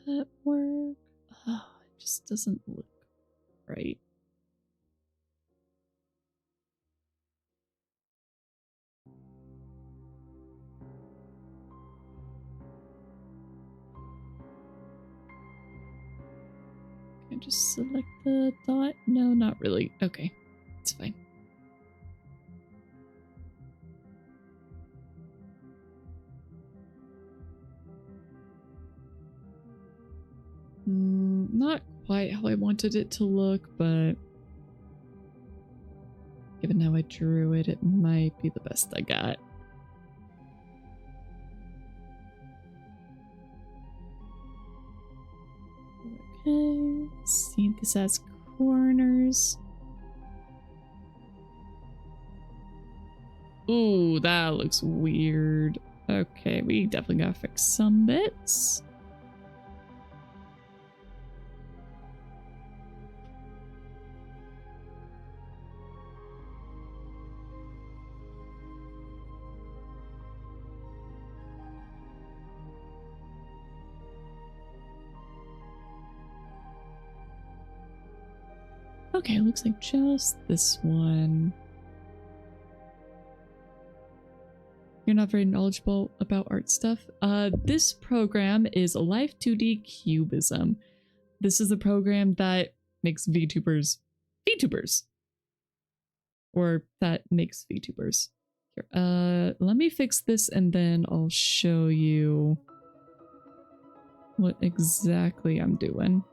That work? Oh, it just doesn't look right. Can I just select the dot? No, not really. Okay, it's fine. Not quite how I wanted it to look, but given how I drew it, it might be the best I got. Okay, let's see if this has corners. Ooh, that looks weird. Okay, we definitely gotta fix some bits. Okay, looks like just this one. You're not very knowledgeable about art stuff. This program is Life 2D Cubism. This is the program that makes VTubers VTubers. Or that makes VTubers. Here, let me fix this and then I'll show you what exactly I'm doing.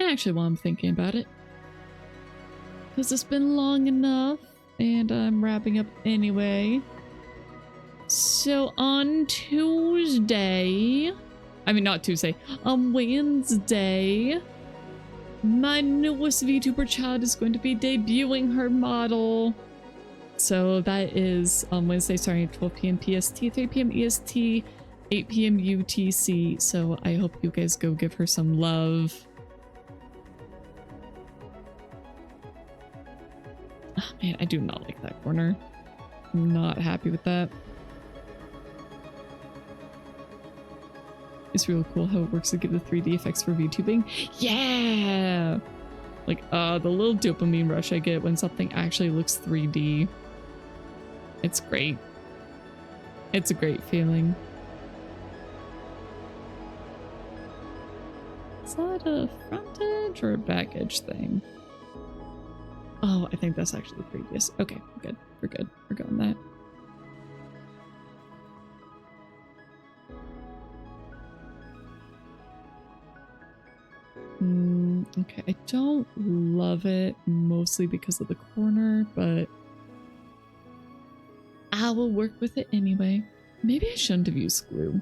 Actually, while I'm thinking about it, because it's been long enough and I'm wrapping up anyway. So on Tuesday, I mean not Tuesday, on Wednesday, my newest VTuber child is going to be debuting her model. So that is on Wednesday starting at 12 p.m. PST, 3 p.m. EST, 8 p.m. UTC. So I hope you guys go give her some love. Oh, man, I do not like that corner. I'm not happy with that. It's real cool how it works to give the 3D effects for VTubing. Yeah! Like, the little dopamine rush I get when something actually looks 3D. It's great. It's a great feeling. Is that a front edge or a back edge thing? Oh, I think that's actually previous. Okay, good. We're good. We're going that. Okay, I don't love it, mostly because of the corner, but I will work with it anyway. Maybe I shouldn't have used glue.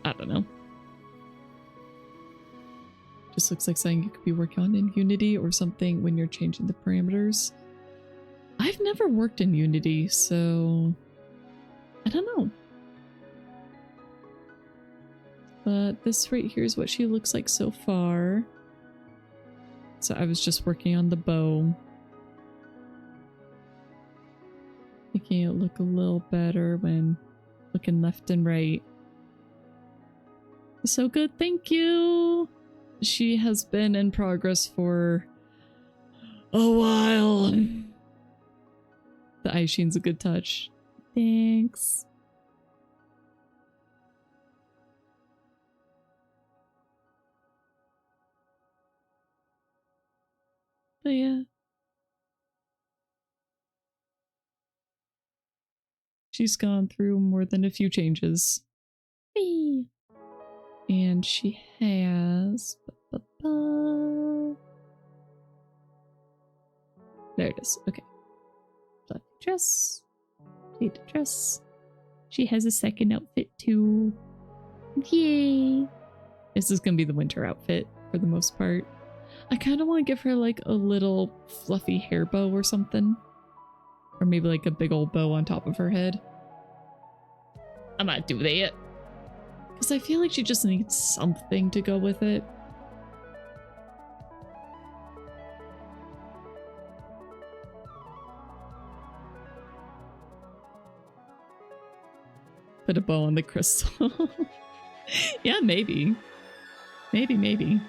I don't know. Just looks like something you could be working on in Unity or something when you're changing the parameters. I've never worked in Unity, so I don't know. But this right here is what she looks like so far. So I was just working on the bow. Making it look a little better when looking left and right. So good, thank you! She has been in progress for a while. The eye sheen's a good touch. Thanks. But yeah. She's gone through more than a few changes. Whee! And she has... There it is. Okay. Fluffy dress. Pleated dress. She has a second outfit too. Yay! This is gonna be the winter outfit for the most part. I kind of want to give her like a little fluffy hair bow or something. Or maybe like a big old bow on top of her head. I might do that. Because I feel like she just needs something to go with it. Put a bow on the crystal. Yeah, maybe. Maybe.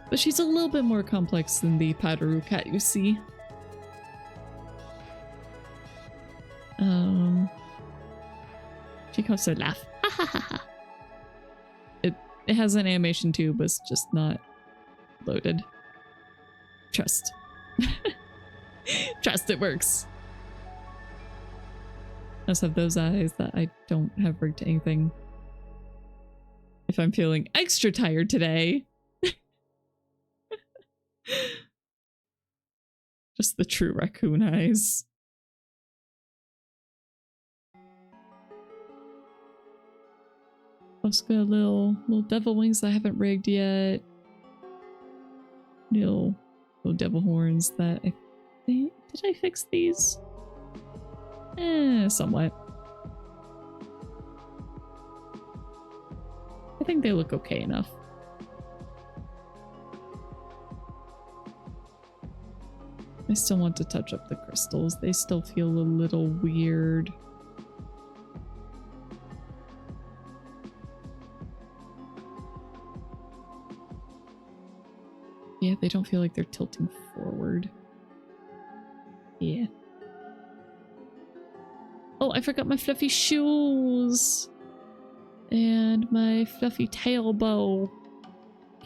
But she's a little bit more complex than the Padaru cat you see. She comes to laugh. Ha ha ha ha. It has an animation too, but it's just not loaded. Trust. Trust it works. I just have those eyes that I don't have rigged to anything. If I'm feeling extra tired today. Just the true raccoon eyes. Also got little devil wings that I haven't rigged yet. Little devil horns that I think... Did I fix these? Somewhat. I think they look okay enough. I still want to touch up the crystals. They still feel a little weird. Yeah, they don't feel like they're tilting forward. Yeah. Oh, I forgot my fluffy shoes! And my fluffy tail bow.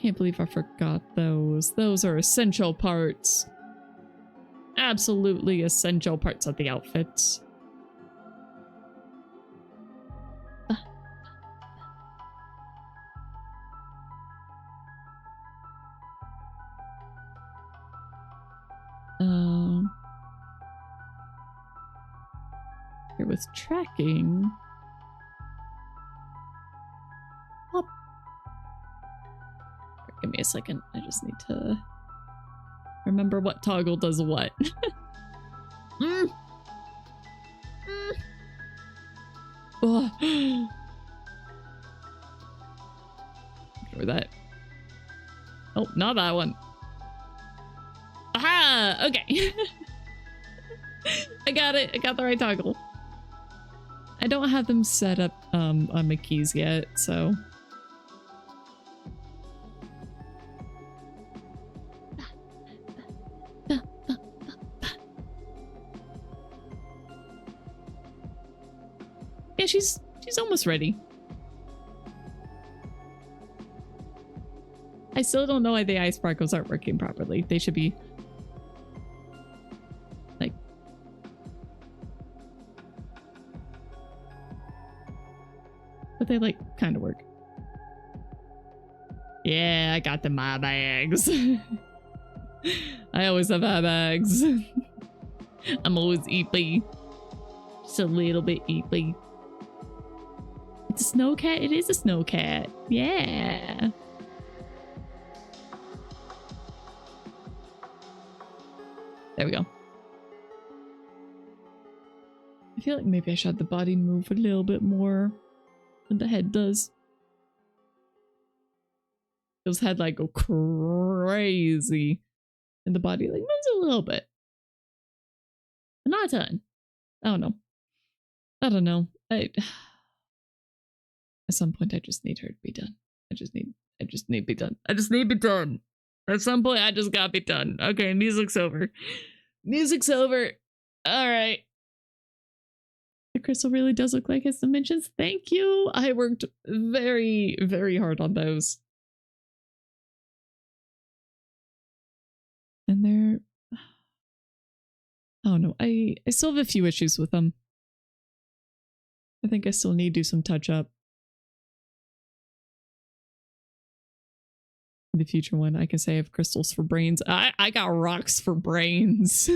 Can't believe I forgot those. Those are essential parts. Absolutely essential parts of the outfit. Here with tracking. Up. Give me a second. I just need to remember what toggle does what. Oh. Ignore that. Oh, not that one. Aha! Okay. I got it. I got the right toggle. I don't have them set up on my keys yet, so... she's almost ready. I still don't know why the eye sparkles aren't working properly. They should be like, but they like kind of work. Yeah, I got the my bags. I always have eye bags. I'm always eepy. Just a little bit eepy. It's a snow cat? It is a snow cat. Yeah. There we go. I feel like maybe I should have the body move a little bit more than the head does. Those head like go crazy. And the body like moves a little bit. But not a ton. I don't know. I don't know. At some point I just need her to be done. I just need to be done. I just need to be done. At some point I just gotta be done. Okay, music's over. Music's over. Alright. The crystal really does look like its dimensions. Thank you. I worked very, very hard on those. And they're... I don't know. I still have a few issues with them. I think I still need to do some touch up. The future one, I can say I have crystals for brains. I got rocks for brains.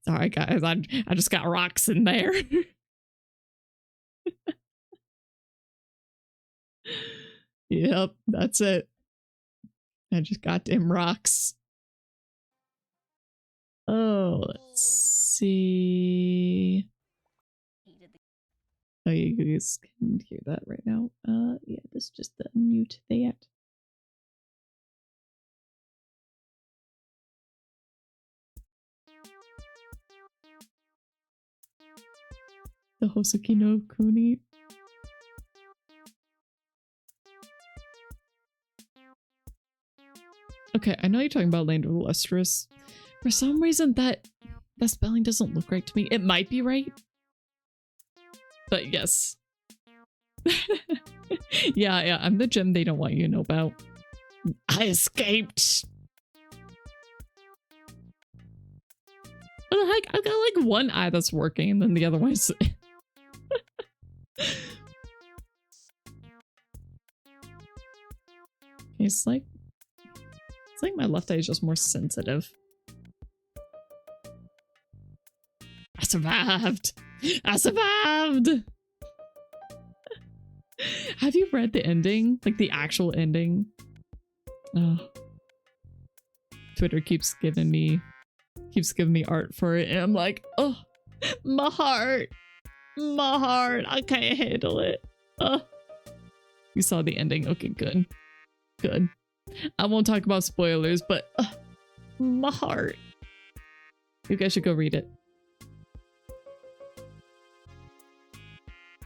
Sorry guys, I just got rocks in there. Yep, that's it. I just got them rocks. Oh, let's see. Oh, you guys can hear that right now. Yeah, let's just mute that. The Hosoki no Kuni. Okay, I know you're talking about Land of the Lustrous. For some reason, that spelling doesn't look right to me. It might be right. But yes. yeah, I'm the gem they don't want you to know about. I escaped! What the heck? I've got like one eye that's working and then the other one's... It's like my left eye is just more sensitive. I survived! I survived! Have you read the ending? Like the actual ending? Oh. Twitter keeps giving me art for it and I'm like, oh, my heart, I can't handle it. You saw the ending. Okay, good. I won't talk about spoilers, but my heart. You guys should go read it.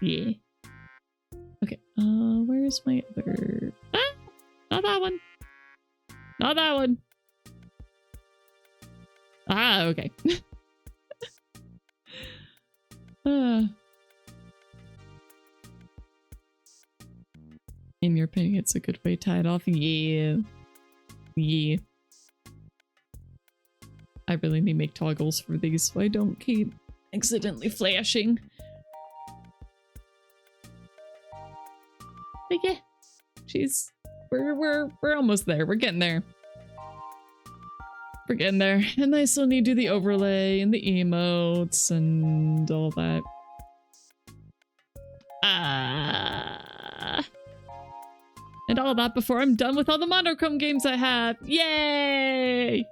Yeah. Okay, where's my other... Ah! Not that one! Not that one! Ah, okay. In your opinion, it's a good way to tie it off? Yeah. Yeah. I really need to make toggles for these so I don't keep accidentally flashing. But yeah, we're almost there. We're getting there. We're getting there. And I still need to do the overlay and the emotes and all that. And all that before I'm done with all the monochrome games I have. Yay!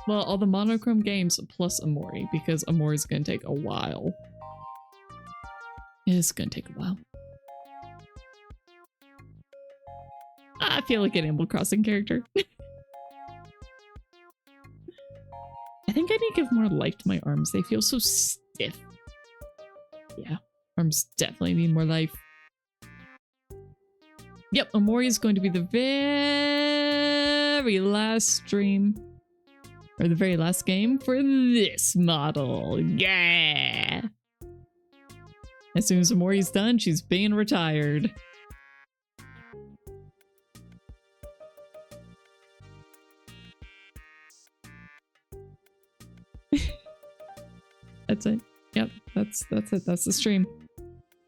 Well, all the monochrome games plus Amori, because Amori's gonna take a while. It's gonna take a while. I feel like an Animal Crossing character. I think I need to give more life to my arms. They feel so stiff. Yeah, arms definitely need more life. Yep, Amori is going to be the very last stream. or the very last game for this model. Yeah! As soon as Amori's done, she's being retired. That's it. Yep, that's it. That's the stream.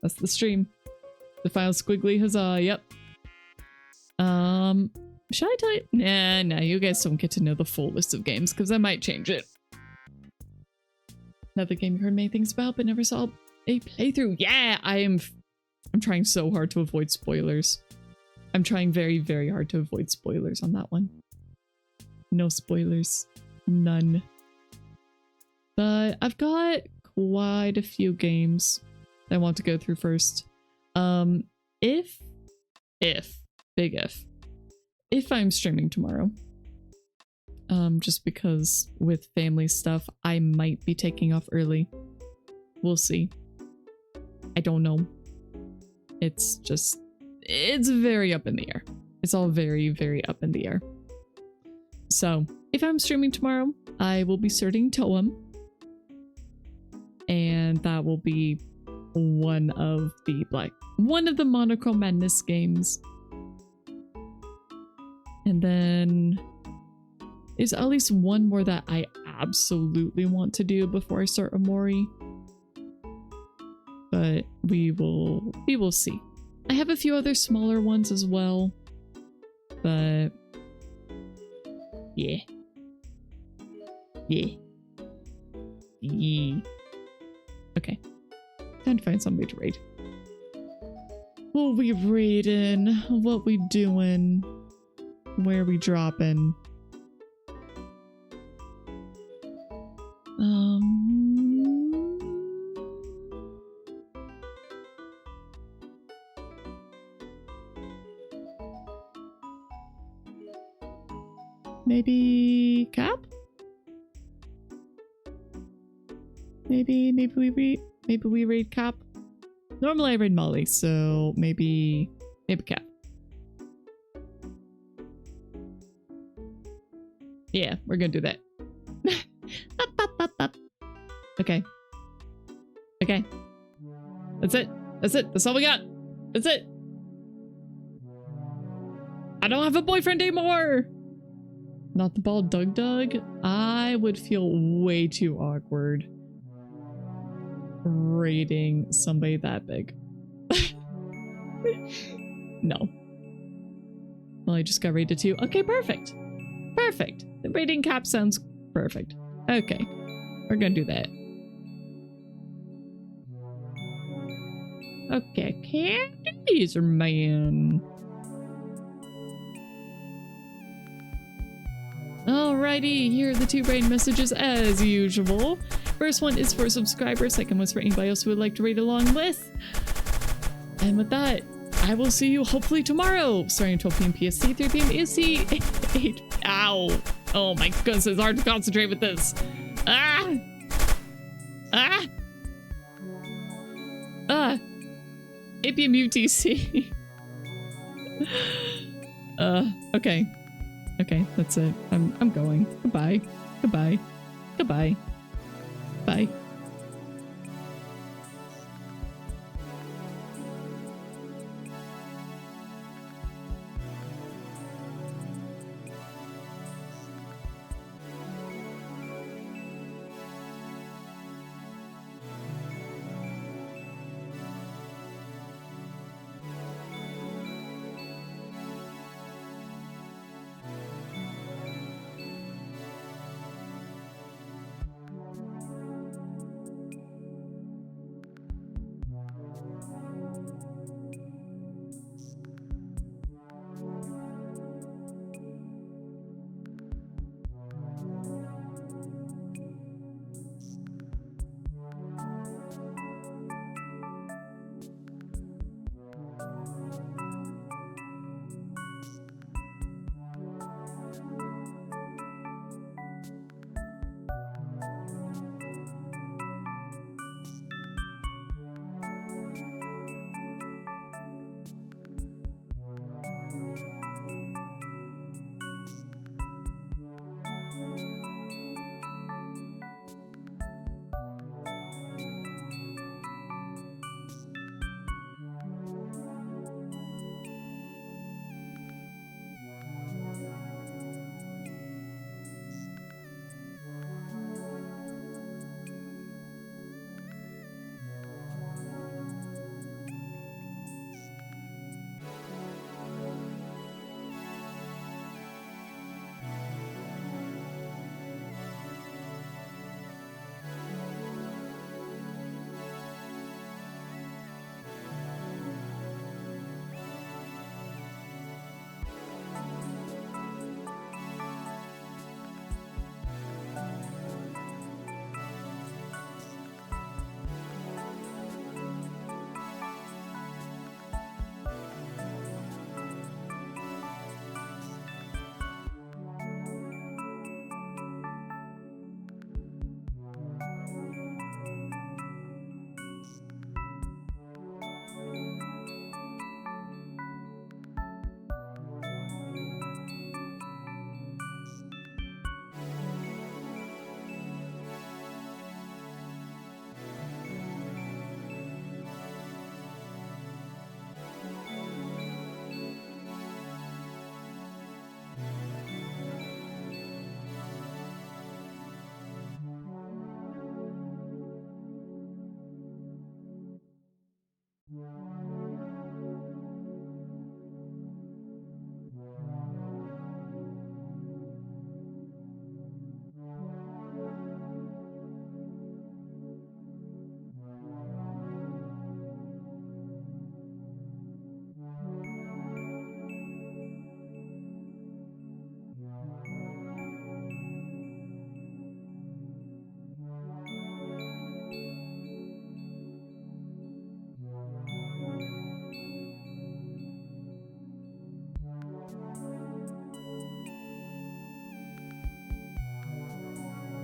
That's the stream. The file squiggly huzzah. Yep. Should I tell you? Nah, you guys don't get to know the full list of games because I might change it. Another game you heard many things about but never saw a playthrough. Yeah, I'm trying so hard to avoid spoilers. I'm trying very, very hard to avoid spoilers on that one. No spoilers. None. But I've got quite a few games that I want to go through first. If I'm streaming tomorrow, just because with family stuff, I might be taking off early. We'll see. I don't know. It's very up in the air. It's all very, very up in the air. So if I'm streaming tomorrow, I will be starting Toem. And that will be one of the Monochrome Madness games. And then there's at least one more that I absolutely want to do before I start Amori. But we will see. I have a few other smaller ones as well. But yeah. Okay. Time to find somebody to raid. What we raiding? What we doing? Where we dropping? Maybe Cap? Maybe we raid Cap. Normally I raid Molly, so maybe Cap. Yeah, we're gonna do that. Okay. Okay. That's it. That's it. That's all we got. That's it. I don't have a boyfriend anymore. Not the bald Doug. I would feel way too awkward raiding somebody that big. No. Well, I just got raided too. Okay, perfect. Perfect. The raiding Cap sounds perfect. Okay. We're gonna do that. Okay, Captain Laserman. Alrighty, here are the two raid messages as usual. First one is for subscribers, second one's for anybody else who would like to raid along with. And with that, I will see you hopefully tomorrow, starting at 12 p.m. PST, 3 p.m. EST, 8. Ow! Oh my goodness, it's hard to concentrate with this. Ah! Ah! Ah! 8 p.m. UTC. Okay. Okay, that's it. I'm going. Goodbye. Goodbye. Goodbye. Bye.